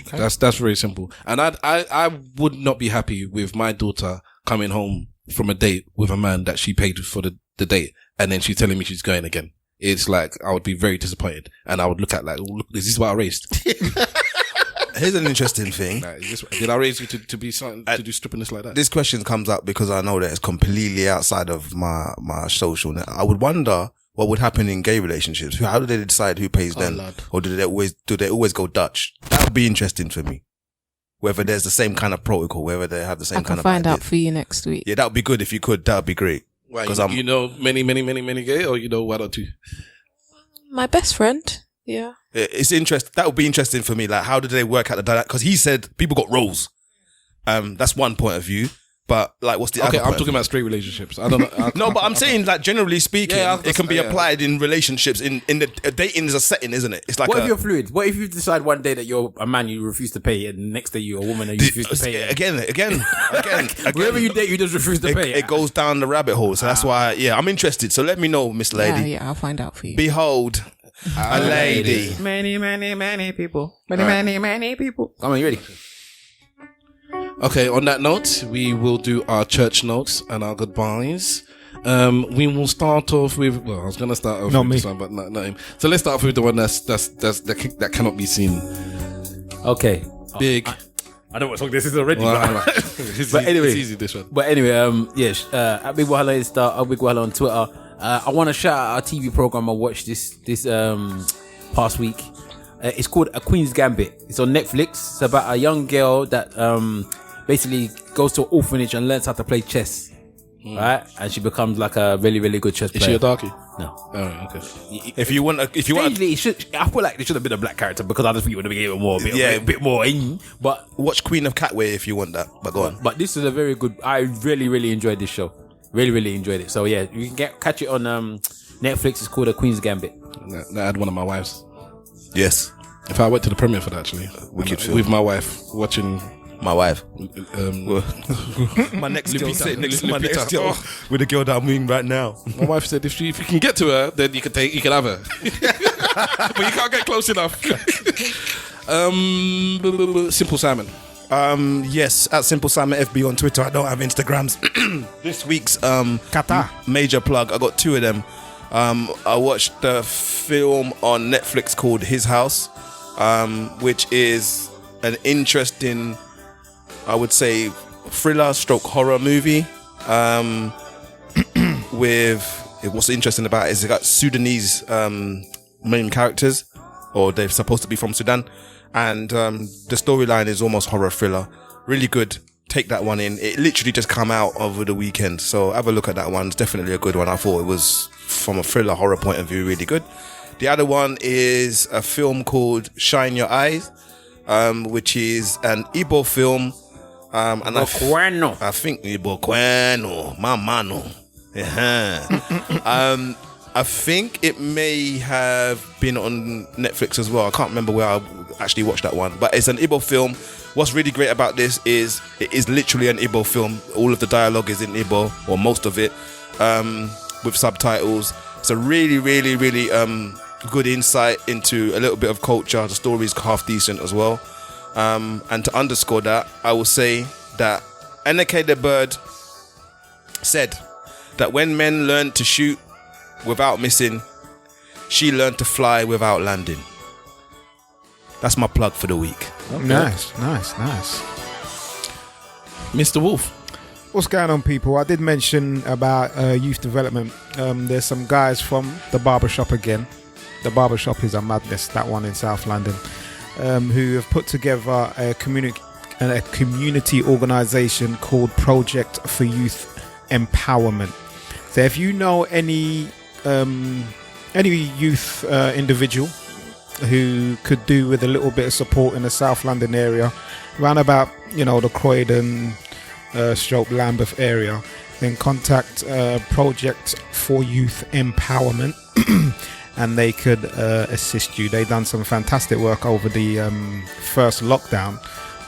Okay. That's very simple. And I would not be happy with my daughter coming home from a date with a man that she paid for the date and then she's telling me she's going again. It's like, I would be very disappointed and I would look at like, look, is this what I raised? Here's an interesting thing. Did I raise you to be something, to do stupidness like that? This question comes up because I know that it's completely outside of my social net. I would wonder what would happen in gay relationships. How do they decide who pays them? Or do they always go Dutch? That would be interesting for me. Whether there's the same kind of protocol, whether they have the same kind of find out for you next week. Yeah, that would be good if you could. That would be great. Because you know many gay, or you know one or two? My best friend. Yeah. It's interesting. That would be interesting for me. Like, how do they work out the dynamic? Because he said people got roles. That's one point of view. But like, what's the other point? I'm talking about straight relationships. I don't know. No, but I'm saying, like, generally speaking, it can be applied in relationships. In the dating is a setting, isn't it? It's like, what if you're fluid? What if you decide one day that you're a man, you refuse to pay, and the next day you're a woman and you refuse to pay? Again. Wherever you date, you just refuse to pay. It goes down the rabbit hole. So that's why, I'm interested. So let me know, Miss Lady. Yeah, I'll find out for you. Behold, a lady. Many people. Many people. Come on, you ready? Okay, on that note, we will do our church notes and our goodbyes. We will start off with, I was going to start off with this one, but not him. So let's start off with the one that cannot be seen. Okay. Big. I don't want to talk this is already. But anyway, it's easy, this one. But anyway, at Big Wahala Insta, at Big Wahala on Twitter. I want to shout out our TV program I watched this past week. It's called A Queen's Gambit. It's on Netflix. It's about a young girl that basically goes to an orphanage and learns how to play chess. Right? And she becomes like a really, really good chess player. Is she a darkie? No. Oh, okay. If you want, Strangely, I feel like there should have been a black character because I just think it would have been a bit more. But watch Queen of Catway if you want that. But go on. But this is a very good. I really, really enjoyed this show. Really, really enjoyed it. So yeah, you can catch it on Netflix. It's called The Queen's Gambit. I had one of my wives. Yes. In fact, I went to the premiere for that actually. With my wife watching. My wife. My next girl sitting next to my next girl with the girl that I'm with right now. My wife said if you can get to her, then you can have her. But you can't get close enough. Simple Simon. Yes, at Simple Simon FB on Twitter. I don't have Instagrams. This week's major plug. I got 2 of them. I watched the film on Netflix called His House, which is an interesting, I would say, thriller stroke horror movie. What's interesting about it is it got Sudanese main characters, or they're supposed to be from Sudan, and the storyline is almost horror thriller. Really good. Take that one in. It literally just come out over the weekend, so have a look at that one. It's definitely a good one. I thought it was, from a thriller horror point of view, really good. The other one is a film called Shine Your Eyes, which is an Igbo film. And I think Igbo Kweno, Mamano. I think it may have been on Netflix as well. I can't remember where I actually watched that one, but it's an Igbo film. What's really great about this is it is literally an Igbo film. All of the dialogue is in Igbo, or most of it, with subtitles. It's a really, really, really good insight into a little bit of culture. The story is half decent as well. And to underscore that, I will say that Nneka the Bird said that when men learned to shoot without missing, she learned to fly without landing. That's my plug for the week. Okay. Nice. Mr. Wolf. What's going on, people? I did mention about youth development. There's some guys from the barbershop again. The barbershop is a madness, that one in South London, who have put together a community organisation called Project for Youth Empowerment. So if you know any youth individual who could do with a little bit of support in the South London area, around about, the Croydon stroke Lambeth area, then contact Project for Youth Empowerment and they could assist you. They've done some fantastic work over the first lockdown.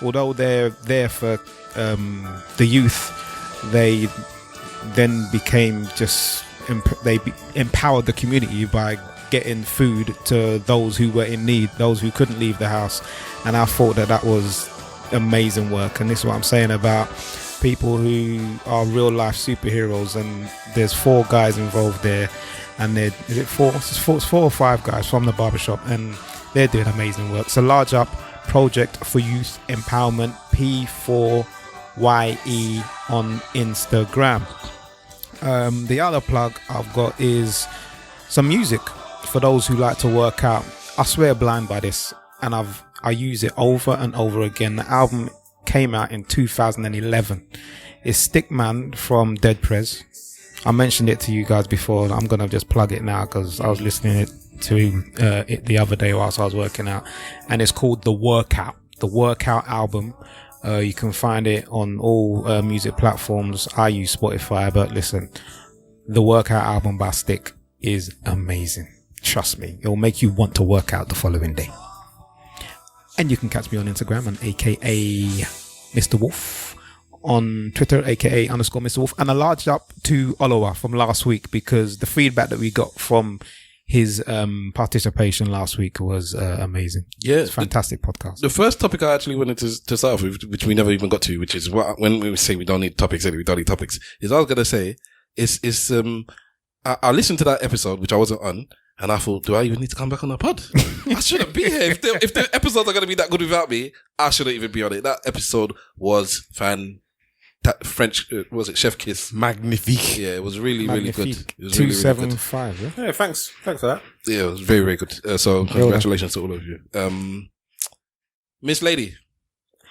Although they're there for the youth, they then became empowered the community by getting food to those who were in need, those who couldn't leave the house. And I thought that was amazing work. And this is what I'm saying about people who are real life superheroes. And there's 4 guys involved there, and is it 4? It's 4 or 5 guys from the barbershop, and they're doing amazing work. So large up Project for Youth Empowerment, P4YE on Instagram. The other plug I've got is some music for those who like to work out. I swear blind by this, and I use it over and over again. The album came out in 2011. It's Stickman from Dead Prez. I mentioned it to you guys before, and I'm gonna just plug it now because I was listening to it the other day whilst I was working out, and it's called The Workout album. You can find it on all music platforms. I use Spotify, but listen, The Workout album by Stick is amazing. Trust me, it'll make you want to work out the following day. And you can catch me on Instagram and aka Mr. Wolf, on Twitter aka _Mr. Wolf. And a large up to Olowa from last week, because the feedback that we got from his participation last week was amazing. Yeah, it's a fantastic podcast. The first topic I actually wanted to start off with, which we never even got to, which is when we say we don't need topics, is I was gonna say I listened to that episode which I wasn't on, and I thought, do I even need to come back on the pod? I shouldn't be here. If the episodes are going to be that good without me, I shouldn't even be on it. That episode was French, was it Chef Kiss? Magnifique. Yeah, it was really, really good. It was 275, really, yeah? Yeah, thanks for that. Yeah, it was very, very good. So congratulations to all of you. Miss Lady.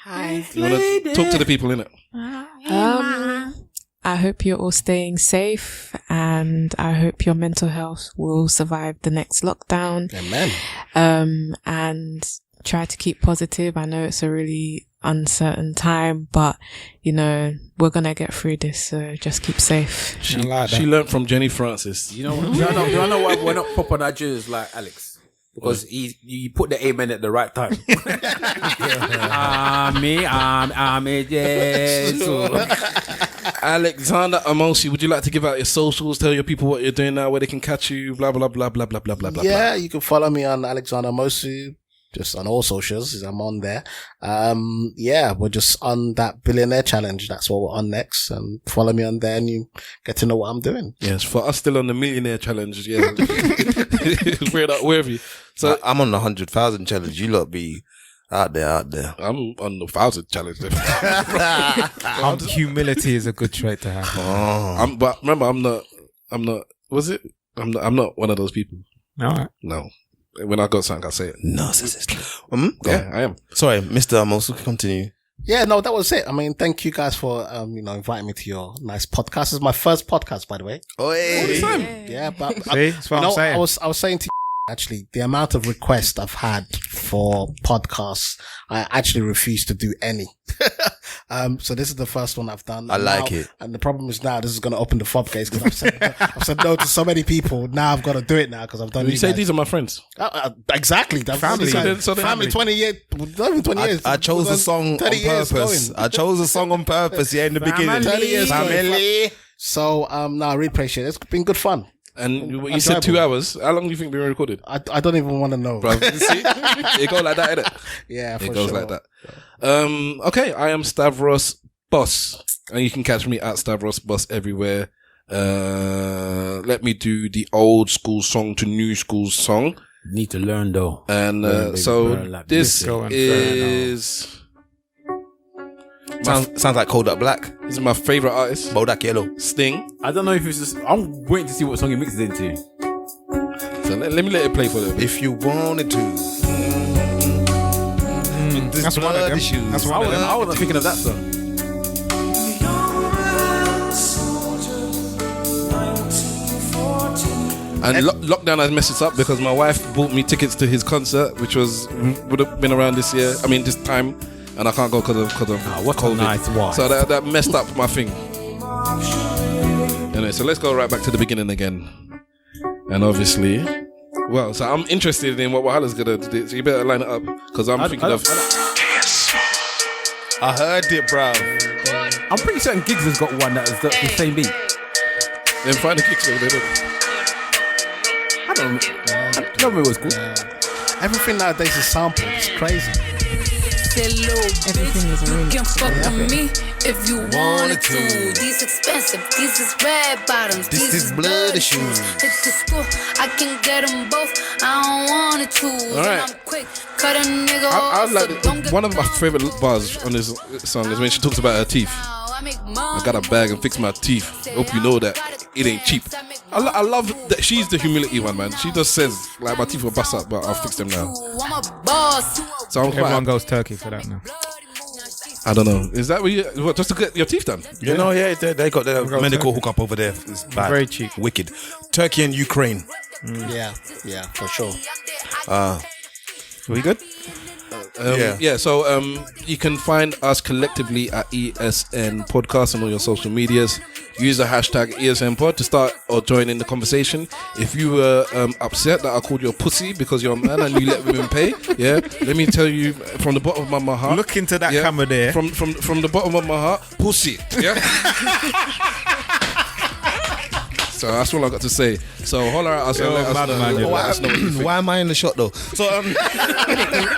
Hi. You want to talk to the people, innit? I hope you're all staying safe, and I hope your mental health will survive the next lockdown. Amen. And try to keep positive. I know it's a really uncertain time, but we're gonna get through this, so just keep safe. She learned from Jenny Francis. You know, do I know why we're not proper Nigerians like Alex? Because you put the amen at the right time. Alexander Amosu, would you like to give out your socials, tell your people what you're doing now, where they can catch you, blah, blah, blah, blah, blah, blah, blah, blah. Yeah, you can follow me on Alexander Amosu, just on all socials. I'm on there. We're just on that billionaire challenge. That's what we're on next. And follow me on there and you get to know what I'm doing. Yes, for us still on the millionaire challenge. Yeah. Where have you? So I'm on the 100,000 challenge. You lot be out there. I'm on the 1,000 challenge. Humility is a good trait to have. But remember, I'm not, was it? I'm not one of those people. All right. No. When I got something, I say it. Narcissist. Yeah, I am. Sorry, Mr. Amosu, continue. Yeah, no, that was it. I mean, thank you guys for, inviting me to your nice podcast. This is my first podcast, by the way. Oh, hey. Yeah, but See, that's what I'm saying. I was saying to actually, the amount of requests I've had for podcasts, I actually refuse to do any. So this is the first one I've done. I like it. And the problem is now this is going to open the floodgates because I've said no to so many people. Now I've got to do it now because I've done it. You say these are my friends. Exactly. Family. Family 20 years. Not even 20 years. I chose a song on purpose. I chose a song on purpose, in the beginning. 30 years Family. So, I really appreciate it. It's been good fun. And you said 2 hours. How long do you think we were recorded? I don't even want to know. Bro, see? It goes like that, innit? Yeah, for it goes sure. like that. Okay, I am Stavros Boss. And you can catch me at Stavros Boss everywhere. Let me do the old school song to new school song. Need to learn though. And this is... Sounds like Cold Up Black. This is my favorite artist. Bodak Yellow. Sting. I don't know if it's just... I'm waiting to see what song he mixes into. So let me let it play for a little bit. If you wanted to. That's one of them. That's one of them. I wasn't thinking of that song. And lockdown has messed us up because my wife bought me tickets to his concert, which would have been around this time. And I can't go because of what COVID. A nice wife. So that messed up my thing. Anyway, so let's go right back to the beginning again. And obviously, so I'm interested in what Wahala's gonna do. So you better line it up because I'm thinking of. I heard it, bro. I'm pretty certain Giggs has got one that is the same beat. Then find the kicks over there. I don't know what it's called. Everything nowadays is sampled. It's crazy. Everything is a ring. You can fuck with me if you wanted to. These expensive, these is red bottoms, This is bloody shoes. Hit the school, I can get them both. I don't want to choose. All right. And I'm quick, cut a nigga I off. like so don't it. get One of my favorite bars on this song is when she talks about her teeth. I got a bag and fix my teeth. Hope you know that it ain't cheap. I love that she's the humility one, man. She just says, like, my teeth will bust up, but I'll fix them now. I'm a boss. So I'm Everyone goes turkey for that now. I don't know. Is that what just to get your teeth done? You know, they got their medical hookup over there. It's bad. Very cheap. Wicked. Turkey and Ukraine. Yeah, for sure. We good? So you can find us collectively at ESN Podcast on all your social medias. Use the hashtag ESN Pod to start or join in the conversation. If you were upset that I called you a pussy because you're a man and you let women pay, let me tell you from the bottom of my heart. Look into that camera there. From the bottom of my heart, pussy. Yeah. So that's all I got to say. So holler at us and let us know what you think. Why am I in the shot though? So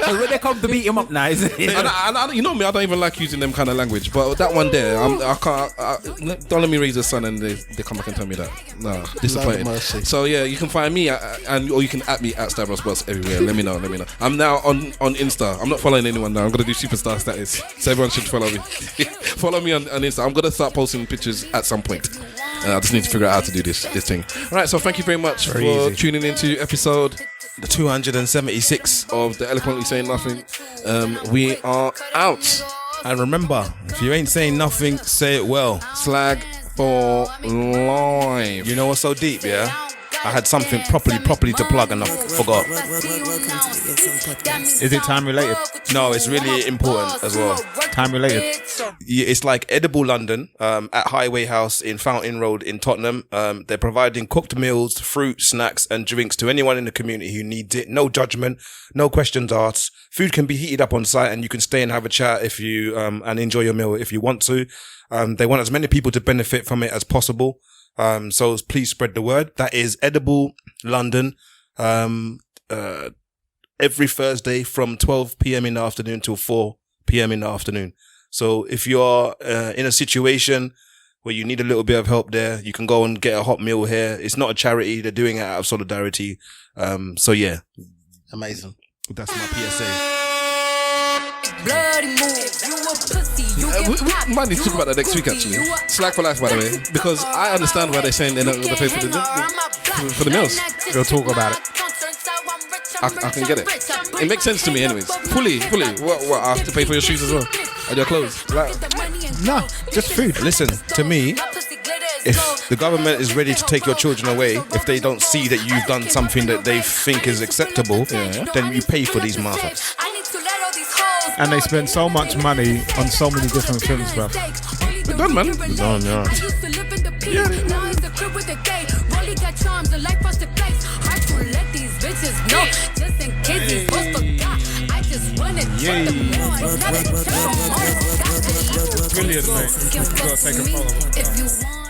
So when they come to beat him up now, isn't it? And you know me, I don't even like using them kind of language. But that one there, I can't. Don't let me raise the sun and they come back and tell me that. No, disappointed. So you can find me or you can at me at Stavros Boss everywhere. Let me know. I'm now on Insta. I'm not following anyone now. I'm gonna do superstar status. So everyone should follow me. Follow me on Insta. I'm gonna start posting pictures at some point. I just need to figure out how to do this thing. All right, so thank you very much for tuning into episode the 276 of the Eloquently Saying Nothing. We are out. And remember, if you ain't saying nothing, say it well. Slag for life. You know what's so deep, yeah? I had something properly to plug and I forgot. Welcome to the ESN podcast. Is it time related? No, it's really important as well. Time related. Yeah, it's like Edible London at Highway House in Fountain Road in Tottenham. They're providing cooked meals, fruit, snacks and drinks to anyone in the community who needs it. No judgment, no questions asked. Food can be heated up on site and you can stay and have a chat if you and enjoy your meal if you want to. They want as many people to benefit from it as possible. So please spread the word. That is Edible London, every Thursday from 12 p.m. in the afternoon till 4 p.m. in the afternoon. So if you're in a situation where you need a little bit of help there, you can go and get a hot meal here. It's not a charity. They're doing it out of solidarity. So yeah. Amazing. That's my PSA. Bloody moves, you a pussy, you We might need to talk about that next week, actually. Slack for life, by the way, because I understand why they're saying they're not going to pay for the meals. We'll talk about it. I can get it. It makes sense to me, anyways. Fully. What? I have to pay for your shoes as well and your clothes. Like, No, just food. Listen, to me, if the government is ready to take your children away, if they don't see that you've done something that they think is acceptable, then you pay for these motherfuckers. And they spend so much money on so many different films, bro. we're done, man. Done, yeah. Brilliant, mate. You gotta take a photo.